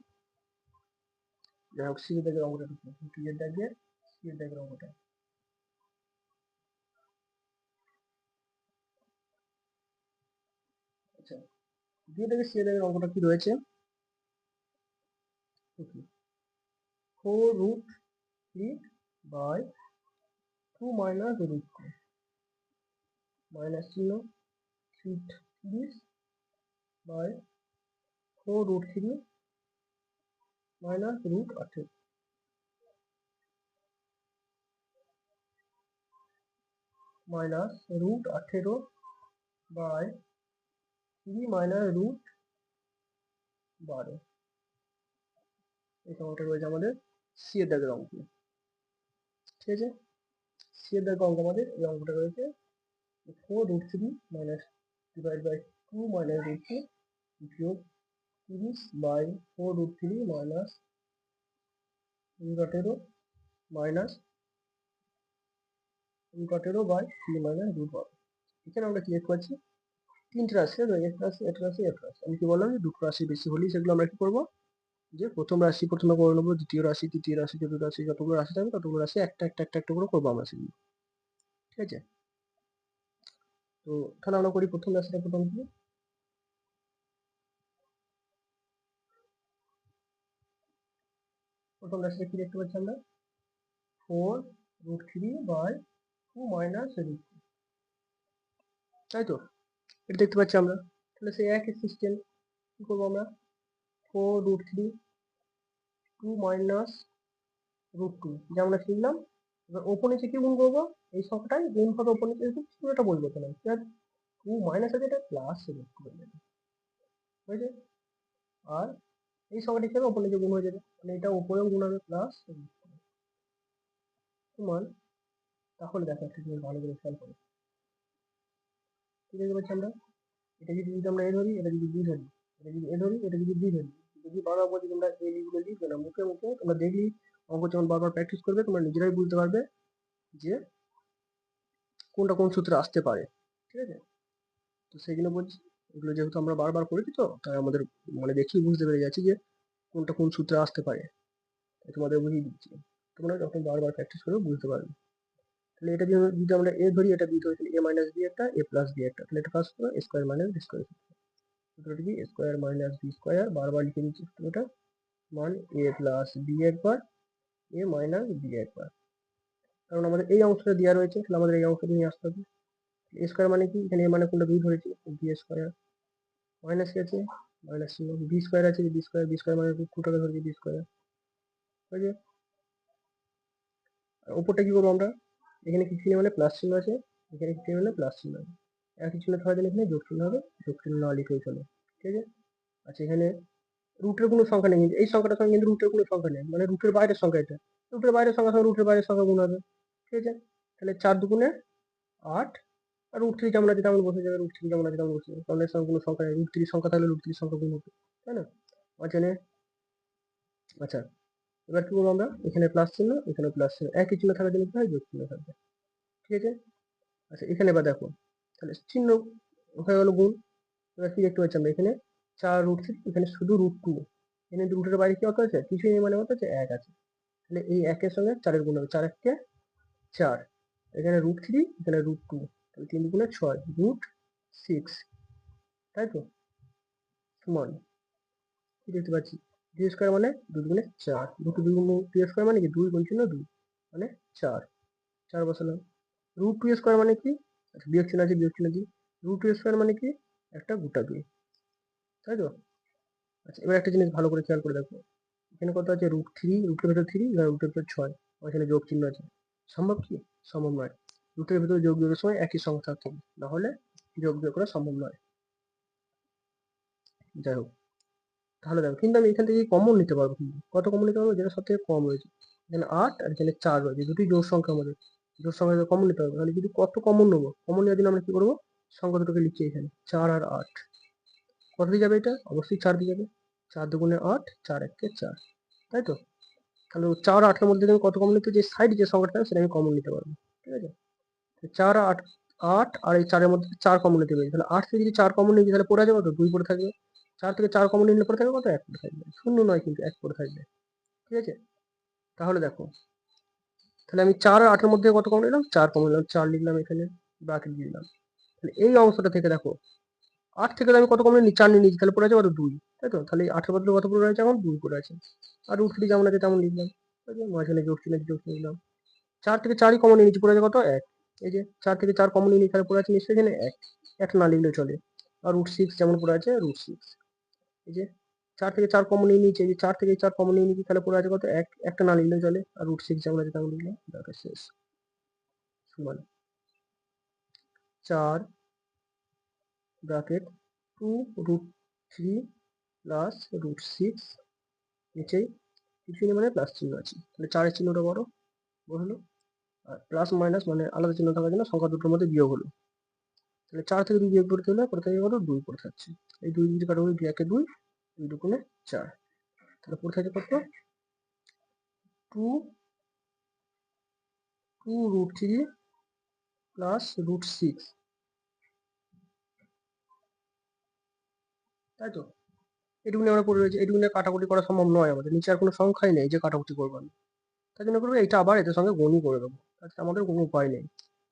যাই হোক, সি এর দাগের অঙ্কটা সি এর দাগে সি এর দাগের অঙ্কটা। আচ্ছা, দুই দাগে সি এর দাগের অঙ্কটা কি রয়েছে? 4√3/2 minus √2 minus চিহ্ন 3/4√3 minus √18 minus √18/3 minus √12। এই অঙ্কটা রয়েছে আমাদের সি এর দাগের অঙ্ক। ঠিক আছে, সি এর দাগের অঙ্ক আমাদের এই অঙ্কটা রয়েছে 4√3 minus divided by 2 minus √2 বিয়োগ 30/4√3 minus √18 minus √18/3 minus √12। এখানে আমরা কি দেখতে পাচ্ছি, তিনটে রাশি, এফ রাশি, এফ রাশি, এফ রাশি। আমি কি বললাম, যে দুটো রাশি বেশি হলেই সেগুলো আমরা কি করবো, যে প্রথম রাশি প্রথমে করে নেবো, দ্বিতীয় রাশি, তৃতীয় রাশি, চতুর্থ রাশি, যতগুলো রাশি থাকবে ততগুলো রাশি একটা একটা একটা একটা করে করবো আমরা সেগুলো। ঠিক আছে, তো তাহলে আমরা করি প্রথম রাশিটা। প্রথম রাশিটা কি দেখতে পাচ্ছি আমরা, 4√3/2 minus √2, তাই তো? এটা দেখতে পাচ্ছি আমরা। তাহলে সেই একই সিস্টেম কি করবো আমরা, 4√3/2 minus √2 যা আমরা শিখলাম। এবার ওপর নিচে কি গুণ করবো, এই সংখ্যাটাই গুণ হবে ওপর নিচে, কিন্তু পুরোটা পরিবর্তন হবে। 2 মাইনাস আছে, এটা প্লাস √2 হয়ে যাবে, হয়েছে। আর এই সংখ্যাটি হিসেবে ওপর নিচে গুণ হয়ে যাবে, মানে এটা উপরেও গুণ হবে প্লাস সমান। তাহলে দেখো একটা জিনিস ভালো করে খেয়াল করো, কি দেখতে পাচ্ছি আমরা, এটা যদি আমরা এ ধরি, এটা যদি বি ধরি, এটা যদি এ ধরি, এটা যদি বি ধরি, যদি বারবার বলছি তোমরা এই লিখগুলো লিখবে না, মুখে মুখে তোমরা দেখলি অঙ্ক যখন বারবার প্র্যাকটিস করবে, তোমরা নিজেরাই বুঝতে পারবে যে কোনটা কোন সূত্রে আসতে পারে। ঠিক আছে, তো সেইগুলো বলছি, এগুলো যেহেতু আমরা বারবার করেছি, তো তাই আমাদের মানে দেখি বুঝতে পেরে যাচ্ছি যে কোনটা কোন সূত্রে আসতে পারে। তাই তোমাদের বুঝিয়ে দিচ্ছি, তোমরা যখন বারবার প্র্যাকটিস করবে বুঝতে পারবে। তাহলে এটা যদি আমরা এ ধরি, এটা বি ধরি, তাহলে এ মাইনাস বি একটা, এ প্লাস বি একটা, তাহলে এটা ফার্স্ট করো, এ স্কোয়ার মাইনাস বি স্কোয়ার, সূত্রটি কি, এ স্কোয়ার মাইনাস বি স্কোয়ার, বারবার লিখে দিচ্ছি সূত্রটা, মান এ প্লাস বি একবার, এ মাইনাস বি একবার। কারণ আমাদের এই অংশটা দেওয়া রয়েছে, তাহলে আমাদের এই অংশটা নিয়ে আসতে হবে। এ স্কোয়ার মানে কি, এখানে এ মানে কোনটা 2 ধরেছি, বি স্কোয়ার, মাইনাস কি আছে, মাইনাস চিহ্ন, বি স্কোয়ার আছে, বি স্কোয়ার, বি স্কোয়ার মানে 2 টাকা ধরেছি, বি স্কোয়ার, ঠিক আছে। আর উপরটা কি করবো আমরা, এখানে কি চিহ্ন মানে প্লাস চিহ্ন আছে, এখানে কি চিহ্ন মানে প্লাস চিহ্ন আছে, একই চিহ্ন থাকার জন্য এখানে যোগ চিহ্ন হবে, যোগ চিহ্ন না লিখেই চলে। ঠিক আছে, আচ্ছা এখানে রুটের কোনো সংখ্যা নেই, এই সংখ্যাটার সঙ্গে কিন্তু রুটের কোনো সংখ্যা নেই, মানে রুটের বাইরের সংখ্যা, এটা রুটের বাইরের সংখ্যার সঙ্গে রুটের বাইরের সংখ্যা গুণ হবে। ঠিক আছে, তাহলে 4 দুগুণে 8, আর √3 যেমন আছে তেমন বসে যাবে, √3 যেমন আছে তেমন বসে যাবে, কারণ এর সঙ্গে কোনো সংখ্যা নেই, √3 সংখ্যা থাকলে √3 সংখ্যা গুণ হতো, তাই না? আচ্ছা, এবার কি করবো আমরা, এখানে প্লাস চিহ্ন, এখানে প্লাস চিহ্ন, একই চিহ্ন থাকার জন্য কি হয়, যোগ চিহ্ন থাকবে। ঠিক আছে, আচ্ছা এখানে এবার দেখো, তাহলে চিহ্ন হয়ে গেল গুণ। এবার কি দেখতে পাচ্ছি আমরা, এখানে 4√3, এখানে শুধু √2, এখানে রুটের বাইরে কি অত আছে, কিছুই নেই, মানে কত আছে, 1 আছে। তাহলে এই 1 সঙ্গে 4 গুণ হবে, 4 1 4, এখানে √3, এখানে √2, তাহলে 3 গুণে 6, √6, তাই তো, সমান কি দেখতে পাচ্ছি, 2 স্কোয়ার মানে 2 গুণে 4, 2 স্কোয়ার মানে কি 2 গুণ চিহ্ন 2 মানে 4, 4 বসালাম। √2 স্কোয়ার মানে কি, আচ্ছা বিয়োগ চিহ্ন আছে, বিয়োগ চিহ্ন দিই, √2 স্কোয়ার মানে কি, একটা গোটা 2, তাই তো। আচ্ছা এবার একটা জিনিস ভালো করে খেয়াল করে দেখো, এখানে কত আছে, √3, রুটের ভেতর 3, আর রুটের ভেতর 6, এখানে যোগ চিহ্ন আছে, সম্ভব কি, সম্ভব নয়। রুটের ভেতর যোগ বিয়োগের সময় একই সংখ্যা থাকতে হবে, না হলে যোগ বিয়োগ করা সম্ভব নয়। যাই হোক, তাহলে দেখো, কিন্তু আমি এখান থেকে কমন নিতে পারবো, কিন্তু কত কমন নিতে পারবো, যেটা সব থেকে কম রয়েছে। এখানে 8 আর এখানে 4 রয়েছে, দুটি জোড় সংখ্যা আমাদের, জোড় সংখ্যা কমন নিতে হবে। তাহলে যদি কত কমন নেবো, কমন নেওয়ার জন্য আমরা কি করবো, সংখ্যা দুটোকে লিখছি এখানে 4 আর 8। কত দিয়ে যাবে এটা, অবশ্যই 4 দিয়ে যাবে। 4 দুগুণে 8, 4 একে 4, তাই তো। তাহলে 4 আর 8 এর মধ্যে আমি কত কমন নিতে, যে সাইড যে সংখ্যাটা সেটা আমি কমন নিতে পারবো, ঠিক আছে। 4 আর 8, 8 আর এই 4 এর মধ্যে 4 কমন নিতে পেরেছি, তাহলে 8 থেকে যদি 4 কমন নিই তাহলে পড়ে আছে কত, 2 পড়ে থাকবে। 4 থেকে 4 কমন নিলে পড়ে থাকবে কত, 1 পড়ে থাকবে, শূন্য নয় কিন্তু 1 পড়ে থাকবে, ঠিক আছে। তাহলে দেখো, তাহলে আমি 4 আর 8 এর মধ্যে কত কমন নিলাম, 4 কমন নিলাম, 4 লিখলাম এখানে, ব্র্যাকেট দিয়ে দিলাম। তাহলে এই অংশটা থেকে দেখো, 8 থেকে আমি কত কমন নিই, 4 নিয়ে নিয়েছি, তাহলে পড়ে আছে কত, 2, তাই তো। তাহলে এই 8 এর বদলে কত পড়ে আছে, এখন 2 পড়ে আছে। আর রুট 3 যেমন আছে তেমন লিখলাম, ঠিক আছে, মাঝখানে যোগ চিহ্ন দিলাম। 4 থেকে 4ই কমন নিয়ে নিচ্ছি, পড়ে আছে কত, 1। এই যে 4 থেকে 4 কমন নিয়ে নিই, তাহলে পড়ে আছে নিশ্চয়ই এখানে 1, 1 না লিখলেও চলে। আর রুট 6 যেমন পড়ে আছে, রুট 6। এই যে 4 থেকে 4 কমন নিয়ে নিয়েছি, এই যে 4 থেকে 4 কমন নিয়ে নিয়েছি, তাহলে পড়ে আছে কত, 1, একটা না লিখলেও চলে। আর রুট 6 যেমন আছে তেমন লিখলাম, ব্র্যাকেট শেষ। সমান 4 ব্র্যাকেট 2 রুট 3 প্লাস রুট 6, নিচেই কিছু নেই মানে প্লাস চিহ্ন আছে, তাহলে 4 এর চিহ্নটা বড় হলো। আর প্লাস মাইনাস মানে আলাদা চিহ্ন থাকার জন্য সংখ্যা দুটোর মধ্যে বিয়োগ হলো। তাহলে 4 থেকে 2 বিয়োগ করতে হলে পড়ে থাকে কত, 2 পড়ে থাকছে। এই 2 যদি কাটাকুটি, 2 একে 2, 2 দুগুণে 4, তাহলে পড়ে থাকে কত, 2 রুট 3 প্লাস রুট 6, তাই তো। এটুকুনি আমরা পড়ে রয়েছে, এটুকুনি কাটাকুটি করা সম্ভব নয় আমাদের, নিচে আর কোনো সংখ্যাই নেই যে কাটাকুটি করবো আমি। তার জন্য করবো এইটা আবার এদের সঙ্গে গুণই করে দেবো, তাছাড়া আমাদের কোনো উপায় নেই।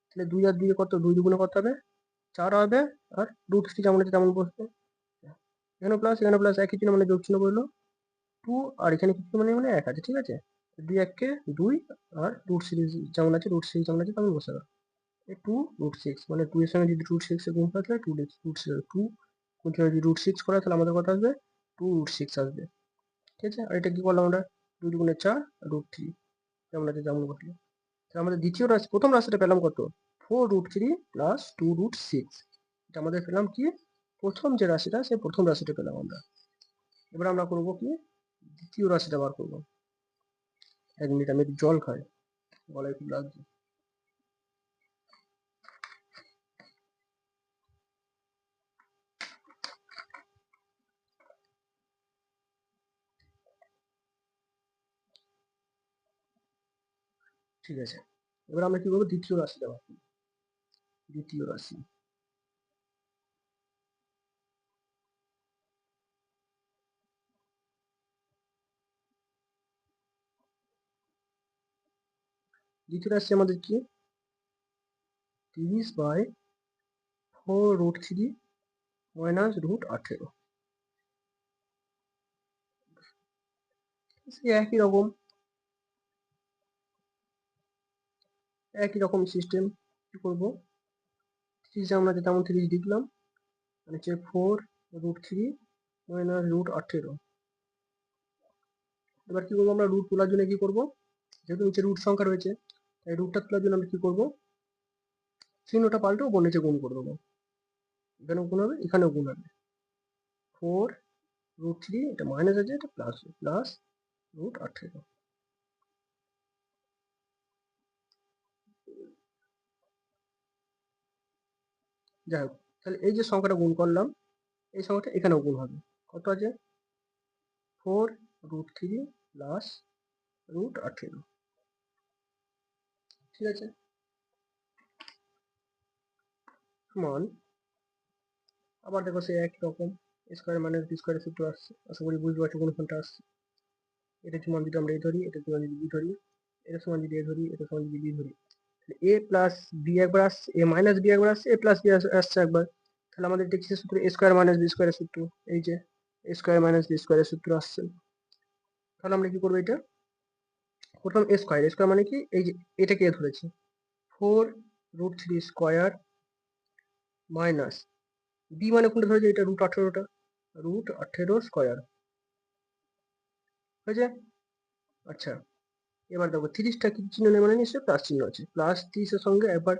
তাহলে 2 আর 2 কত, 2 দুগুণে কত হবে, 4 হবে। আর রুট 3 যেমন আছে তেমন বসবে, এখানে প্লাস একই চিহ্ন মানে যোগ চিহ্ন বললো। 2 আর এখানে কিছু মানে 1 আছে, ঠিক আছে। 2 একে 2, আর রুট 6 যেমন আছে, রুট 6 যেমন আছে তেমন বসে গেল। 2 রুট 6 মানে 2 এর সঙ্গে যদি রুট 6 এর গুণ হয় তাহলে 2 রুট 2 গুণ করে যদি রুট 6 করা তাহলে আমাদের কত আসবে, 2 রুট 6 আসবে, ঠিক আছে। আর এটা কি করলাম আমরা, 2 দুগুণে 4 রুট 3 যেমন আছে তেমন বসলো। তাহলে আমাদের দ্বিতীয় রাশি, প্রথম রাশিটা পেলাম কত, 4 রুট 3 প্লাস 2 রুট 6। এটা আমাদের পেলাম কি, প্রথম যে রাশিটা, সেই প্রথম রাশিটা পেলাম আমরা। এবার আমরা করবো কি, দ্বিতীয় রাশিটা বার করবো। 1 মিনিট আমি একটু জল খাই, গলায় খুব লাগছে। ঠিক আছে, এবার আমরা কি করবো, দ্বিতীয় রাশিটা বার করবো। দ্বিতীয় রাশি, দ্বিতীয় রাশি আমাদের কি, 30/4 রুট 3 মাইনাস রুট 18। সেই একই রকম সিস্টেম। কি করবো, 30 যেমন আছে তেমন 30 লিখলাম, মানে হচ্ছে 4 রুট 3 মাইনাস রুট 18। এবার কি করবো, আমরা রুট তোলার জন্য কি করবো, যেহেতু নিচে রুট সংখ্যা রয়েছে, তাই রুটটা তোলার জন্য আমরা কি করবো, চিহ্নটা পাল্টে উপর নিচে গুণ করে দেবো। এখানেও গুণ হবে, এখানেও গুণ হবে। 4 রুট 3, এটা মাইনাস আছে, এটা প্লাস, প্লাস রুট 18। যাই হোক, তাহলে এই যে সংখ্যাটা গুণ করলাম, এই সংখ্যাটা এখানেও গুণ হবে। কত আছে, 4 রুট 3 প্লাস রুট 18, ঠিক আছে। সমান, আবার দেখো সেই একই রকম, স্কোয়ার মাইনাস বি স্কোয়ারের সূত্র আসছে, আশা করি বুঝতে পারছো কোনখানটা আসছে। এটা সমান যদি আমরা এ ধরি, এটা সমান যদি বি ধরি, এটা সমান যদি এ ধরি, এটা সমান যদি বি ধরি, এ প্লাস বি একবার আসছে, এ মাইনাস বি একবার আসছে, এ প্লাস বি আসছে একবার। তাহলে আমাদের এটা কিসের সূত্র, এ স্কোয়ার মাইনাস বি স্কোয়ারের সূত্র। এই যে এ স্কোয়ার মাইনাস বি স্কোয়ারের সূত্র আসছে। তাহলে আমরা কি করবো, এটা প্রথম এ স্কোয়ার, এ স্কোয়ার মানে কি, এই যে এটাকে এ ধরেছি, 4 রুট 3 স্কোয়ার মাইনাস বি মানে কোনটা ধরেছে, এটা রুট 18টা, রুট 18 স্কোয়ার হয়েছে। আচ্ছা, এবার দেখো 30টা কি চিহ্ন নেই, মানে নিশ্চয়ই প্লাস চিহ্ন আছে, প্লাস 30 এর সঙ্গে একবার,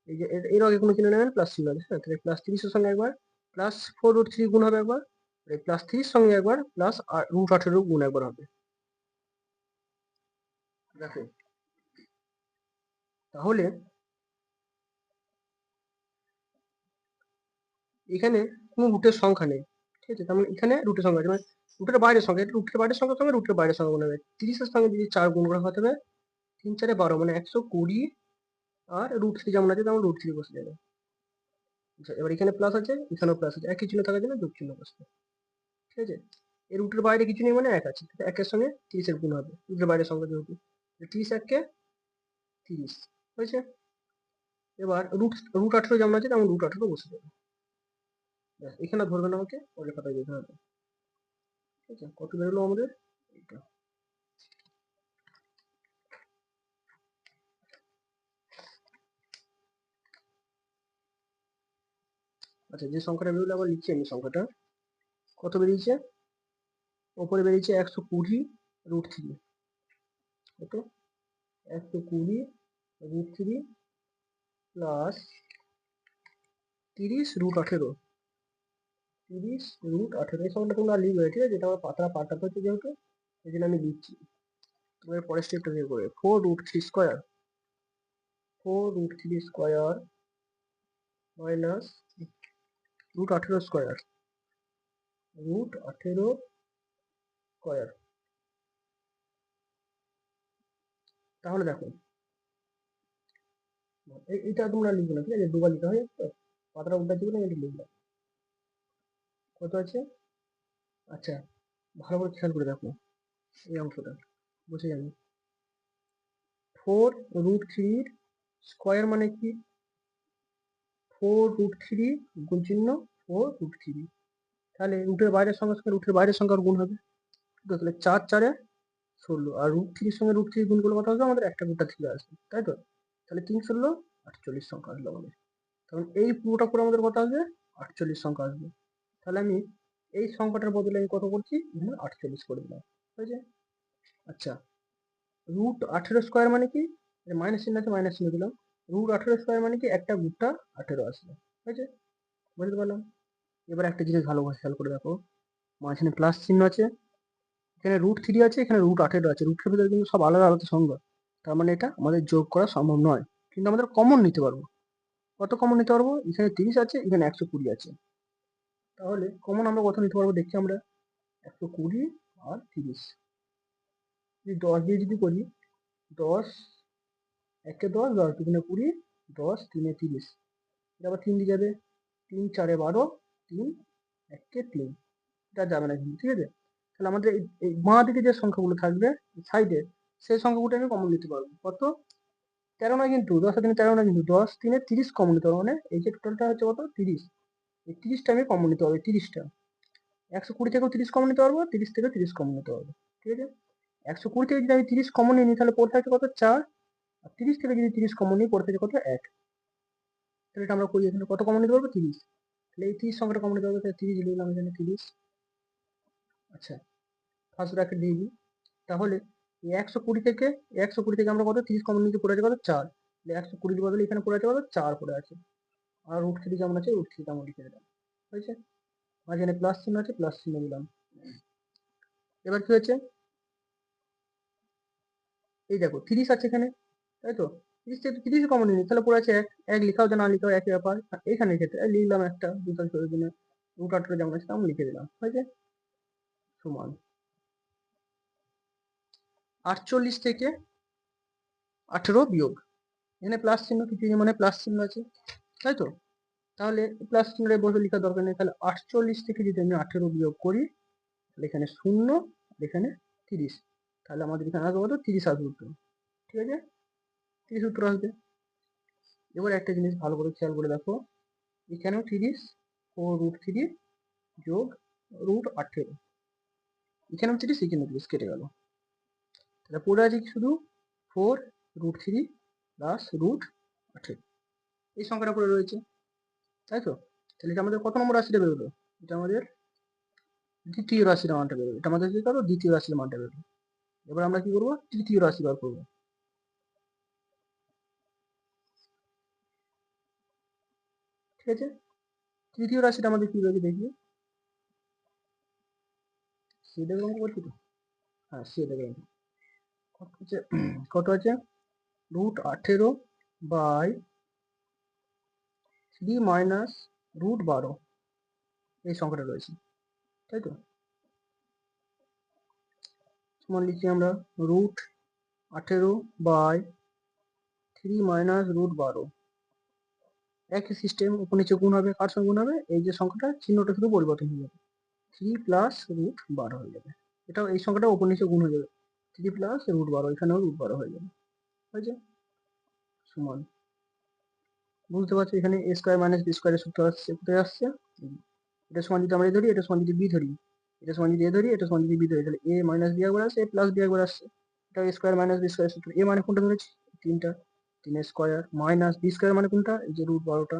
এই যে এর আগে কোনো চিহ্ন নেবেন, প্লাস চিহ্ন আছে, হ্যাঁ, তাহলে প্লাস 30 এর সঙ্গে একবার প্লাস 4 রুট 3 গুণ হবে একবার, এই প্লাস 3 সঙ্গে একবার প্লাস √18 গুণ একবার হবে। দেখো তাহলে এখানে কোনো রুটের সংখ্যা নেই, ঠিক আছে? তার মানে এখানে রুটের সংখ্যা আছে, মানে রুটের বাইরের সংখ্যা, এটা রুটের বাইরের সংখ্যার সঙ্গে রুটের বাইরের সংখ্যা গুণ হবে। 30-এর সঙ্গে যদি 4 গুণ করা হতে হবে, 3 4 12, মানে 120 আর √3 যেমন আছে তেমন √3 বসে যাবে। আচ্ছা, এবার এখানে প্লাস আছে, এখানেও প্লাস আছে, একই চিহ্ন থাকার জন্য যোগ চিহ্ন বসবে, ঠিক আছে? এই রুটের বাইরে কিছু নেই মানে 1 আছে, একের সঙ্গে 30-এর গুণ হবে, রুটের বাইরের সংখ্যা যেহেতু। 30 1 30 হয়েছে। এবার √18 যেমন আছে তেমন √18 বসে যাবে। এখানে ধরবেন আমাকে, পরের খাতায় যেতে হবে, ঠিক আছে? কত বেরোলো আমাদের? এটা। আচ্ছা, যে সংখ্যাটা বেরোলো আবার লিখছি আমি সংখ্যাটা। কত বেরিয়েছে? ওপরে বেরিয়েছে 120 √3। কত? 120 √3 প্লাস 30 √18। 30 √18, এই সংখ্যাটা তোমরা লিখবে, ঠিক আছে? এটা আমার পাতলা পাল্টাতে হচ্ছে যেহেতু, এই জন্য আমি লিখছি। তোমার পরের স্টেপটা বের করে 4√3 square, 4√3 square minus √18 square, √18 square. তাহলে দেখো এইটা তোমরা লিখবে না, ঠিক আছে? দুবার লিখতে হয় তো, পাতাটা উল্টা দিবে না, এটা লিখলাম। কত আছে? আচ্ছা, ভালো করে খেয়াল করে দেখো এই অংশটা, বুঝে যাবে। 4√3 স্কোয়ার মানে কি? 4√3 গুণ চিহ্ন 4√3, তাহলে রুটের বাইরের সংখ্যার সঙ্গে রুটের বাইরের সংখ্যার গুণ হবে। তাহলে 4 4 16, আর √3 সঙ্গে √3 গুণ করলে কত হবে? আমাদের একটা রুটটা থেকে আসবে, তাই তো? তাহলে 3 16 48 সংখ্যা আসলো আমাদের। কারণ এই পুরোটা করে আমাদের কত আসবে? 48 সংখ্যা আসবে। তাহলে আমি এই সংখ্যাটার বদলে আমি কত করছি? এখানে 48 করে দিলাম, হয়েছে? আচ্ছা, √18 স্কোয়ার মানে কি? মাইনাস চিহ্ন আছে, মাইনাস চিহ্ন দিলাম। √18 স্কোয়ার মানে কি? একটা গুণটা 18 আসবে, হয়েছে? বুঝতে পারলাম। এবার একটা জিনিস ভালো করে খেয়াল করে দেখো, মাঝখানে প্লাস চিহ্ন আছে, এখানে √3 আছে, এখানে √18 আছে, রুটের ভিতরে কিন্তু সব আলাদা আলাদা সংখ্যা। তার মানে এটা আমাদের যোগ করা সম্ভব নয়, কিন্তু আমাদের কমন নিতে পারবো। কত কমন নিতে পারবো? এখানে 30 আছে, এখানে 120 আছে, তাহলে কমন আমরা কত নিতে পারবো দেখছি আমরা। 120 আর 30 যদি 10 দিয়ে যদি করি, 10 1 10, 10 2 20, 10 3 30, এটা আবার 3 দিয়ে যাবে, 3 4 12, 3 1 3, এটা যাবে না কিন্তু, ঠিক আছে? তাহলে আমাদের এই বাঁ দিকে যে সংখ্যাগুলো থাকবে সাইডে, সেই সংখ্যাগুলো আমি কমন নিতে পারবো। কত? 13 না কিন্তু, 10 3 13 না কিন্তু, 10 3 30 কমন নিতে পারবো, মানে এই যে টোটালটা হচ্ছে কত? 30। এই 30টা আমি কমন নিতে পারবো, 30টা। 120 থেকেও 30 কমন নিতে পারবো, 30 থেকে 30 কমন নিতে পারবো, ঠিক আছে? 120 থেকে যদি আমি 30 কমন নিই, তাহলে পড়ে থাকে কত? 4। আর 30 থেকে যদি 30 কমন নিই, পড়ে থাকে কত? 1। তাহলে এটা আমরা করি, এখানে কত কমন নিতে পারবো? 30। তাহলে এই 30 সংখ্যাটা কমন নিতে পারবো, তাহলে 30 লিখলাম এখানে 30। আচ্ছা, ফার্স্ট ব্র্যাকেট দিয়ে দিই। তাহলে এই 120 থেকে আমরা কত 30 কমন নিতে, পড়ে আছে কত? 4। 120 বদলে এখানে পড়ে আছে কত? 4 পড়ে আছে। আর √3 যেমন আছে, √3 তেমন লিখে দিলাম, হয়েছে? মাঝখানে প্লাস চিহ্ন আছে, প্লাস চিহ্ন দিলাম। এবার কি হয়েছে? এই দেখো 30 আছে এখানে, তাই তো? 30 থেকে 30 কমন নিই, তাহলে পড়ে আছে 1। 1 লিখাও যে না লিখাও একই ব্যাপার। এখানে ক্ষেত্রে লিখলাম একটা, দুটো করে দিনে √18 যেমন আছে তেমন লিখে দিলাম, হয়েছে? সমান 48 থেকে 18 বিয়োগ, এখানে প্লাস চিহ্ন কিছু মানে প্লাস চিহ্ন আছে, তাই তো? তাহলে প্লাস চিহ্নটা বসে লেখার দরকার নেই। তাহলে 48 থেকে যদি আমি 18 বিয়োগ করি, তাহলে এখানে 0, এখানে 30, তাহলে আমাদের এখানে আসবে কত? 30 আসবে উত্তর, ঠিক আছে? 30 উত্তর আসবে। এবার একটা জিনিস ভালো করে খেয়াল করে দেখো, এখানেও 30, 4√3 যোগ √18, এখানেও 30, এখানেও 30, কেটে গেল। তাহলে পড়ে আছে কি শুধু? 4√3 প্লাস √18, এই সংখ্যাটা পড়ে রয়েছে, তাই তো? তাহলে এটা আমাদের কত নম্বর রাশিটা বেরোলো? এটা আমাদের দ্বিতীয় রাশির মানটা বেরোলো। এটা আমাদের কি করবো? দ্বিতীয় রাশির মানটা বেরোলো। এবার আমরা কি করবো? তৃতীয় রাশি বার করবো, ঠিক আছে? তৃতীয় রাশিটা আমাদের কি রয়েছে দেখি। সি দেখে অঙ্ক করছি তো, হ্যাঁ সি দেখে অঙ্ক কত আছে √18 বাই 3 মাইনাস √12 এই সংখ্যাটা রয়েছে, তাই তো। সমান লিখছি আমরা √18 বাই 3 মাইনাস √12, একই সিস্টেম, উপর নিচে গুণ হবে, কার সঙ্গে গুণ হবে, এই যে সংখ্যাটা চিহ্নটা শুধু পরিবর্তন হয়ে যাবে, 3 প্লাস √12 হয়ে যাবে। এটাও এই সংখ্যাটা উপর নিচে গুণ হয়ে যাবে, 3 প্লাস √12, এখানেও √12 হয়ে যাবে, হয়েছে। সমান, বুঝতে পারছো এখানে a স্কোয়ার মাইনাস বি স্কোয়ারের সূত্র আসছে, কোথায় আসছে, এটা সমান যদি আমরা এ ধরি, এটা সমান যদি বি ধরি, এটা সমান যদি এ ধরি, এটা সমান যদি বি ধরি, তাহলে a মাইনাস বি একবার আসছে, a প্লাস বি একবার আসছে। এটা a স্কোয়ার মাইনাস বি স্কোয়ারের সূত্র, a মানে কোনটা ধরেছি, 3টা, 3 স্কোয়ার মাইনাস বি স্কোয়ার মানে কোনটা, এই যে √12টা,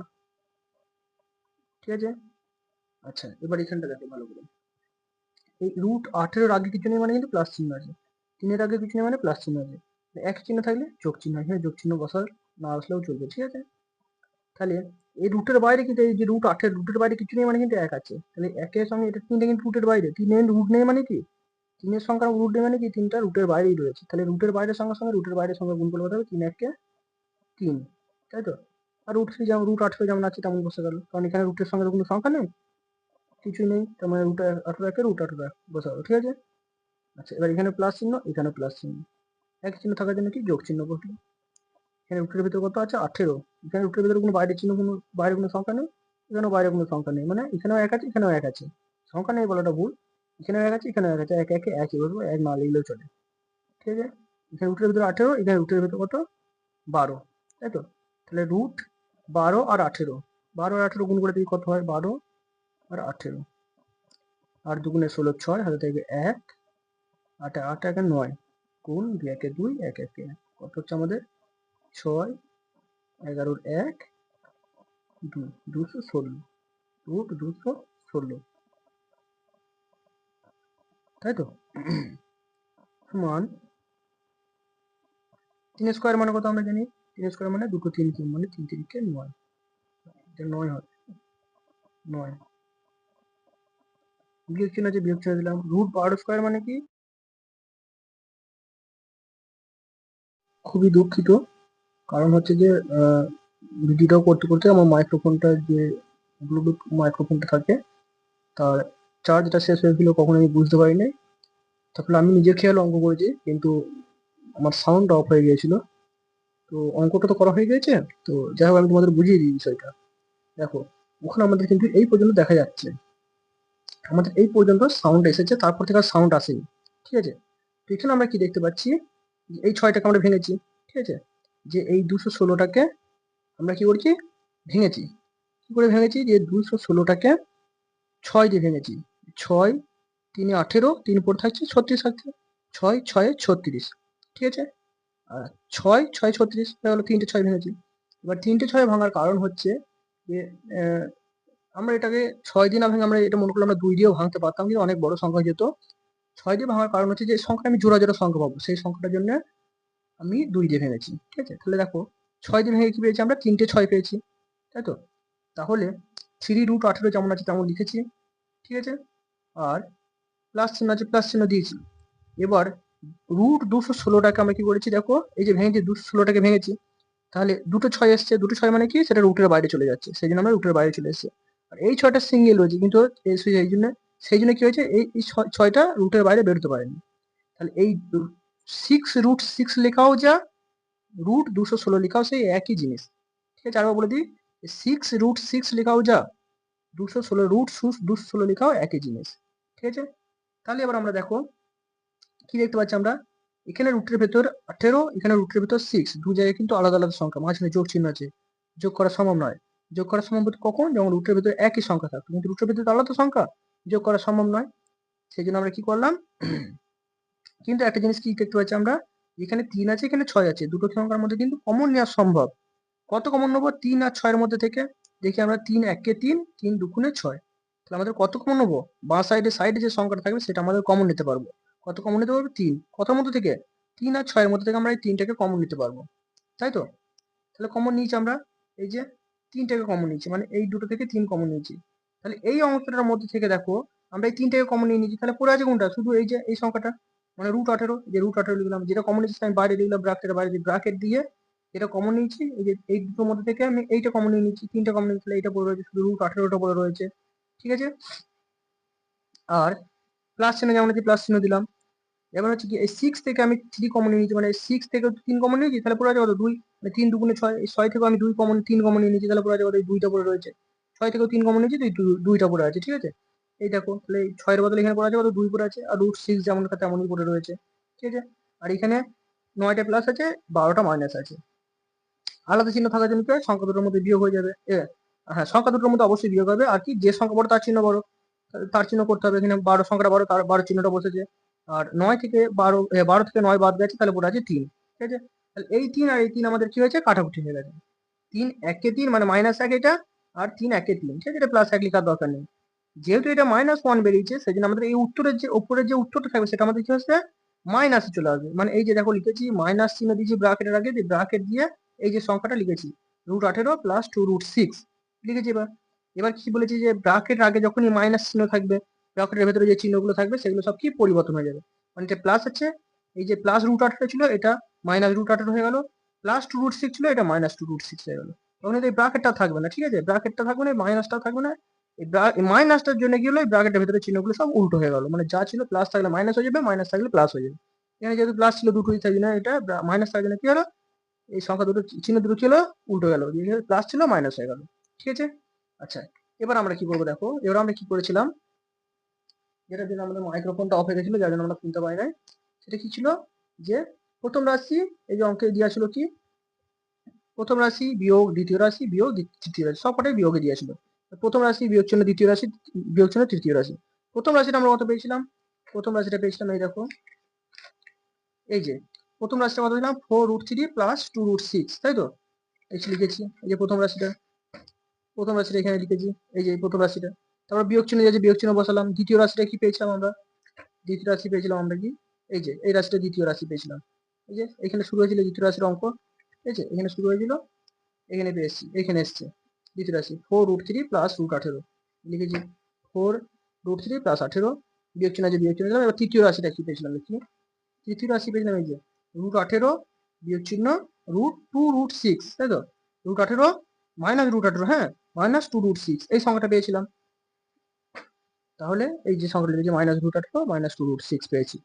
ঠিক আছে। আচ্ছা এবার এখানটা দেখো ভালো করে, এই √18 আগে কিছু নেই মানে কিন্তু প্লাস চিহ্ন আছে, 3 আগে কিছু নেই মানে প্লাস চিহ্ন আছে, এক চিহ্ন থাকলে যোগ চিহ্ন, এখানে যোগ চিহ্ন বসার না আসলেও চলবে, ঠিক আছে। তাহলে এই রুটের বাইরে কিন্তু এই যে √18 রুটের বাইরে কিছু নেই মানে কিন্তু 1 আছে, তাহলে 1 এর সঙ্গে এটা 3টা কিন্তু রুটের বাইরে, 3 রুট নেই মানে কি, 3 সংখ্যা রুট নেই মানে কি 3টা রুটের বাইরেই রয়েছে, তাহলে রুটের বাইরের সঙ্গে রুটের বাইরের সঙ্গে গুণ করলে হবে 3 1 3, তাই তো। আর √3 যেমন √18 যেমন আছে তেমন বসে গেল, কারণ এখানে রুটের সঙ্গে কোনো সংখ্যা নেই, কিছুই নেই, তার মানে √18 √18 বসে গেল, ঠিক আছে। আচ্ছা এবার এখানে প্লাস চিহ্ন, এখানে প্লাস চিহ্ন, এক চিহ্ন থাকার জন্য কি যোগ চিহ্ন বসলো, এখানে রুটের ভিতরে কত আছে 18, এখানে রুটের ভিতরে কোনো বাইরের চিহ্ন, কোনো বাইরে কোনো সংখ্যা নেই, এখানেও বাইরে কোনো সংখ্যা নেই, মানে এখানেও 1 আছে, এখানেও 1 আছে, সংখ্যা নেই বলাটা ভুল, এখানেও 1 আছে, এখানেও 1 আছে, এক একে একই বলবো, এক না লিখলেও চলে, ঠিক আছে। এখানে রুটের ভিতরে 18, এখানে রুটের ভিতরে কত 12, তাই তো। তাহলে √12 আর 18, 12 আর 18 গুণ করে দেখি কত হয়, 12 আর 18, 8 দুগুণে 16, 6 হাতে থেকে 1, 8 8 1 9, গুণ 2 1 2 1 1 কত হচ্ছে আমাদের 6, 11 1 2, 216, √216, তাই তো। সমান 3 স্কোয়ার মানে কত আমরা জানি, 3 স্কোয়ার মানে 2 3 3 মানে 3 3 কে 9, এটা 9 হয়, 9, বিয়োগ চিহ্ন আছে, বিয়োগ চিহ্ন দিলাম, √12 স্কোয়ার মানে কি, খুবই দুঃখিত, কারণ হচ্ছে যে ভিডিওটা করতে করতে আমার মাইক্রোফোনটা যে ব্লুটুথ মাইক্রোফোনটা থাকে তার চার্জটা শেষ হয়েছিল, কখন আমি বুঝতে পারিনি, তারপরে আমি নিজে খেয়াল অঙ্ক করেছি কিন্তু আমার সাউন্ড অফ হয়ে গিয়েছিল, তো অঙ্কটা তো করা হয়ে গেছে, তো যাই হোক আমি তোমাদের বুঝিয়ে দিই বিষয়টা। দেখো ওখানে আমাদের কিন্তু এই পর্যন্ত দেখা যাচ্ছে, আমাদের এই পর্যন্ত সাউন্ড এসেছে, তারপর থেকে আর সাউন্ড আসেনি, ঠিক আছে। তো এখানে আমরা কি দেখতে পাচ্ছি, এই 6টাকে আমরা ভেঙেছি, ঠিক আছে, যে এই 216টাকে আমরা কি করছি, ভেঙেছি, কি করে ভেঙেছি, যে 216টাকে 6 দিয়ে ভেঙেছি, 6 3 18, 3 পর থাকছে 36 থাকছে, 6 6 36, ঠিক আছে। আর 6 6 36 হয়ে গেল, 3টে 6 ভেঙেছি। এবার 3টে 6 ভাঙার কারণ হচ্ছে যে আমরা এটাকে 6 দিয়ে না ভেঙে আমরা এটা মনে করলে আমরা 2 দিয়েও ভাঙতে পারতাম, কিন্তু অনেক বড় সংখ্যা হয়ে যেত। 6 দিয়ে ভাঙার কারণ হচ্ছে যে সংখ্যা আমি জোড়া জোড়া সংখ্যা পাবো, সেই সংখ্যাটার জন্য আমি 2 দিয়ে ভেঙেছি, ঠিক আছে। তাহলে দেখো 6 দিয়ে ভেঙে কি পেয়েছি আমরা, 3টে 6 পেয়েছি, তাই তো। তাহলে 3√18 যেমন আছে তেমন লিখেছি, ঠিক আছে। আর প্লাস চিহ্ন আছে, প্লাস চিহ্ন দিয়েছি। এবার √216টাকে আমরা কি করেছি, দেখো এই যে ভেঙেছি 216টাকে ভেঙেছি, তাহলে দুটো 6 এসছে, দুটো 6 মানে কি, সেটা রুটের বাইরে চলে যাচ্ছে, সেই জন্য আমরা রুটের বাইরে চলে এসেছে। আর এই 6টা সিঙ্গেল রয়েছে, কিন্তু সেই জন্য কি হয়েছে, এই 6টা রুটের বাইরে বেরোতে পারেনি। তাহলে এই 6√6 লেখাও যা, √216 লেখাও সেই একই জিনিস, ঠিক আছে। আরো বলে দিই, 6√6 লেখাও যা, 216 √216 লেখাও একই জিনিস, ঠিক আছে। তাহলে এবার আমরা দেখো কি দেখতে পাচ্ছি, আমরা এখানে রুটের ভেতর 18, এখানে রুটের ভেতর 6, দু জায়গায় কিন্তু আলাদা আলাদা সংখ্যা, মাঝখানে যোগ চিহ্ন আছে, যোগ করা সম্ভব নয়। যোগ করা সম্ভব কখন, যখন রুটের ভেতর একই সংখ্যা থাকতো, কিন্তু রুটের ভেতর আলাদা সংখ্যা, যোগ করা সম্ভব নয়। সেই জন্য আমরা কি করলাম, কিন্তু একটা জিনিস কি দেখতে পাচ্ছি আমরা, এখানে 3 আছে, এখানে 6 আছে, দুটো সংখ্যার মধ্যে কিন্তু কমন নেওয়া সম্ভব। কত কমন নেবো, 3 আর 6 এর মধ্যে থেকে, দেখি আমরা 3 1 3, 3 2 6, তাহলে আমাদের কত কমন নেবো, বাঁ সাইডে যে সংখ্যাটা থাকবে সেটা আমাদের কমন নিতে পারবো। কত কমন নিতে পারবো, 3, কতর মধ্যে থেকে, 3 আর 6 এর মধ্যে থেকে আমরা এই 3টাকে কমন নিতে পারবো, তাই তো। তাহলে কমন নিয়েছি আমরা, এই যে 3টাকে কমন নিয়েছি, মানে এই দুটো থেকে 3 কমন নিয়েছি। তাহলে এই অংশটার মধ্যে থেকে দেখো আমরা এই তিনটাকে কমন নিয়ে নিয়েছি, তাহলে পড়ে আছে কোনটা? শুধু এই যে এই সংখ্যাটা, মানে √18, যে √18 লিখলাম, যেটা কমন নিয়েছি আমি বাইরে লিখলাম ব্র্যাকেটের বাইরে, ব্র্যাকেট দিয়ে এটা কমন নিয়েছি, এই যে এই দুটোর মধ্যে থেকে আমি এইটা কমন নিয়ে নিচ্ছি, তিনটা কমন নিয়েছি, এইটা পড়ে রয়েছে, শুধু √18টা পড়ে রয়েছে, ঠিক আছে। আর প্লাস চিহ্ন যেমন আছে প্লাস চিহ্ন দিলাম। এবার হচ্ছে কি এই 6 থেকে আমি 3 কমন নিয়ে নিয়েছি, মানে 6 থেকে 3 কমন নিয়েছি, তাহলে পড়ে আছে কত? 2, মানে 3 2 গুণে 6, এই 6 থেকে আমি 2 কমন 3 কমন নিয়ে নিয়েছি, তাহলে পড়ে আছে কত? এই 2টা পড়ে রয়েছে। 6 থেকে 3 কমন নিয়েছি, 2টা পড়ে আছে, ঠিক আছে। এই দেখো, তাহলে এই 6 এর বদলে এখানে পড়ে আছে কত? 2 পড়ে আছে, আর √6 যেমন তেমনই পড়ে রয়েছে, ঠিক আছে। আর এখানে 9টা প্লাস আছে, 12টা মাইনাস আছে। আলাদা চিহ্ন থাকার জন্য কি হয়? সংখ্যা দুটোর মধ্যে বিয়োগ হয়ে যাবে। হ্যাঁ, সংখ্যা দুটোর মধ্যে অবশ্যই বিয়োগ হবে, আর কি যে সংখ্যা বড় তার চিহ্ন বড়, তার চিহ্ন করতে হবে। এখানে 12 সংখ্যাটা বড়, তার 12 চিহ্নটা বসেছে। আর 9 থেকে 12, 12 থেকে 9 বাদ গেছে, তাহলে পড়ে আছে 3, ঠিক আছে। তাহলে এই 3 আর এই 3 আমাদের কি হয়েছে? কাটাকুটি হয়ে গেছে। 3 1 3 মানে -1 এটা, আর 3 1 3, ঠিক আছে। এটা প্লাস 1 লেখার দরকার নেই, যেহেতু এটা -1 বেরিয়েছে, সেজন্য আমাদের এই উত্তরের যে উপরের যে উত্তরটা থাকবে সেটা আমাদের কি হচ্ছে? মাইনাসে চলে আসবে। মানে এই যে দেখো লিখেছি মাইনাস চিহ্ন দিয়েছি ব্র্যাকেটের আগে, যে ব্র্যাকেট দিয়ে এই যে সংখ্যাটা লিখেছি √18 প্লাস 2√6 লিখেছি। এবার কি বলেছি? যে ব্র্যাকেটের আগে যখনই মাইনাস চিহ্ন থাকবে, ব্র্যাকেটের ভেতরে যে চিহ্নগুলো থাকবে সেগুলো সব কি পরিবর্তন হয়ে যাবে। মানে এটা প্লাস আছে, এই যে প্লাস √18 ছিল এটা -√18 হয়ে গেল, প্লাস 2√6 ছিল এটা -2√6 হয়ে গেল। তখন এই ব্র্যাকেটটা থাকবে না, ঠিক আছে, ব্র্যাকেটটা থাকবে না, মাইনাসটা থাকবে না। এই মাইনাসটার জন্য কি হলো? এই ব্র্যাকেটের ভেতরে চিহ্নগুলো সব উল্টো হয়ে গেল, মানে যা ছিল প্লাস থাকলে মাইনাস হয়ে যাবে, মাইনাস থাকলে প্লাস হয়ে যাবে। এখানে যেহেতু প্লাস ছিল দুটোই থাকবে না, এটা মাইনাস থাকার জন্য কি হলো? এই সংখ্যা দুটো চিহ্ন দুটো ছিল উল্টো গেল, প্লাস ছিল মাইনাস হয়ে গেল, ঠিক আছে। আচ্ছা, এবার আমরা কি করবো দেখো, এবার আমরা কি করেছিলাম, যেটার জন্য আমাদের মাইক্রোফোনটা অফ হয়ে গেছিল, যার জন্য আমরা শুনতে পাই নাই, সেটা কি ছিল? যে প্রথম রাশি, এই যে অঙ্কে দেওয়া ছিল কি, প্রথম রাশি বিয়োগ দ্বিতীয় রাশি বিয়োগ তৃতীয় রাশি, সবকটাই বিয়োগে দিয়েছিল। প্রথম রাশি বিয়োগ চিহ্ন দ্বিতীয় রাশি বিয়োগ চিহ্ন তৃতীয় রাশি। প্রথম রাশিটা আমরা কত পেয়েছিলাম? প্রথম রাশিটা পেয়েছিলাম এই দেখো, এই যে প্রথম রাশিটা কত দিলাম? 4√3 প্লাস 2√6, তাই তো? এই লিখেছি, এই যে প্রথম রাশিটা, প্রথম রাশিটা এখানে লিখেছি, এই যে প্রথম রাশিটা। তারপর বিয়োগ চিহ্ন দিয়েছি, বিয়োগ চিহ্ন বসালাম। দ্বিতীয় রাশিটা কি পেয়েছিলাম আমরা? দ্বিতীয় রাশি পেয়েছিলাম আমরা কি, এই যে এই রাশিটা দ্বিতীয় রাশি পেয়েছিলাম। এই যে এখানে শুরু হয়েছিল দ্বিতীয় রাশির অঙ্ক, ঠিক আছে, এখানে শুরু হয়েছিল, এখানে পেয়েছি, এখানে এসছে দ্বিতীয় রাশি 4√3 প্লাস √18 লিখেছি, 4√3 প্লাস 18, বিয়োগ চিহ্ন আছে, বিয়োগ চিহ্ন দিলাম। এবার তৃতীয় রাশিটা কি পেয়েছিলাম দেখি, তৃতীয় রাশি পেয়েছিলাম এই যে √18 বিয়োগ চিহ্ন √2√6, তাই তো? √18 -√18, হ্যাঁ, -2√6, এই সংখ্যাটা পেয়েছিলাম। তাহলে এই যে সংখ্যাটা পেয়েছি -√18 -2√6 পেয়েছি।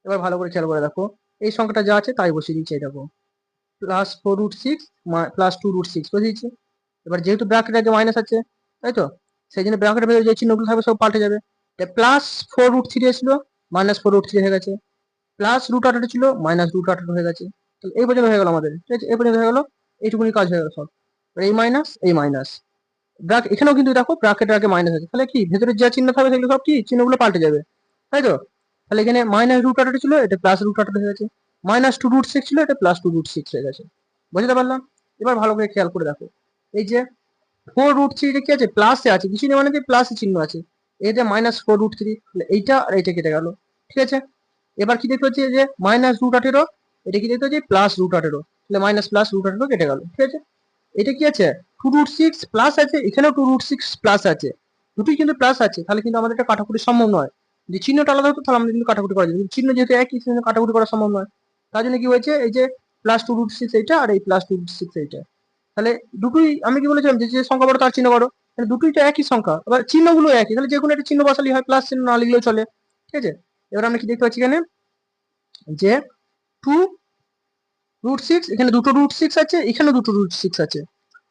এবার ভালো করে খেয়াল করে দেখো, এই সংখ্যাটা যা আছে তাই বসিয়ে দিচ্ছি, এই দেখো প্লাস 4√6 প্লাস 2√6 বসিয়েছি। এবার যেহেতু ব্র্যাকেট আগে মাইনাস আছে, তাই তো, সেই জন্য ব্র্যাকেটের ভেতরে যে চিহ্নগুলো থাকবে সব পাল্টে যাবে। প্লাস 4√3 ছিল -4√3 হয়ে গেছে, প্লাস √18 ছিল -√18 হয়ে গেছে। তাহলে এই পর্যন্ত হয়ে গেল আমাদের, ঠিক আছে, এই পর্যন্ত হয়ে গেল, এইটুকুনি কাজ হয়ে গেল সব। এই মাইনাস এই মাইনাস, এখানেও কিন্তু দেখো ব্র্যাকেটের আগে মাইনাস আছে, তাহলে কি ভেতরে যা চিহ্ন থাকবে সেগুলো সব কি চিহ্নগুলো পাল্টে যাবে, তাই তো। তাহলে এখানে -√18 ছিল, এটা প্লাস √18 হয়ে গেছে, -2√6 ছিল, এটা প্লাস 2√6 হয়ে গেছে। বুঝতে পারলাম? এবার ভালো করে খেয়াল করে দেখো, এই যে 4√3 এটা কি আছে? প্লাসে আছে, কিছু নেই, মানে কি প্লাস চিহ্ন আছে, এটা -4√3, এইটা আর এইটা কেটে গেল, ঠিক আছে। এবার কি দেখতে হচ্ছে যে -√18, এটা কি দেখতে হচ্ছে? প্লাস √18, তাহলে মাইনাস প্লাস √18 কেটে গেল, ঠিক আছে। এটা কি আছে? 2√6 প্লাস আছে, এখানেও 2√6 প্লাস আছে, দুটোই কিন্তু প্লাস আছে, তাহলে কিন্তু আমাদের এটা কাটাকুটি সম্ভব নয়। যদি চিহ্নটা আলাদা হতো তাহলে আমাদের কিন্তু কাটাকুটি করা যেত, চিহ্ন যেহেতু একই, চিহ্ন কাটাকুটি করা সম্ভব নয়। তার জন্য কি হয়েছে? এই যে +2√6 এইটা, আর এই +2√6 এইটা, তাহলে দুটোই আমি কি বলেছিলাম, যে যে সংখ্যা বড় তার চিহ্ন বড়, দুটোই তো একই সংখ্যা, এবার চিহ্নগুলো একই, তাহলে যে কোনো একটা চিহ্ন বসালেই হয়, প্লাস চিহ্ন না লিখলেও চলে, ঠিক আছে। এবার আমরা কি দেখতে পাচ্ছি এখানে, যে 2√6, এখানে দুটো √6 আছে, এখানেও দুটো √6 আছে,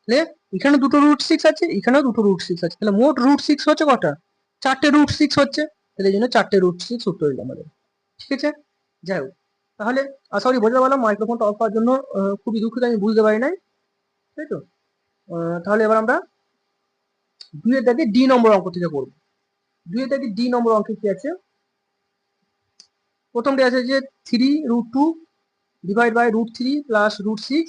তাহলে এখানে দুটো √6 আছে, এখানেও দুটো √6 আছে, তাহলে মোট √6 হচ্ছে কটা? 4টে √6 হচ্ছে, তাহলে এই জন্য 4টে √6 উত্তর হইল আমাদের, ঠিক আছে। যাই হোক, তাহলে আশা করি বুঝতে পারলাম। মাইক্রোফোনটা অফ হওয়ার জন্য খুবই দুঃখিত, আমি বুঝতে পারি নাই, তাই তো। তাহলে এবার আমরা 2 এর দাগে ডি নম্বর অঙ্ক থেকে করবো। 2 এর দাগে ডি নম্বর অঙ্কে কি আছে? প্রথমটি আছে যে 3√2 ডিভাইড বাই √3 প্লাস √6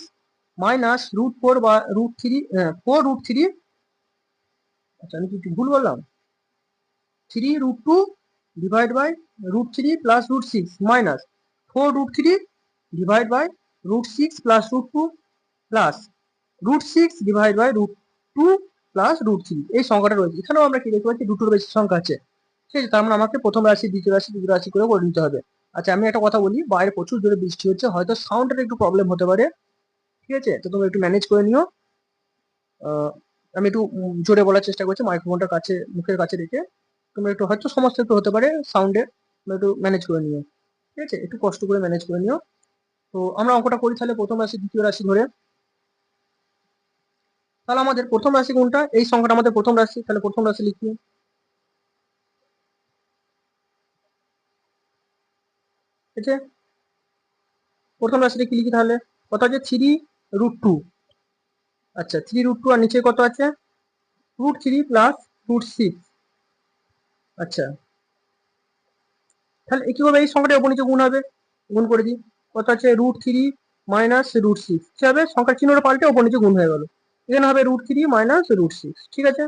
মাইনাস √4 বা √3, 4√3, আচ্ছা আমি কি ভুল বললাম, 3√2 divide by √3 plus √6 minus 4√3 divide by √6 plus √2 plus √6 divide by √2 plus √3, এই সংখ্যাটা রয়েছে। এখানেও আমরা কি দেখতে পাচ্ছি? দুটোর বেশি সংখ্যা আছে, ঠিক আছে, তার মানে আমাকে প্রথম রাশি দ্বিতীয় রাশি তৃতীয় রাশি করে করে নিতে হবে। আচ্ছা আমি একটা কথা বলি, বাইরে প্রচুর জোরে বৃষ্টি হচ্ছে, হয়তো সাউন্ডের একটু প্রবলেম হতে পারে, ঠিক আছে, তো তোমরা একটু ম্যানেজ করে নিও। আমি একটু জোরে বলার চেষ্টা করছি, মাইক্রোফোনটা কাছে মুখের কাছে রেখে। তোমরা একটু হয়তো সমস্যা একটু হতে পারে সাউন্ডের, তোমরা একটু ম্যানেজ করে নিও, ঠিক আছে, একটু কষ্ট করে ম্যানেজ করে নিও। তো আমরা অঙ্কটা করি তাহলে প্রথম রাশি দ্বিতীয় রাশি ধরে। তাহলে আমাদের প্রথম রাশি কোনটা? এই সংখ্যাটা আমাদের প্রথম রাশি, তাহলে প্রথম রাশি লিখি। ঠিক আছে, প্রথম রাশিটা কি লিখি তাহলে? কত আছে? 3√2। আচ্ছা 3√2 আর নিচে কত আছে? √3 প্লাস √6। আচ্ছা তাহলে কিভাবে এই সংখ্যাটা উপর নিচে গুণ হবে? গুণ করে দিই। কত আছে? √3 মাইনাস √6। কি হবে? সংখ্যার চিহ্নটা পাল্টে উপর নিচে গুণ হয়ে গেল। এখানে হবে √3 মাইনাস √6। ঠিক আছে,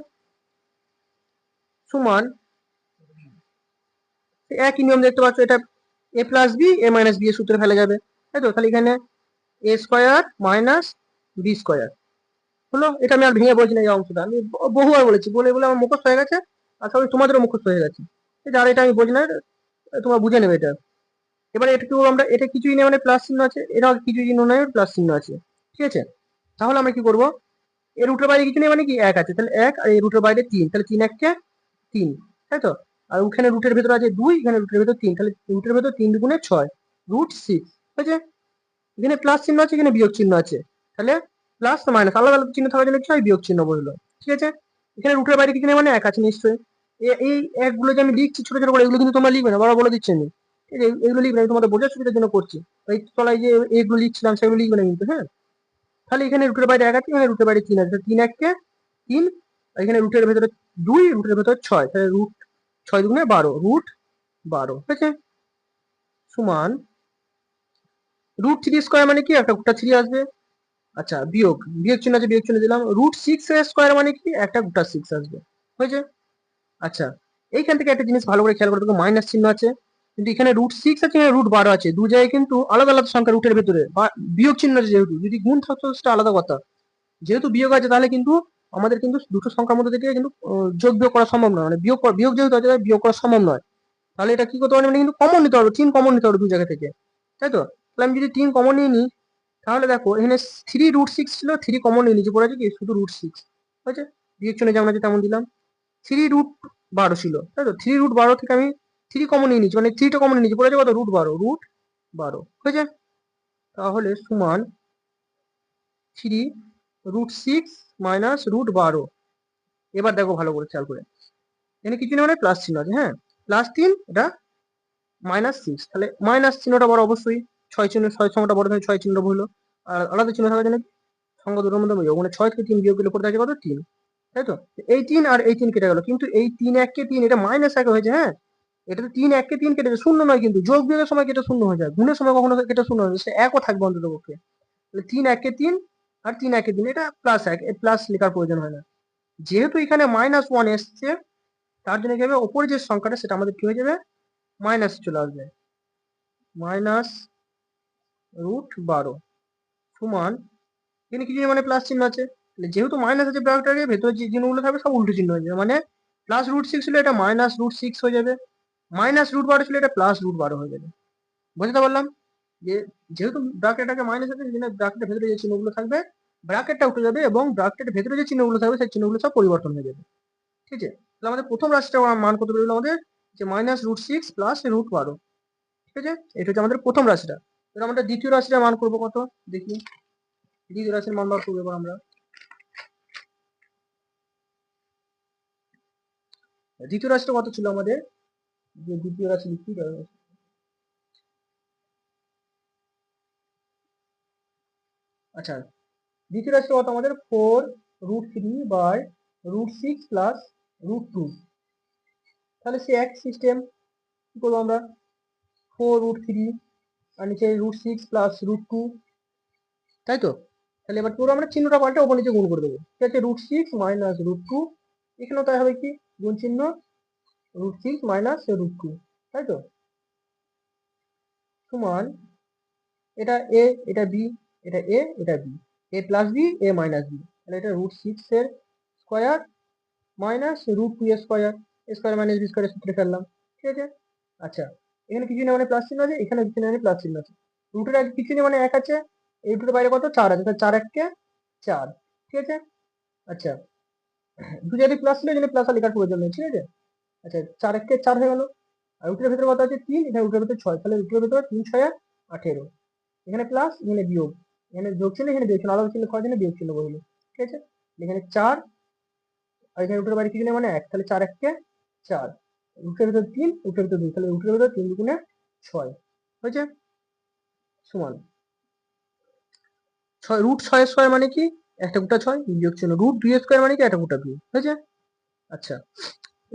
সমান একই নিয়ম দেখতে পাচ্ছ, এটা a plus B a minus B এর সূত্রে ফেলে যাবে, তাই তো? তাহলে এখানে a square minus B square হলো। এটা আমি আর ভেঙে বলছি না, এই অংশটা আমি বহুবার বলেছি, বলে বলে আমার মুখস্থ হয়ে গেছে, আশা করি তোমাদেরও মুখস্থ হয়ে গেছে। আর এটা আমি বলছি না, তোমরা বুঝে নেবে এটা। এবারে একটু আমরা এটা কিছুই নেই মানে প্লাস চিহ্ন আছে, এটা কিছু চিহ্ন নেই প্লাস চিহ্ন আছে, ঠিক আছে। তাহলে আমরা কি করব? এর রুটের বাইরে কিছু নেই মানে কি এক আছে, তাহলে এক, আর এই রুটের বাইরে তিন, তাহলে তিন এককে তিন, তাই তো? আর ওখানে রুটের ভেতরে আছে দুই, এখানে রুটের ভেতর তিন, তাহলে রুটের ভেতর তিন দুগুণে 6, √6। ঠিক আছে, এখানে প্লাস চিহ্ন আছে, এখানে বিয়োগ চিহ্ন আছে, তাহলে প্লাস মাইনাস আলাদা আলাদা চিহ্ন থাকার জন্য কি হয়? বিয়োগ চিহ্ন বললো। ঠিক আছে, এখানে রুটের বাইরে কিছু নেই মানে এক আছে নিশ্চয়ই। এই একগুলো যে আমি লিখছি ছোট ছোট করে, এগুলো কিন্তু তোমরা লিখবে না, বাবা বলে দিচ্ছি আমি। ঠিক আছে, এগুলো লিখবে না, তোমাদের বোঝার সুবিধার জন্য করছি। তাই তলায় যে এগুলো লিখছিলাম সেগুলো লিখবে না কিন্তু, হ্যাঁ। তাহলে এখানে রুটের বাইরে এক আছে, এখানে রুটের বাইরে তিন আছে, তিন এককে তিন, আর এখানে রুটের ভেতরে দুই, রুটের ভেতরে 6, তাহলে রুট 6 দুগুণে 12, √12। ঠিক আছে, সমান √3 স্কোয়ার মানে কি? একটা গোটা 3 আসবে। আচ্ছা বিয়োগ, বিয়োগ চিহ্ন আছে, বিয়োগ চিহ্ন দিলাম। √6 এর স্কোয়ার মানে কি? একটা গোটা 6 আসবে, হয়েছে। আচ্ছা এইখান থেকে একটা জিনিস ভালো করে খেয়াল করে দেখো, মাইনাস চিহ্ন আছে, কিন্তু এখানে √6 আছে, এখানে √12 আছে, দু জায়গায় কিন্তু আলাদা আলাদা সংখ্যা রুটের ভেতরে, বা বিয়োগ চিহ্ন আছে যেহেতু, যদি গুণ থাকতো সেটা আলাদা কথা, যেহেতু বিয়োগ আছে তাহলে কিন্তু আমাদের কিন্তু দুটো সংখ্যার মধ্যে থেকে কিন্তু যোগ বিয়োগ করা সম্ভব নয়, মানে বিয়োগ যেহেতু আছে বিয়োগ করা সম্ভব নয়। তাহলে এটা কি করতে পারি? মানে কিন্তু কমন নিতে হবে, 3 কমন নিতে হবে দু জায়গা থেকে, তাই তো? তাহলে আমি যদি 3 কমন নিয়ে নিই, তাহলে দেখো এখানে 3√6 ছিল, 3 কমন নিয়ে নিচে পড়ে আছে কি শুধু √6, হয়েছে। বিয়োগ চিহ্ন যেমন আছে তেমন দিলাম। 3√12 ছিল, তাই তো? 3√12 থেকে আমি 3 কমন নিয়ে নিচ্ছি, মানে 3টা কমন নিয়ে নিচ্ছি, পড়ে আছে কত? √12, হয়েছে। তাহলে সমান 3√6 মাইনাস √12। এবার দেখো ভালো করে খেয়াল করে, এখানে কিছু না মানে প্লাস চিহ্ন আছে, হ্যাঁ, +3, এটা -6, তাহলে মাইনাস চিহ্নটা বড় অবশ্যই, 6 চিহ্ন, 6 সংখ্যাটা বড় থাকে, 6 চিহ্নটা হলো। আর আলাদা চিহ্ন থাকার জন্য সংখ্যা দুটোর মধ্যে বিয়োগ, মানে 6 থেকে 3 বিয়োগ দিলে পড়ে থাকে কত? 3, তাই তো? এই 3 আর এই 3 কেটে গেল, কিন্তু এই 3 এককে 3, এটা -1 হয়েছে, হ্যাঁ। এটা তো 3 এককে 3 কেটে যায়, শূন্য নয় কিন্তু, যোগ বিয়োগের সময় কেটে শূন্য হয়ে যায়, গুণের সময় কখনো কেটে শূন্য হয়ে যায়, সে একও থাকবে অন্তত পক্ষে। তাহলে 3 এককে 3 আর 3 এককে 3, এটা +1, প্লাস লেখার প্রয়োজন হয় না। যেহেতু এখানে -1 এসছে, তার জন্য কি হবে? ওপরে যে সংখ্যাটা সেটা আমাদের কি হয়ে যাবে? মাইনাস চলে আসবে, -√12 সমান, এখানে কিছু মানে প্লাস চিহ্ন আছে, যেহেতু মাইনাস আছে ব্র্যাকেটের ভেতরে যে চিহ্নগুলো থাকবে সব উল্টো চিহ্ন হয়ে যাবে, মানে +√6 ছিল, এটা -√6 হয়ে যাবে, -√12 ছিল, এটা +√12 হয়ে যাবে। বুঝতে পারলাম যে যেহেতু ব্র্যাকেটটাকে মাইনাস আছে, সেই জন্য ব্র্যাকেটের ভেতরে যে চিহ্নগুলো থাকবে ব্র্যাকেটটা উঠে যাবে, এবং ব্র্যাকেটের ভেতরে যে চিহ্নগুলো থাকবে সেই চিহ্নগুলো সব পরিবর্তন হয়ে যাবে। ঠিক আছে, তাহলে আমাদের প্রথম রাশিটা মান কত বেরোলো আমাদের? যে -√6 প্লাস √12। ঠিক আছে, এটা হচ্ছে আমাদের প্রথম রাশিটা। এবার আমরা দ্বিতীয় রাশিটা মান করবো কত দেখি। দ্বিতীয় রাশির মান বার করবো এবার আমরা। দ্বিতীয় রাশিটা কত ছিল আমাদের? যে দ্বিতীয় রাশি লিখি, আচ্ছা দ্বিতীয় রাশিটা কত আমাদের? 4√3/√6 প্লাস √2। তাহলে সে এক সিস্টেম, কি করবো আমরা? 4√3 আর নিচে √6 প্লাস √2, তাই তো? তাহলে এবার পুরো আমরা চিহ্নটা পাল্টে ওপর নিচে গুণ করে দেবো। ঠিক আছে, √6 মাইনাস √2, এখানেও তাই হবে কি? গুণ চিহ্ন, √6 মাইনাস √2, তাই তো? সমান, এটা এ, এটা বি, এটা এ, এটা বি, এ প্লাস বি, এ মাইনাস বি, তাহলে এটা √6 এর স্কোয়ার মাইনাস √2 এর স্কোয়ার, এ স্কোয়ার মাইনাস বি স্কোয়ারের সূত্রে ফেললাম, ঠিক আছে। আচ্ছা, এখানে কিছু নেই মানে প্লাস চিহ্ন আছে, এখানে কিছু নেই মানে প্লাস চিহ্ন আছে। রুটের আগে কিছু নেই মানে এক আছে, এই রুটের বাইরে কত 4 আছে, তাহলে 4 এককে 4, ঠিক আছে। আচ্ছা, দু জায়গায় প্লাস ছিল, এই জন্য প্লাস আর লেখার প্রয়োজন নেই, ঠিক আছে। আচ্ছা, 4 এককে 4 হয়ে গেল। আর রুটের ভেতরে কত আছে 3, এখানে রুটের ভেতরে 6, তাহলে রুটের ভেতরে 3 6 18, এখানে প্লাস এখানে বিয়োগ, এখানে যোগ চিহ্ন এখানে বিয়োগ চিহ্ন, আলাদা চিহ্ন করার জন্য বিয়োগ চিহ্ন বললো, ঠিক আছে। এখানে 4 আর এখানে রুটের বাইরে কিছু নেই মানে 1, তাহলে 4 এককে 4, রুটের ভেতরে 3 রুটের ভেতরে 2, তাহলে রুটের ভেতরে 3 দুগুণে 6 হয়েছে, সমান 6। রুট 6 স্কোয়ার মানে কি একটা গোটা 6 বিয়োগ চিহ্ন, রুট 2 স্কোয়ার মানে কি একটা গোটা 2, হয়েছে। আচ্ছা,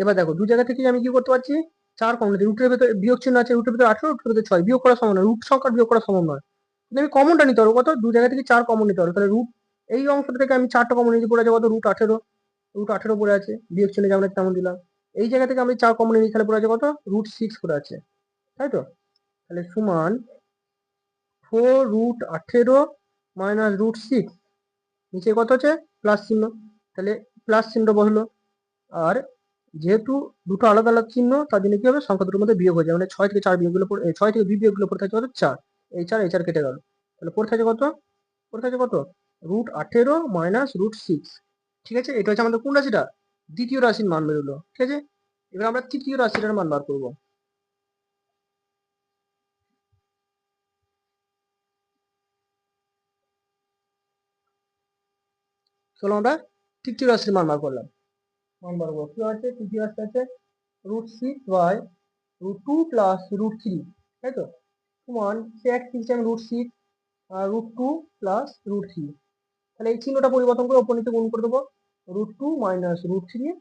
এবার দেখো দু জায়গা থেকে আমি কি করতে পারছি, 4 কমন নিতে, রুটের ভেতরে বিয়োগ চিহ্ন আছে, রুটের ভেতরে 18, রুটের ভেতরে 6, বিয়োগ করা সমান নয়, রুট সংখ্যা বিয়োগ করা সমান নয়, কিন্তু আমি কমনটা নিতে পারবো কত, দু জায়গা থেকে 4 কমন নিতে পারবো, তাহলে রুট এই অংশটা থেকে আমি 4টা কমন নিতে পড়ে আছে কত, রুট 18, রুট 18 পড়ে আছে, বিয়োগ চিহ্ন যেমন তেমন দিলাম। এই জায়গা থেকে আমি 4 কমন নিই, তাহলে পড়ে আছে কত, রুট 6 পড়ে আছে, তাই তো। তাহলে সমান 4 রুট 18 মাইনাস রুট 6, নিচে কত আছে প্লাস চিহ্ন, তাহলে প্লাস চিহ্ন বসলো। আর যেহেতু দুটো আলাদা আলাদা চিহ্ন, তার জন্য কি হবে, সংখ্যা দুটোর মধ্যে বিয়োগ হয়ে যায়, মানে 6 থেকে 4 বিয়োগগুলো 6 থেকে 2 বিয়োগগুলো পড়ে থাকে কত 4, এই 4 এই 4 কেটে গেল, তাহলে পড়ে থাকে কত, পড়ে থাকে কত, রুট 18 মাইনাস রুট 6, ঠিক আছে। এটা হচ্ছে আমাদের কোন রাশিটা, দ্বিতীয় রাশির মান বেরোলো, ঠিক আছে। এবার আমরা তৃতীয় রাশিটার মান বার করবো। চলো আমরা তৃতীয় রাশির মান বার করলাম, মান বার করবো কি আছে, তৃতীয় রাশি আছে root 6 by root 2 plus root 3, তাই তো, সমান সে এক সিস্টেম রুট 6 আর রুট 2 প্লাস রুট 3, তাহলে এই চিহ্নটা পরিবর্তন করে ওপর নিচে গুণ করে দেবো, রুট 2 মাইনাস রুট 3,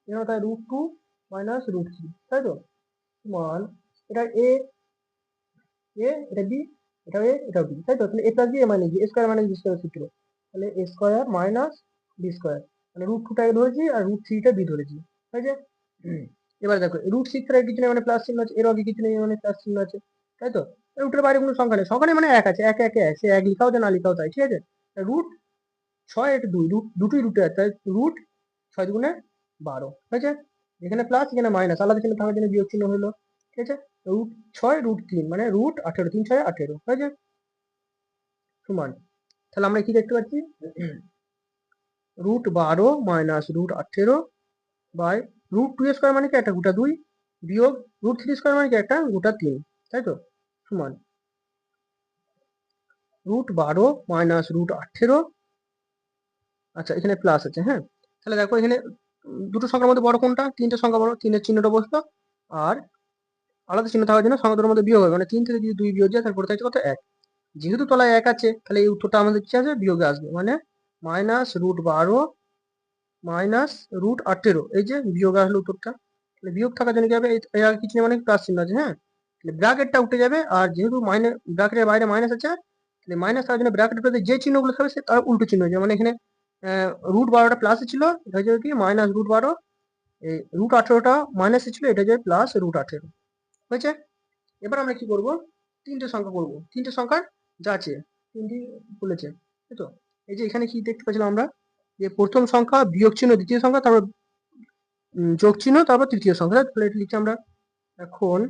এখানে তাই রুট 2 মাইনাস রুট 3, তাই তো, সমান এটা এ, এটা বি, এটা এ, এটা বি, তাই তো, তাহলে A plus B A minus B, A square minus B square সূত্র, তাহলে এ স্কোয়ার মাইনাস বি স্কোয়ার, মানে রুট 2টাকে ধরেছি আর রুট 3টা বি ধরেছি, ঠিক আছে। এবার দেখো রুট 6 এর কিছু নেই মানে প্লাস চিহ্ন আছে, এর আগে কিছু নেই মানে প্লাস চিহ্ন আছে, তাই তো। রুটের বাইরে কোনো সংখ্যা নেই, সংখ্যা নেই মানে এক আছে, একে একে এক, সে এক লিখাও যায় না লিখাও তাই, ঠিক আছে। রুট 6 এটা 2, রুট দুটোই রুটে আছে, তাই রুট 6 দুগুণে 12, ঠিক আছে। এখানে প্লাস এখানে মাইনাস, আলাদা চিহ্ন থাকার জন্য বিয়োগ চিহ্ন হলো, ঠিক আছে। রুট 6 রুট 3 মানে রুট 18, 3 6 18, ঠিক আছে, সমান, তাহলে আমরা কি দেখতে পাচ্ছি, root 12 minus root 18 by root 2 square মানে কি একটা গোটা 2 বিয়োগ রুট 3 স্কোয়ার মানে কি একটা গোটা 3, তাই তো, সমান রুট 12 মাইনাস রুট 18, আচ্ছা এখানে প্লাস আছে, হ্যাঁ। তাহলে দেখো এখানে দুটো সংখ্যার মধ্যে বড় কোনটা, তিনটে সংখ্যা বড়, 3-এর চিহ্নটা বসলো, আর আলাদা চিহ্ন থাকার জন্য সংখ্যা দুটোর মধ্যে বিয়োগ হবে, মানে 3 থেকে যদি 2 বিয়োগ যায় তারপরে থাকছে কত 1, যেহেতু তলায় 1 আছে তাহলে এই উত্তরটা আমাদের কি আসবে, বিয়োগে আসবে, মানে মাইনাস রুট 12 মাইনাস রুট 18, এই যে বিয়োগ আসলো উত্তরটা। তাহলে বিয়োগ থাকার জন্য কি হবে, এই আগে কিছু নেই মানে প্লাস চিহ্ন আছে, হ্যাঁ, তাহলে ব্র্যাকেটটা উঠে যাবে, আর যেহেতু মাইনাস ব্র্যাকেটের বাইরে মাইনাস আছে, তাহলে মাইনাস থাকার জন্য ব্র্যাকেটের মধ্যে যে চিহ্নগুলো থাকবে তার উল্টো চিহ্ন হয়ে যাবে, মানে এখানে রুট 12টা প্লাসে ছিল, এটা হয়ে যাবে কি মাইনাস রুট 12, এই রুট 18টা মাইনাসে ছিল, এটা হয়ে যাবে প্লাস রুট 18, হয়েছে। এবার আমরা কি করব, তিনটে সংখ্যা করব, তিনটে সংখ্যার যা আছে তিনটি বলেছে, তাই তো। এই যে এখানে কি দেখতে পাচ্ছিলাম আমরা, যে প্রথম সংখ্যা বিয়োগ চিহ্ন দ্বিতীয় সংখ্যা, তারপর যোগ চিহ্ন, তারপর তৃতীয় সংখ্যা, তাহলে এটা লিখছি আমরা এখন,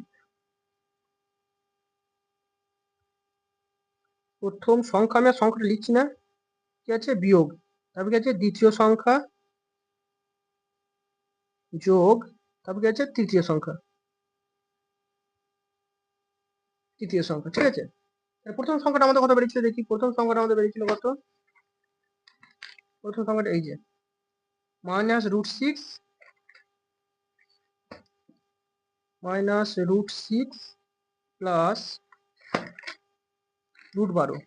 প্রথম সংখ্যা আমি আর সংখ্যাটা লিখছি না, কি আছে বিয়োগ, তারপর কি আছে দ্বিতীয় সংখ্যা যোগ, তারপর কি আছে তৃতীয় সংখ্যা, তৃতীয় সংখ্যা, ঠিক আছে। প্রথম সংখ্যাটা আমাদের কত বেরিয়েছিল দেখি, প্রথম সংখ্যাটা আমাদের বেরিয়েছিল কত, প্রথম সংখ্যাটা এই যে minus root 6 minus root 6 plus root 12,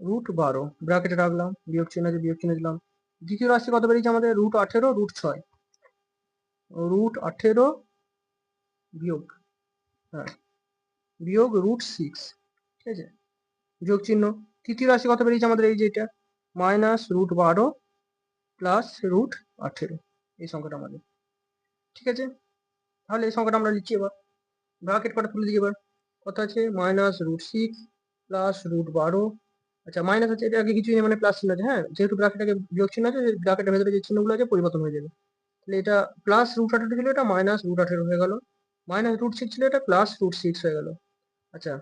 root 12 ব্র্যাকেটে রাখলাম, বিয়োগ চিহ্ন আছে বিয়োগ চিহ্ন দিলাম। দ্বিতীয় রাশি কত বেরিয়েছে আমাদের, রুট 18 রুট 6, রুট 18 বিয়োগ, হ্যাঁ বিয়োগ রুট 6, ঠিক আছে, যোগ চিহ্ন। তৃতীয় রাশি কত বেরিয়েছে আমাদের, এই যে এটা মাইনাস রুট 12 প্লাস রুট 18, এই সংখ্যাটা আমাদের, ঠিক আছে। তাহলে এই সংখ্যাটা আমরা লিখছি, এবার ব্র্যাকেট কটা তুলে দিই, এবার কত আছে মাইনাস রুট 6 প্লাস রুট 12 আচ্ছা মাইনাস আছে, এটা আগে কিছুই নেই মানে প্লাস চিহ্ন আছে। হ্যাঁ, যেহেতু ব্র্যাকেট বিয়োগ চিহ্ন আছে, ব্র্যাকেটের ভেতরে যে চিহ্নগুলো আছে পরিবর্তন হয়ে যাবে। তাহলে এটা প্লাস √18 ছিল, এটা মাইনাস √18 হয়ে গেল। মাইনাস √6 ছিল, এটা প্লাস √6 হয়ে গেল। আচ্ছা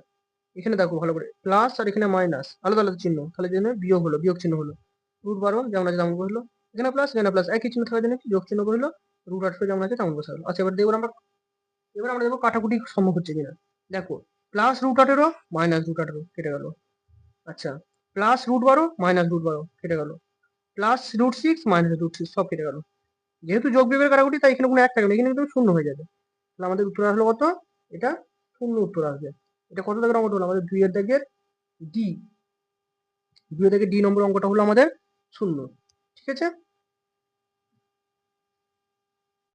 এখানে দেখো ভালো করে, প্লাস আর এখানে মাইনাস আলাদা আলাদা চিহ্ন, তাহলে জন্য বিয়োগ হলো, বিয়োগ চিহ্ন হলো। √12 যেমন আছে তেমন বসলো, এখানে প্লাস এখানে প্লাস, একই চিহ্ন থাকার জন্য যোগ চিহ্ন বসলো, √18 যেমন আছে তেমন বসা হলো। আচ্ছা এবার আমরা দেখবো কাটাকুটি সম্ভব হচ্ছে কিনা। দেখো প্লাস √18 মাইনাস √18 কেটে গেল। আচ্ছা প্লাস √12 মাইনাস √12 কেটে গেল। প্লাস √6 মাইনাস √6 সব কেটে গেল। যেহেতু যোগ বিয়োগের কাটাকুটি তাই এখানে কোনো এক থাকবে না, এখানে কিন্তু শূন্য হয়ে যাবে। তাহলে আমাদের উত্তর আসলো কত? এটা শূন্য উত্তর আসবে। এটা কত দাগের অঙ্কটা হলো? আমাদের 2 এর দাগের ডি। 2 এর দাগের ডি নম্বর অঙ্কটা হলো আমাদের শূন্য। ঠিক আছে।